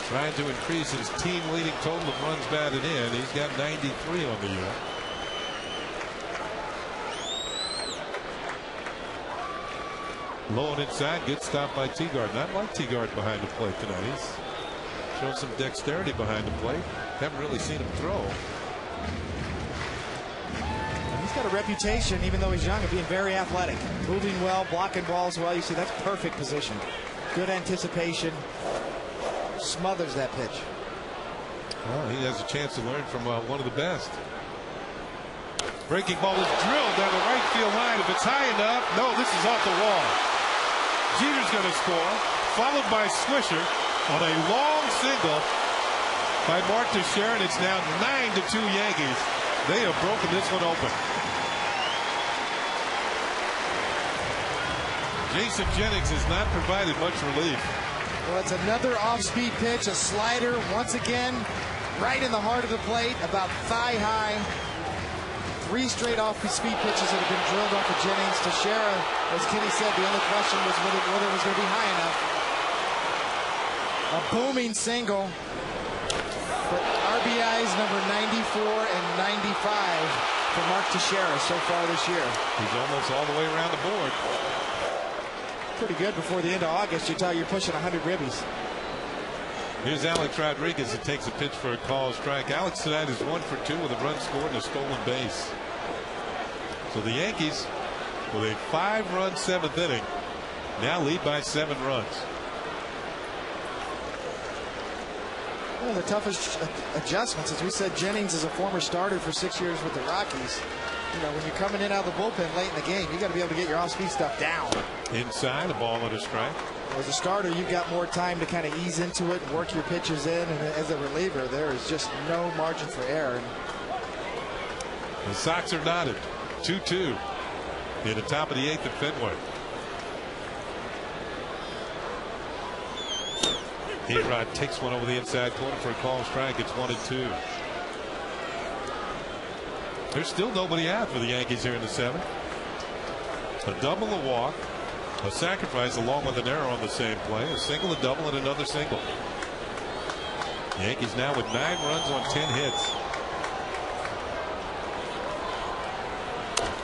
Trying to increase his team leading total of runs batted in. He's got 93 on the year. Low and inside, good stop by Teagard. Not like Teagard behind the plate tonight. He's shown some dexterity behind the plate. Haven't really seen him throw. And he's got a reputation, even though he's young, of being very athletic. Moving well, blocking balls well. You see, that's perfect position. Good anticipation. Smothers that pitch. Well, he has a chance to learn from one of the best. Breaking ball is drilled down the right field line. If it's high enough, no, this is off the wall. Jeter's going to score, followed by Swisher on a long single by Mark Teixeira, and it's now 9-2 Yankees. They have broken this one open. Jason Jennings has not provided much relief. Well, it's another off-speed pitch, a slider once again, right in the heart of the plate, about thigh high. 3 straight off-speed pitches that have been drilled off of Jennings. Teixeira, as Kenny said, the only question was whether it was going to be high enough. A booming single. But RBIs number 94 and 95 for Mark Teixeira so far this year. He's almost all the way around the board. Pretty good before the end of August. You're pushing 100 ribbies. Here's Alex Rodriguez that takes a pitch for a call strike. Alex tonight is 1 for 2 with a run scored and a stolen base. So the Yankees, with a 5-run 7th inning, now lead by 7 runs. One of the toughest adjustments, as we said, Jennings is a former starter for 6 years with the Rockies. You know, when you're coming in out of the bullpen late in the game, you got to be able to get your off-speed stuff down. Inside, a ball and a strike. As a starter, you've got more time to kind of ease into it and work your pitches in. And as a reliever, there is just no margin for error. The Sox are knotted. 2-2 in the top of the 8th at Fenway. A-Rod takes one over the inside corner for a call strike. It's 1-2. There's still nobody out for the Yankees here in the 7th. A double, a walk, a sacrifice along with an error on the same play. A single, a double, and another single. The Yankees now with 9 runs on 10 hits.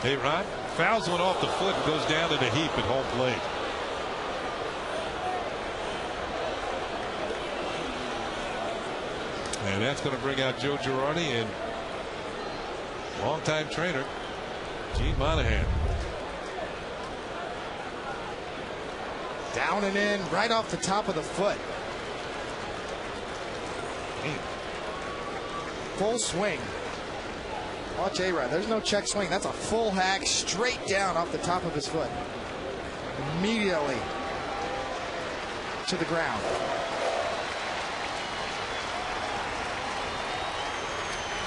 A-Rod fouls one off the foot and goes down in a heap at home plate. And that's going to bring out Joe Girardi and longtime trainer Gene Monahan. Down and in, right off the top of the foot. Full swing. Watch A-Rod. There's no check swing. That's a full hack straight down off the top of his foot. Immediately to the ground.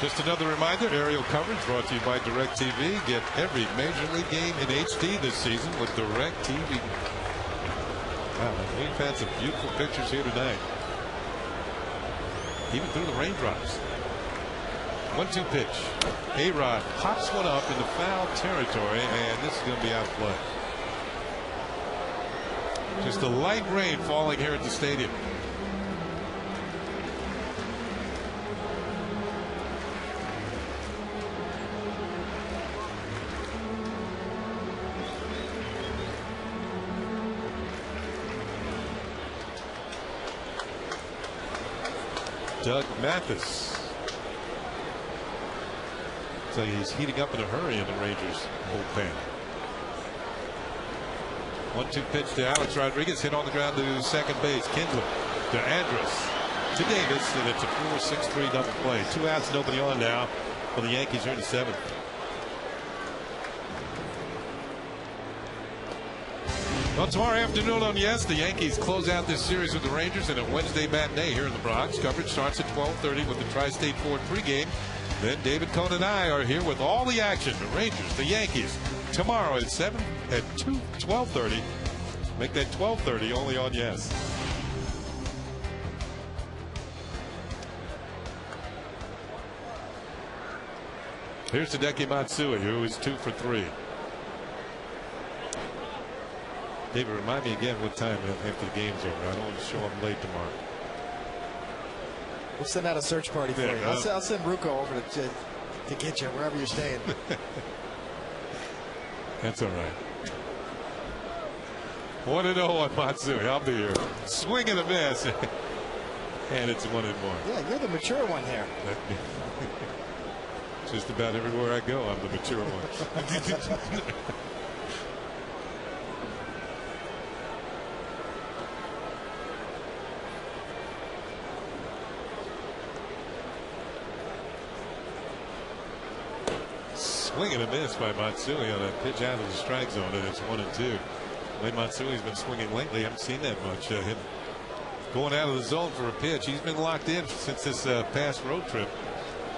Just another reminder, aerial coverage brought to you by DirecTV. Get every Major League game in HD this season with DirecTV. Wow, we've had some beautiful pictures here tonight. Even through the raindrops. 1-2 pitch. A-Rod pops one up into foul territory, and this is going to be out of play. Just a light rain falling here at the stadium. Doug Mathis. So he's heating up in a hurry in the Rangers bullpen. 1-2 pitch to Alex Rodriguez, hit on the ground to second base. Kindler to Andrus to Davis, and it's a 4-6-3 double play. 2 outs, nobody on now for the Yankees here in the 7th. Well, tomorrow afternoon on Yes, the Yankees close out this series with the Rangers in a Wednesday matinee here in the Bronx. Coverage starts at 12:30 with the Tri-State Ford pregame. Then David Cohn and I are here with all the action. The Rangers, the Yankees, tomorrow at 12:30. Make that 12:30 only on Yes. Here's Hideki Matsui, who is 2 for 3. David, remind me again what time after the game's over. I don't want to show up late tomorrow. We'll send out a search party for you. I'll send Rucco over to get you wherever you're staying. That's all right. 1-0 on Matsui. I'll be here. Swing and a miss. And it's 1-1. Yeah, you're the mature one here. Just about everywhere I go, I'm the mature one. Swing and a miss by Matsui on a pitch out of the strike zone, and it's 1-2. The way Matsui's been swinging lately, I haven't seen that much. Him going out of the zone for a pitch. He's been locked in since this past road trip.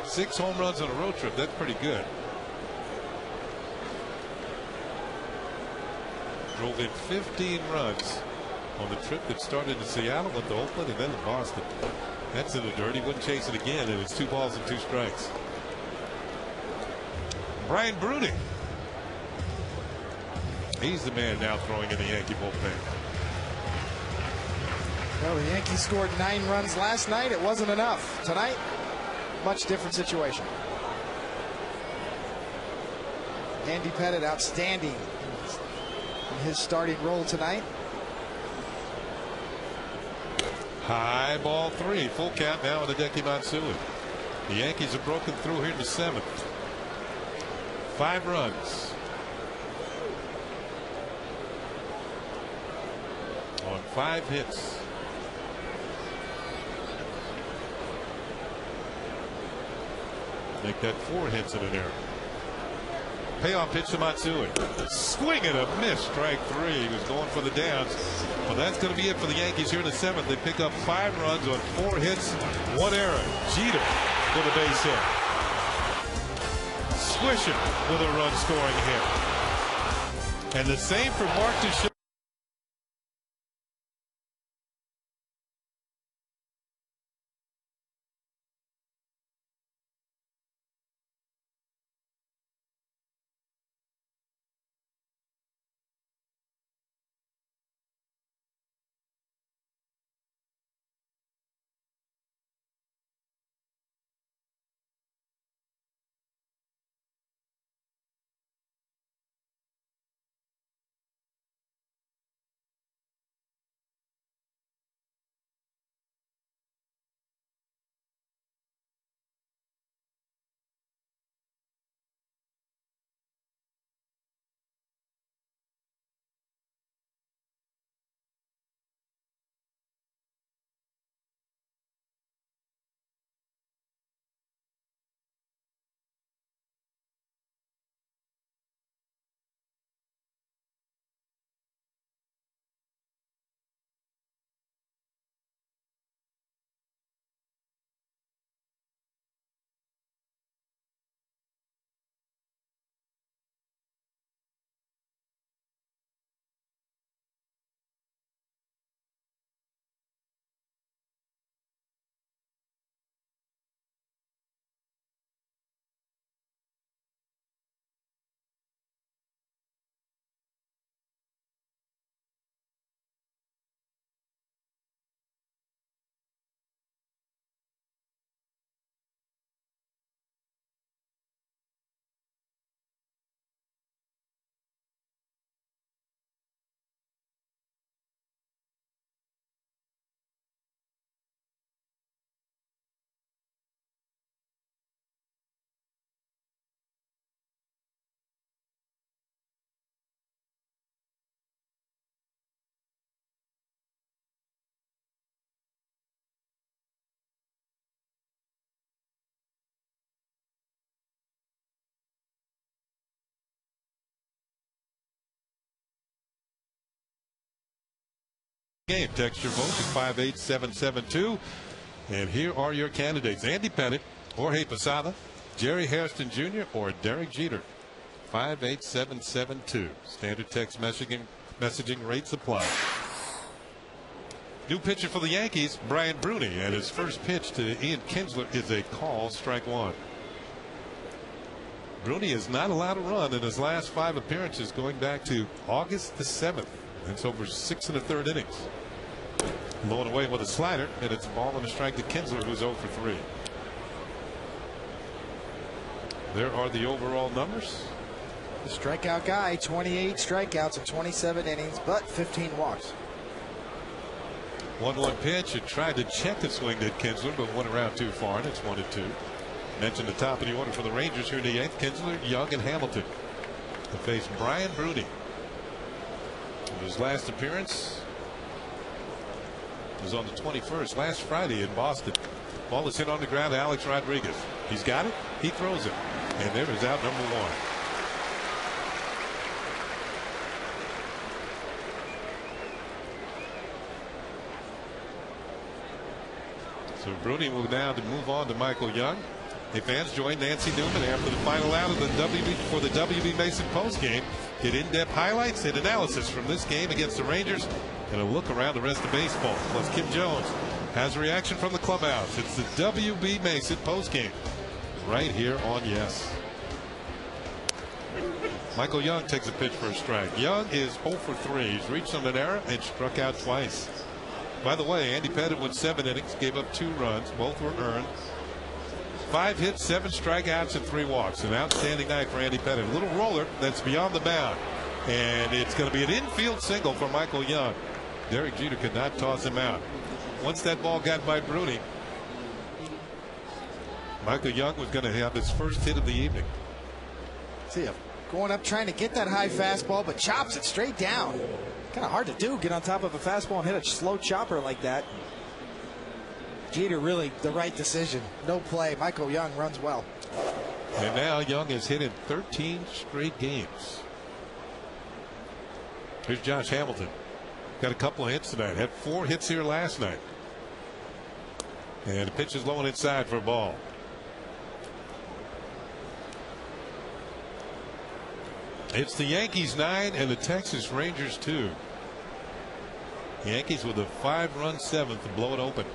6 home runs on a road trip. That's pretty good. Drove in 15 runs on the trip that started in Seattle, went to Oakland, and then to Boston. That's in the dirt. He wouldn't chase it again, and it's 2 balls and 2 strikes. Brian Bruni. He's the man now throwing in the Yankee bullpen. Well, the Yankees scored 9 runs last night. It wasn't enough. Tonight, much different situation. Andy Pettitte outstanding in his starting role tonight. High ball 3. Full count now on Hideki Matsui. The Yankees have broken through here in the 7th. 5 runs on 5 hits. Make that 4 hits in an error. Payoff pitch to Matsui. Swing and a miss. Strike 3. He was going for the downs. Well, that's going to be it for the Yankees here in the 7th. They pick up 5 runs on 4 hits, 1 error. Jeter with a base hit. Swisher with a run scoring hit. And the same for Mark Teixeira. game. Text your vote to 58772. And here are your candidates: Andy Pettit, Jorge Posada, Jerry Hairston Jr., or Derek Jeter. 58772. Standard text messaging rates apply. New pitcher for the Yankees, Brian Bruni, and his first pitch to Ian Kinsler is a call, strike one. Bruni is not allowed to run in his last 5 appearances going back to August the 7th. That's over 6 1/3 innings. Blowing away with a slider, and it's a ball and a strike to Kinsler, who's 0 for 3. There are the overall numbers. The strikeout guy, 28 strikeouts in 27 innings, but 15 walks. 1-1 pitch. It tried to check the swing to Kinsler, but went around too far, and it's 1-2. Mentioned the top of the order for the Rangers here in the 8th. Kinsler, Young, and Hamilton to face Brian Bruni. His last appearance was on the 21st, last Friday in Boston. Ball is hit on the ground to Alex Rodriguez. He's got it. He throws it. And there is out number 1. So Bruni will now move on to Michael Young. Hey, fans, join Nancy Newman after the final out of the WB Mason postgame. Get in-depth highlights and analysis from this game against the Rangers and a look around the rest of baseball. Plus, Kim Jones has a reaction from the clubhouse. It's the WB Mason postgame right here on Yes. Michael Young takes a pitch for a strike. Young is 0 for 3. He's reached on an error and struck out twice. By the way, Andy Pettit went 7 innings, gave up 2 runs. Both were earned. 5 hits, 7 strikeouts, and 3 walks. An outstanding night for Andy Pettit. A little roller that's beyond the mound. And it's going to be an infield single for Michael Young. Derek Jeter could not toss him out. Once that ball got by Bruni, Michael Young was going to have his first hit of the evening. See him going up trying to get that high fastball, but chops it straight down. Kind of hard to do, get on top of a fastball and hit a slow chopper like that. Jeter, really the right decision. No play. Michael Young runs well. And now Young has hit in 13 straight games. Here's Josh Hamilton. Got a couple of hits tonight. Had 4 hits here last night. And the pitch is low and inside for a ball. It's the Yankees 9 and the Texas Rangers 2. Yankees with a 5-run 7th to blow it open.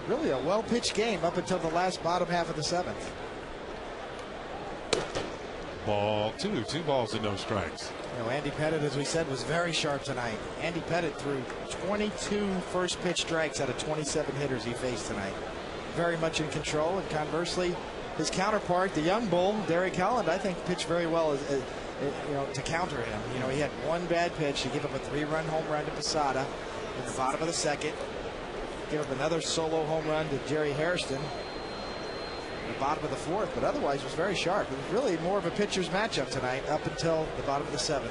Really a well-pitched game up until the last bottom half of the 7th. Ball 2. 2 balls and no strikes. You know, Andy Pettit, as we said, was very sharp tonight. Andy Pettit threw 22 first pitch strikes out of 27 hitters he faced tonight. Very much in control, and conversely, his counterpart, the young bull, Derek Holland, I think pitched very well to counter him. You know, he had 1 bad pitch to give up a 3-run home run to Posada in the bottom of the 2nd. Give up another solo home run to Jerry Hairston in the bottom of the 4th, but otherwise was very sharp. It was really more of a pitcher's matchup tonight up until the bottom of the 7th.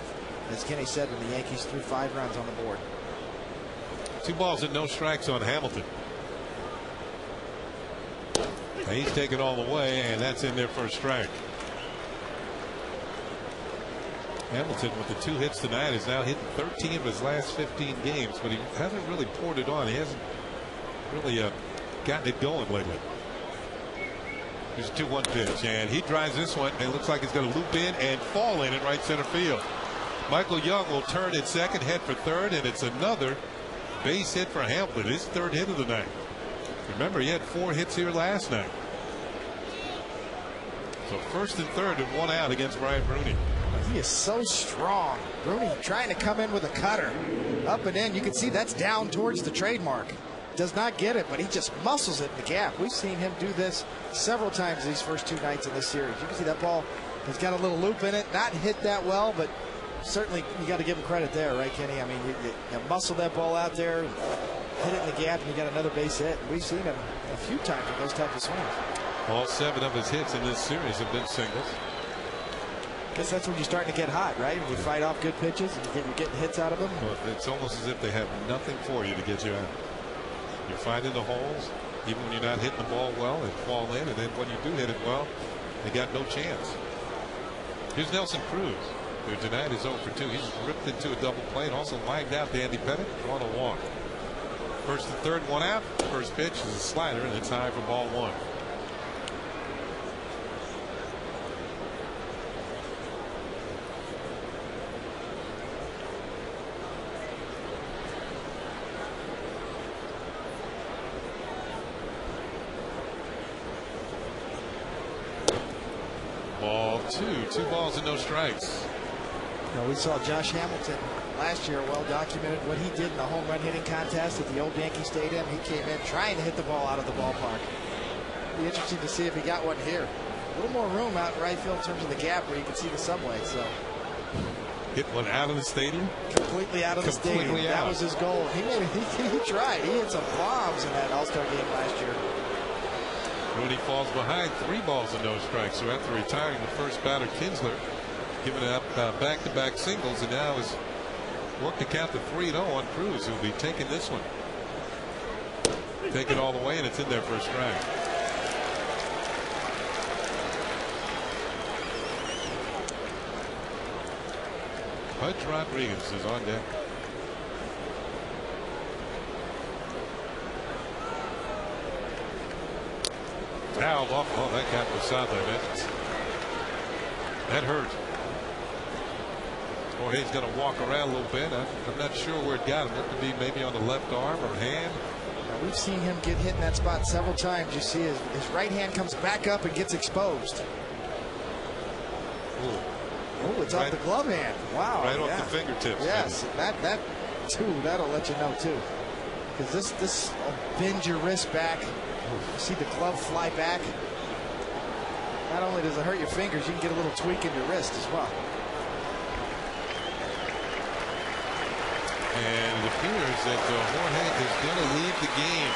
As Kenny said, when the Yankees threw 5 runs on the board. 2 balls and no strikes on Hamilton. He's taken all the way, and that's in there for a strike. Hamilton, with the 2 hits tonight, is now hitting 13 of his last 15 games, but he hasn't really poured it on. He hasn't really gotten it going lately. Here's a 2-1 pitch, and he drives this one, and it looks like it's going to loop in and fall in right center field. Michael Young will turn at second, head for third, and it's another base hit for Hamilton, his 3rd hit of the night. Remember, he had 4 hits here last night. So 1st and 3rd and 1 out against Brian Bruni. He is so strong. Bruni trying to come in with a cutter. Up and in. You can see that's down towards the trademark. Does not get it, but he just muscles it in the gap. We've seen him do this several times these first 2 nights in this series. You can see that ball has got a little loop in it. Not hit that well, but certainly you got to give him credit there, right, Kenny? I mean, you muscle that ball out there, hit it in the gap, and you got another base hit. We've seen him a few times with those types of swings. All 7 of his hits in this series have been singles. Guess that's when you're starting to get hot, right? You fight off good pitches and you're getting hits out of them. Well, it's almost as if they have nothing for you to get you out. You're finding the holes, even when you're not hitting the ball well, they fall in, and then when you do hit it well, they got no chance. Here's Nelson Cruz. who tonight is 0 for 2. He's ripped into a double play and also lagged out to Andy Pettit on a walk. First and third, one out. First pitch is a slider, and it's high for ball one. Ball two. 2 balls and no strikes. We saw Josh Hamilton last year, well documented what he did in the home run hitting contest at the old Yankee Stadium. He came in trying to hit the ball out of the ballpark. Be interesting to see if he got one here. A little more room out in right field in terms of the gap where you can see the subway. So hit one out of the stadium. Completely out of the stadium. That was his goal. He tried. He hit some bombs in that All-Star game last year. Rooney falls behind, 3 balls and no strikes. So after retiring the first batter, Kinsler giving up back-to-back singles, and now has worked the count to 3-0 on Cruz, who'll be taking this one. Take it all the way, and it's in there for a strike. Pudge Rodriguez is on deck. Fouled off. Oh, that got Posada. That hurt. Jorge's going to walk around a little bit. I'm not sure where it got him. It could be maybe on the left arm or hand. Now, we've seen him get hit in that spot several times. You see his right hand comes back up and gets exposed. Oh, it's off the glove hand. Wow. Right off the fingertips. Yes, that too. That'll let you know too. Because this will bend your wrist back. You see the glove fly back. Not only does it hurt your fingers, you can get a little tweak in your wrist as well. And it appears that Jorge is going to leave the game.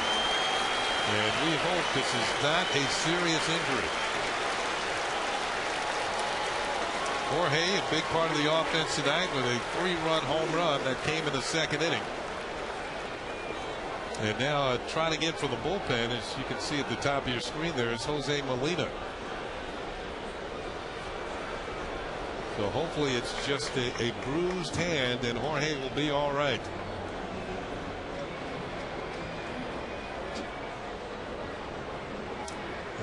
And we hope this is not a serious injury. Jorge, a big part of the offense tonight with a 3-run home run that came in the second inning. And now trying to get from the bullpen, as you can see at the top of your screen there, is Jose Molina. So hopefully it's just a bruised hand and Jorge will be all right.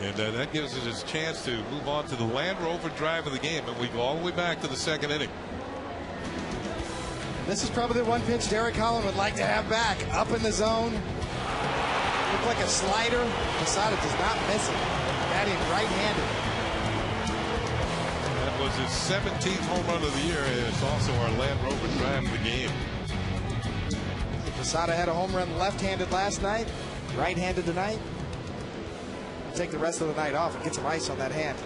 And that gives us a chance to move on to the Land Rover drive of the game, and we go all the way back to the second inning. This is probably the one pitch Derek Holland would like to have back. Up in the zone. Looked like a slider. Posada does not miss it. Batting right-handed. That was his 17th home run of the year, and it's also our Land Rover drive of the game. Posada had a home run left-handed last night. Right-handed tonight. Take the rest of the night off and get some ice on that hand.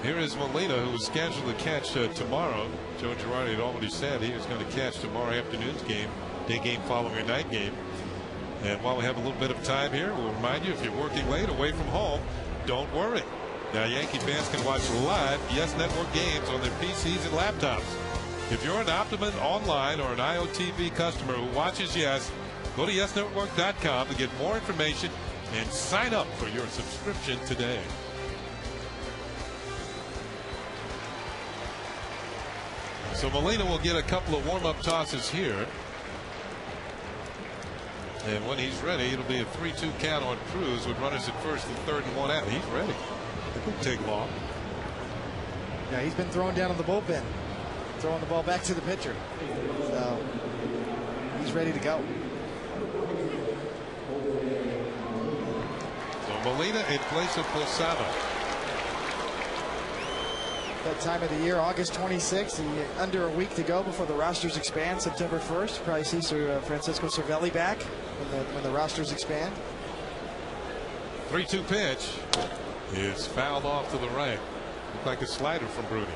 Here is Molina, who was scheduled to catch tomorrow. Joe Girardi had already said he was going to catch tomorrow afternoon's game, day game following a night game. And while we have a little bit of time here, we'll remind you, if you're working late away from home, don't worry. Now, Yankee fans can watch live Yes Network games on their PCs and laptops. If you're an Optimum Online or an IOTV customer who watches Yes, go to YesNetwork.com to get more information and sign up for your subscription today. So Molina will get a couple of warm-up tosses here. And when he's ready, it'll be a 3-2 count on Cruz with runners at first and third and 1 out. He's ready. It won't take long. Yeah, he's been thrown down in the bullpen, throwing the ball back to the pitcher. So he's ready to go. So Molina in place of Posada. That time of the year, August 26th, under a week to go before the rosters expand. September 1st, probably see Francisco Cervelli back when the rosters expand. 3-2 pitch is fouled off to the right. Looked like a slider from Bruni.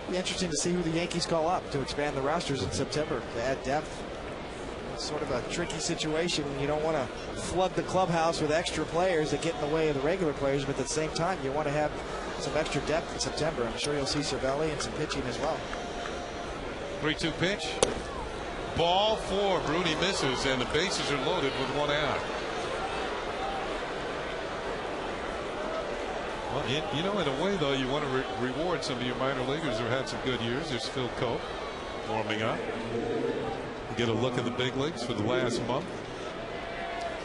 Be interesting to see who the Yankees call up to expand the rosters in September to add depth. It's sort of a tricky situation when you don't want to flood the clubhouse with extra players that get in the way of the regular players, but at the same time you want to have some extra depth in September. I'm sure you'll see Cervelli and some pitching as well. 3-2 pitch. Ball 4. Bruni misses, and the bases are loaded with 1 out. Well, you know, in a way, though, you want to reward some of your minor leaguers who had some good years. There's Phil Cope warming up. You get a look at the big leagues for the last month.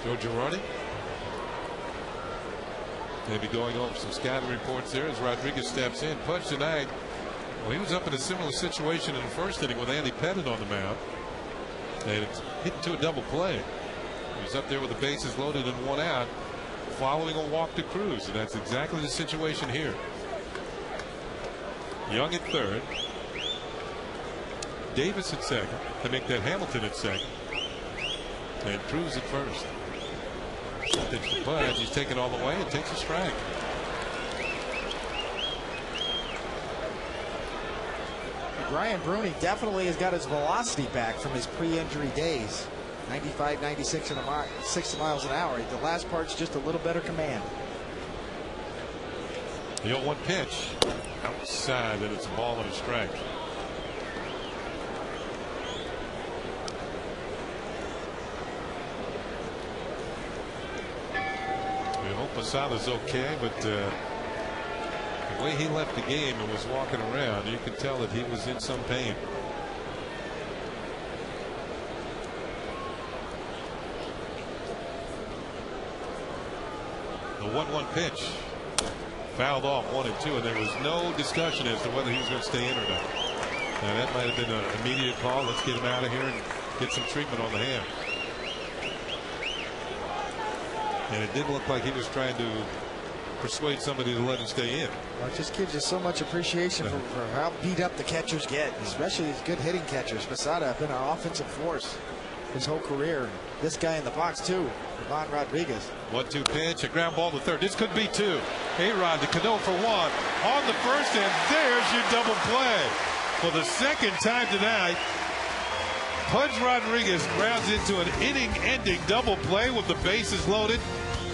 Joe Girardi maybe going over some scouting reports there as Rodriguez steps in. Pudge tonight, well, he was up in a similar situation in the first inning with Andy Pettit on the mound. And it's hit to a double play. He was up there with the bases loaded and 1 out, following a walk to Cruz, and that's exactly the situation here. Young at third, Davis at second. They make that Hamilton at second, and Cruz at first. Pitch to Pudge. He's taken all the way and takes a strike. Brian Bruni definitely has got his velocity back from his pre-injury days. 95, 96 60 miles an hour. The last part's just a little better command. The 0-1 pitch outside, and it's a ball and a strike. We hope Posada's okay, but the way he left the game and was walking around, you could tell that he was in some pain. The 1-1 pitch fouled off 1 and 2, and there was no discussion as to whether he was going to stay in or not. Now that might have been an immediate call. Let's get him out of here and get some treatment on the hand. And it didn't look like he was trying to persuade somebody to let him stay in. Well, it just gives you so much appreciation for how beat up the catchers get, especially these good hitting catchers. Posada has been an offensive force his whole career. This guy in the box too, Ivan Rodriguez. 1-2 pitch, a ground ball to third. This could be 2. A-Rod to Cano for 1 on the first, and there's your double play. For the second time tonight, Pudge Rodriguez grounds into an inning-ending double play with the bases loaded,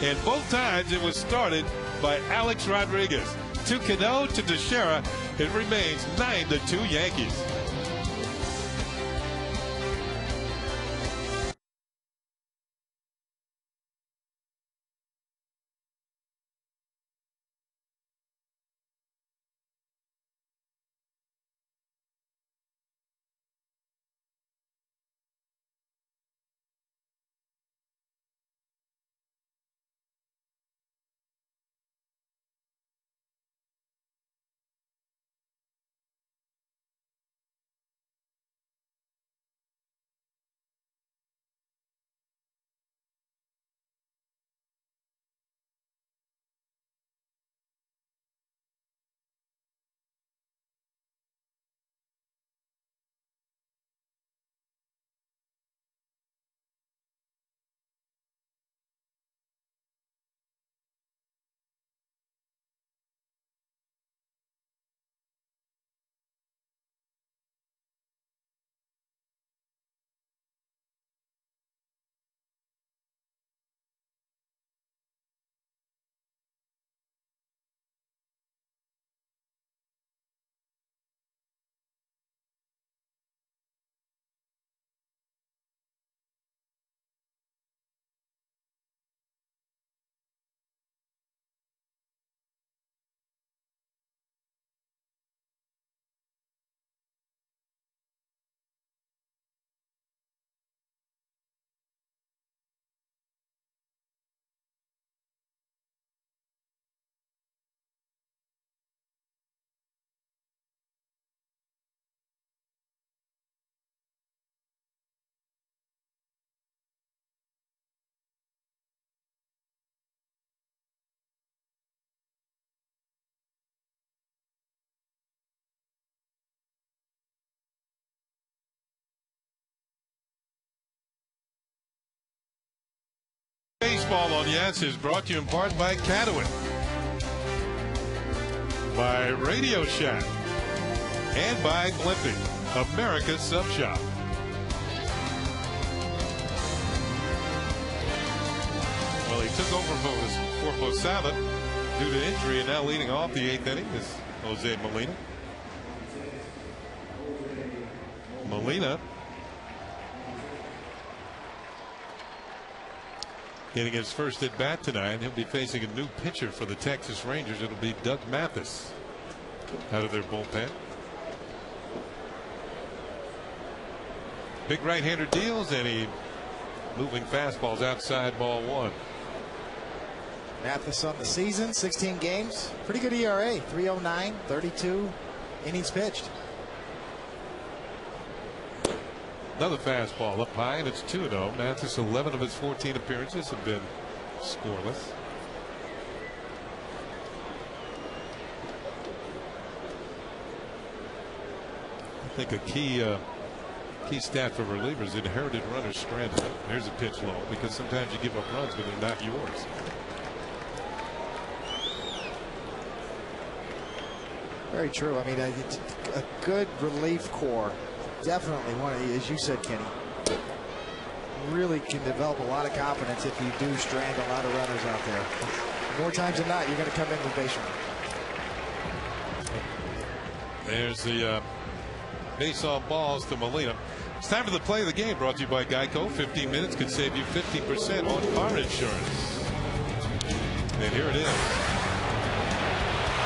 and both times it was started by Alex Rodriguez. To Cano, to Teixeira, it remains 9-2 Yankees. Baseball on Yes is brought to you in part by Catawin, by Radio Shack, and by Glimping, America's Sub Shop. Well, he took over for Posada due to injury, and now leading off the 8th inning is Jose Molina. getting his first at bat tonight. He'll be facing a new pitcher for the Texas Rangers. It'll be Doug Mathis out of their bullpen. Big right-hander deals, and he moving fastballs outside, ball one. Mathis on the season, 16 games. Pretty good ERA, 3.09, 32 innings pitched. Another fastball up high, and it's 2-0. Mathis, 11 of his 14 appearances have been scoreless. I think a key stat for relievers: inherited runners stranded. Here's a pitch low, because sometimes you give up runs, but they're not yours. Very true. I mean, it's a good relief corps. Definitely one of, as you said, Kenny, really can develop a lot of confidence if you do strand a lot of runners out there. More times than not, you're going to come in with base runner. There's the base on balls to Molina. It's time for the play of the game, brought to you by Geico. 15 minutes could save you 50% on car insurance. And here it is.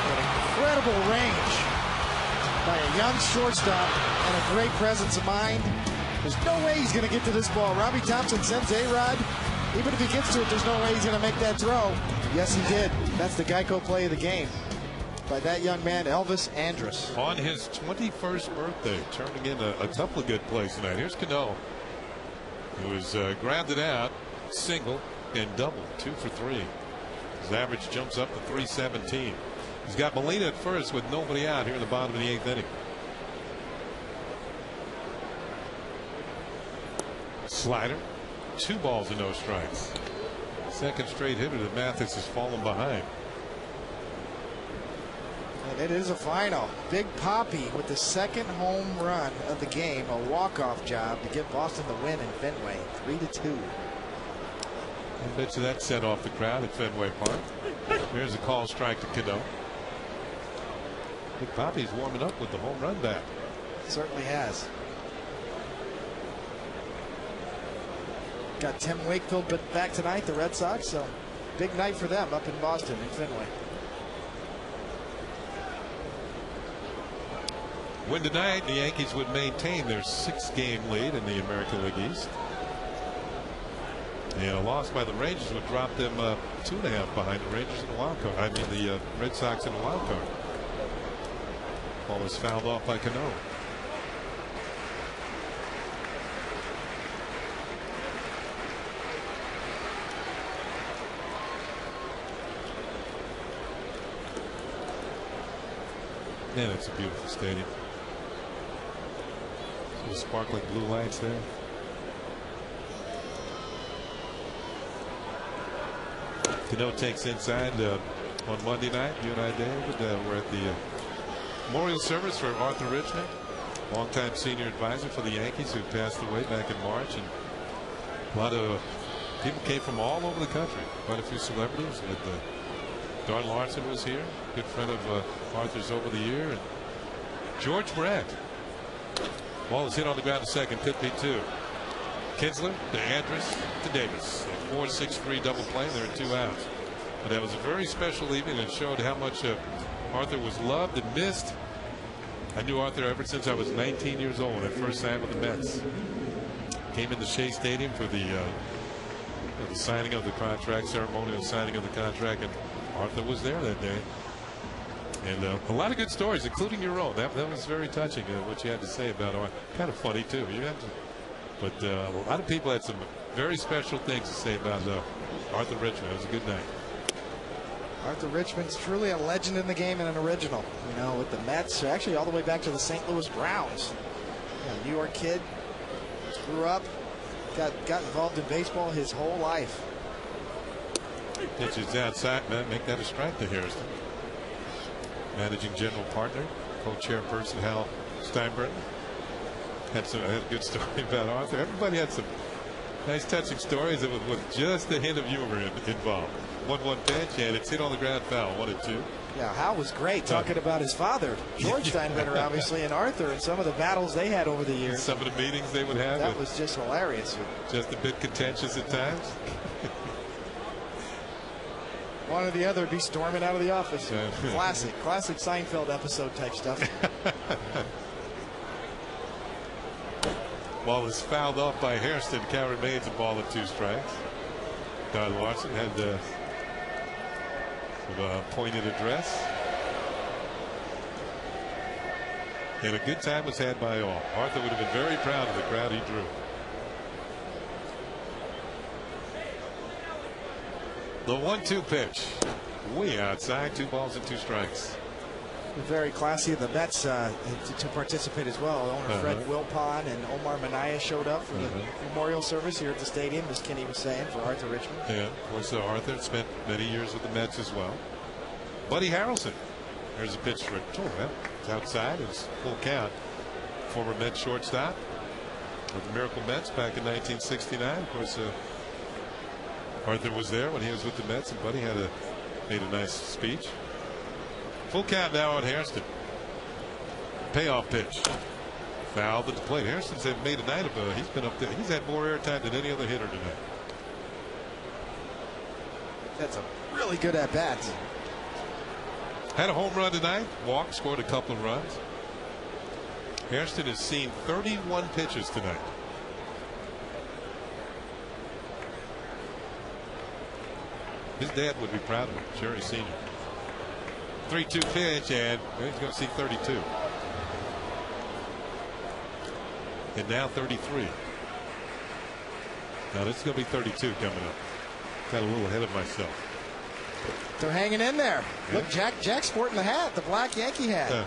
An incredible range by a young shortstop and a great presence of mind. There's no way he's going to get to this ball. Robbie Thompson sends A-Rod. Even if he gets to it, there's no way he's going to make that throw. Yes, he did. That's the Geico play of the game by that young man, Elvis Andrus. On his 21st birthday, turning in a couple of good plays tonight. Here's Cano, who has grounded out, single, and double, 2 for 3. His average jumps up to 317. He's got Molina at first with nobody out here in the bottom of the 8th inning. Slider, 2 balls and no strikes. Second straight hitter that Mathis has fallen behind. And it is a final. Big Poppy with the second home run of the game, a walk-off job to give Boston the win in Fenway, 3-2. I bet you that set off the crowd at Fenway Park. Here's a call strike to Cano. Big Poppy's warming up with the home run bat. Certainly has. Got Tim Wakefield back tonight, the Red Sox, so big night for them up in Boston in Fenway. Win tonight, the Yankees would maintain their 6-game lead in the American League East. And a loss by the Rangers would drop them 2.5 behind the Rangers in the wild card. I mean the Red Sox in the wild card. Ball was fouled off by Cano. Man, it's a beautiful stadium. Some sparkling blue lights there. Cano takes inside on Monday night. You and I, David, were at the memorial service for Arthur Richmond, longtime senior advisor for the Yankees, who passed away back in March. And a lot of people came from all over the country. Quite a few celebrities. Don Larson was here, good friend of Arthur's over the year, and George Brett. Ball is hit on the ground to second, could be 2. Kinsler to Andrus to Davis. A 4-6-3 double play. There are 2 outs. But that was a very special evening and showed how much Arthur was loved and missed. I knew Arthur ever since I was 19 years old when I first signed with the Mets. Came into Shea Stadium for the signing of the contract, ceremonial signing of the contract, and Arthur was there that day. And a lot of good stories, including your own. That was very touching, what you had to say about Arthur. Kind of funny, too. But a lot of people had some very special things to say about Arthur Richmond. It was a good night. Arthur Richmond's truly a legend in the game and an original. You know, with the Mets, actually all the way back to the St. Louis Browns. New York kid, grew up, got involved in baseball his whole life. Pitches outside, man, make that a strike to Harrison. Managing general partner, co-chairperson Hal Steinbrenner. Had a good story about Arthur. Everybody had some nice touching stories with just a hint of humor involved. 1-1 pitch, and it's hit on the ground foul, 1-2. Yeah, Hal was great talking about his father, George Steinbrenner, obviously, and Arthur, and some of the battles they had over the years. Some of the meetings they would have. That was just hilarious. Just a bit contentious at times. One or the other would be storming out of the office. Classic Seinfeld episode type stuff. Ball was fouled off by Hairston. Count remains a ball and 2 strikes. Don Larson had some pointed address. And a good time was had by all. Arthur would have been very proud of the crowd he drew. The 1-2 pitch. Way outside. 2 balls and 2 strikes. Very classy of the Mets to participate as well. Owner Fred Wilpon and Omar Minaya showed up for the memorial service here at the stadium, as Kenny was saying, for Arthur Richmond. Yeah, of course, Arthur spent many years with the Mets as well. Buddy Harrelson. There's a pitch for it. It's outside. It's full count. Former Mets shortstop with the Miracle Mets back in 1969. Of course, Arthur was there when he was with the Mets, and Buddy made a nice speech. Full count now on Hairston. Payoff pitch. Fouled at the plate. Hairston's made a night of it. He's been up there. He's had more airtime than any other hitter tonight. That's a really good at bat. Had a home run tonight. Walked, scored a couple of runs. Hairston has seen 31 pitches tonight. His dad would be proud of him, Jerry Sr. 3-2 pitch, and he's going to see 32. And now 33. Now this is going to be 32 coming up. Got a little ahead of myself. They're hanging in there. Yeah. Look, Jack's sporting the hat, the black Yankee hat.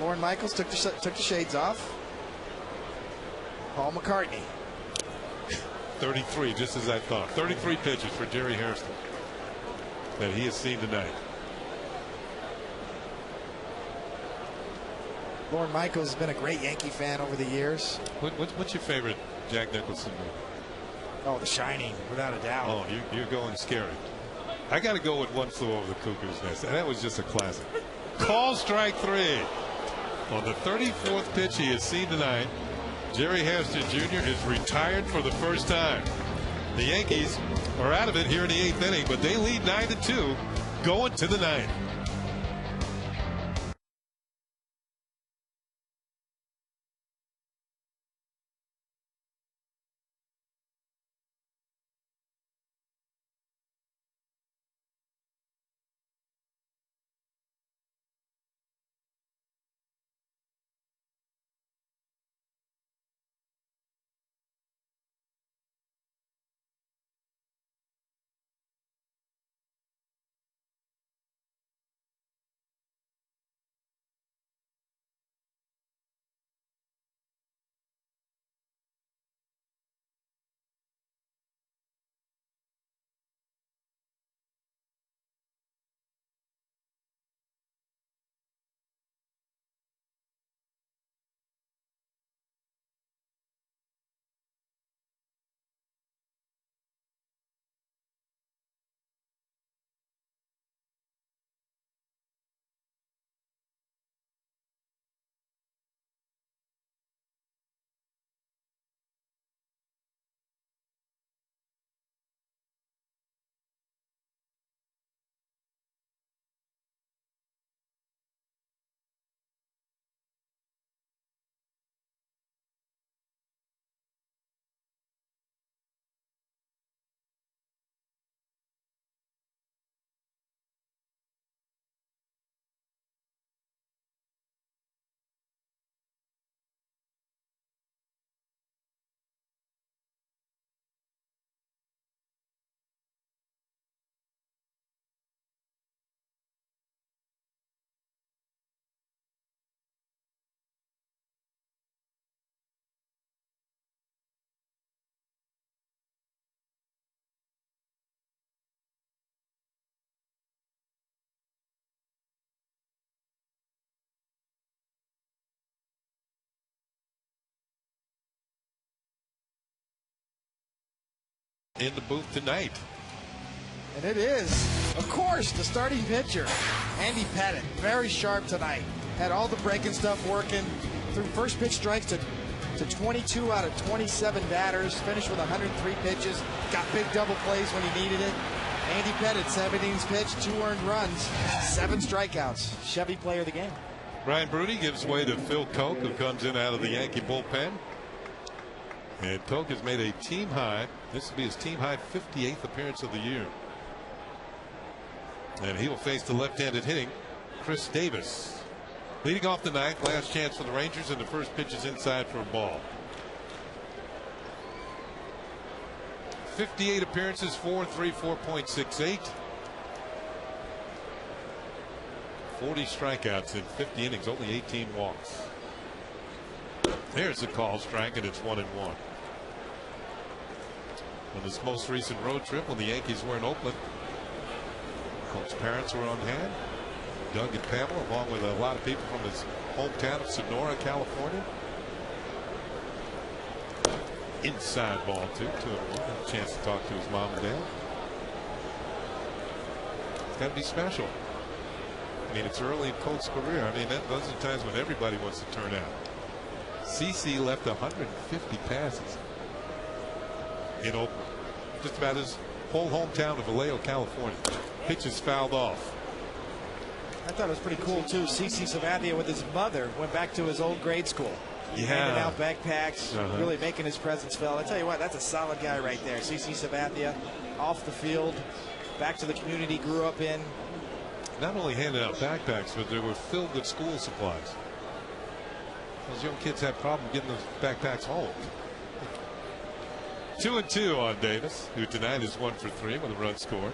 Lorne Michaels took the shades off. Paul McCartney. 33, just as I thought. 33 pitches for Jerry Hairston that he has seen tonight. Lorne Michaels has been a great Yankee fan over the years. What's your favorite Jack Nicholson movie? Oh, The Shining, without a doubt. Oh, you're going scary. I got to go with One Flew Over the Cuckoo's Nest. That was just a classic. Call strike 3. On the 34th pitch he has seen tonight, Jerry Hairston Jr. is retired for the first time. The Yankees are out of it here in the 8th inning, but they lead 9-2 going to the 9th. In the booth tonight. And it is, of course, the starting pitcher, Andy Pettit. Very sharp tonight. Had all the breaking stuff working. Threw first pitch strikes to 22 out of 27 batters. Finished with 103 pitches. Got big double plays when he needed it. Andy Pettit, 7 innings pitched, 2 earned runs, 7 strikeouts. Chevy player of the game. Brian Bruni gives way to Phil Koch, who comes in out of the Yankee bullpen. And Koch has made a team high. This will be his team high 58th appearance of the year. And he will face the left-handed hitting Chris Davis. Leading off the ninth, last chance for the Rangers, and the first pitch is inside for a ball. 58 appearances, 4-3, 4.68. 40 strikeouts in 50 innings, only 18 walks. There's a call strike, and it's 1-1. On this most recent road trip, when the Yankees were in Oakland, Coach's parents were on hand. Doug and Pamela, along with a lot of people from his hometown of Sonora, California. Inside ball, too. 2-1. Had a chance to talk to his mom and dad. It's got to be special. I mean, it's early in Colt's career. I mean, those are times when everybody wants to turn out. CC left 150 passes in Oakland. Just about his whole hometown of Vallejo, California. Pitches fouled off. I thought it was pretty cool, too. CC Sabathia with his mother went back to his old grade school. Yeah. Handing out backpacks, really making his presence felt. I tell you what, that's a solid guy right there. CC Sabathia, off the field, back to the community he grew up in. Not only handing out backpacks, but they were filled with school supplies. Those young kids had problems getting those backpacks home. 2-2 on Davis, who tonight is 1 for 3 with a run scored.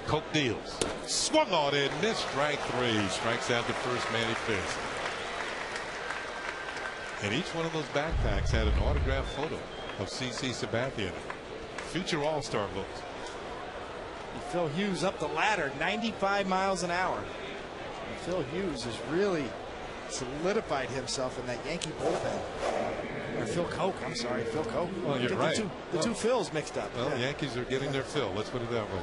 Koch deals. Swung on in, missed, strike 3. Strikes out the first man he faced. And each one of those backpacks had an autographed photo of CC Sabathia in it. Future All-Star votes. Phil Hughes up the ladder, 95 miles an hour. And Phil Hughes has really solidified himself in that Yankee bullpen. Or Phil Koch, I'm sorry, Phil Koch. Well, you're right. The two Phils mixed up. Well, the Yankees are getting their fill. Let's put it that way.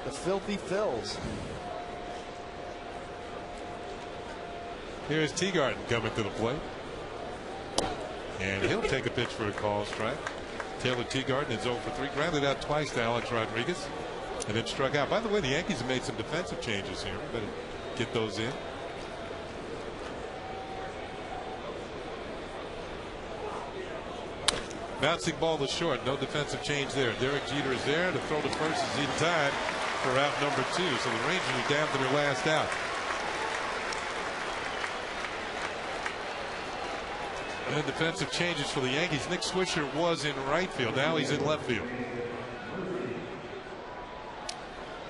The filthy Phils. Here's Teagarden coming to the plate. And he'll take a pitch for a call strike. Taylor Teagarden is 0 for 3. Grounded out twice to Alex Rodriguez. And then struck out. By the way, the Yankees have made some defensive changes here. Better get those in. Bouncing ball to short. No defensive change there. Derek Jeter is there. The throw to first is in time for out number 2. So the Rangers are down to their last out. And then defensive changes for the Yankees. Nick Swisher was in right field. Now he's in left field.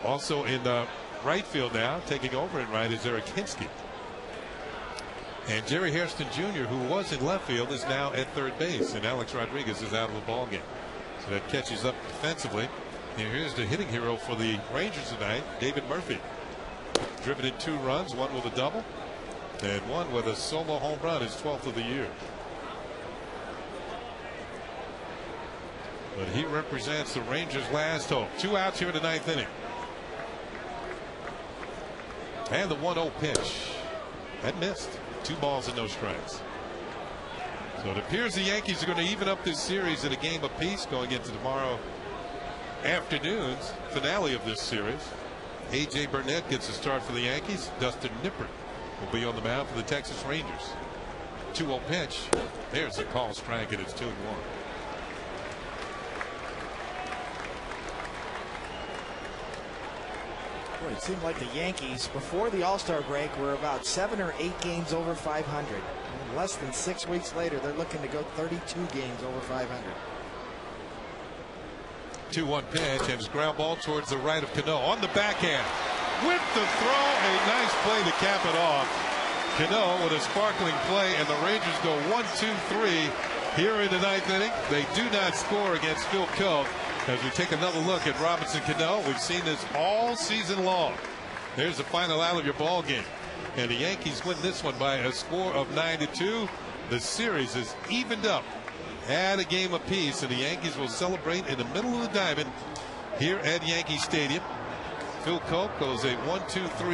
Also in right field now, taking over in right, is Eric Hinsky. And Jerry Hairston Jr., who was in left field, is now at third base, and Alex Rodriguez is out of the ball game. So that catches up defensively. And here's the hitting hero for the Rangers tonight, David Murphy. Driven in 2 runs, 1 with a double, and 1 with a solo home run, his 12th of the year. But he represents the Rangers' last hope. 2 outs here in the 9th inning. And the 1-0 pitch. That missed. 2 balls and no strikes. So it appears the Yankees are going to even up this series at a game apiece going into tomorrow afternoon's finale of this series. A.J. Burnett gets a start for the Yankees. Dustin Nippert will be on the mound for the Texas Rangers. 2-0 pitch. There's a call strike, and it's 2-1. Boy, it seemed like the Yankees before the All-Star break were about 7 or 8 games over 500. And less than 6 weeks later, they're looking to go 32 games over 500. 2-1 pitch, and his ground ball towards the right of Cano on the backhand. With the throw, a nice play to cap it off. Cano with a sparkling play, and the Rangers go 1-2-3 here in the 9th inning. They do not score against Phil Koch. As we take another look at Robinson Cano, we've seen this all season long. There's the final out of your ball game, and the Yankees win this one by a score of 9-2. The series is evened up at a game apiece, and the Yankees will celebrate in the middle of the diamond here at Yankee Stadium. Phil Koch goes a 1-2-3.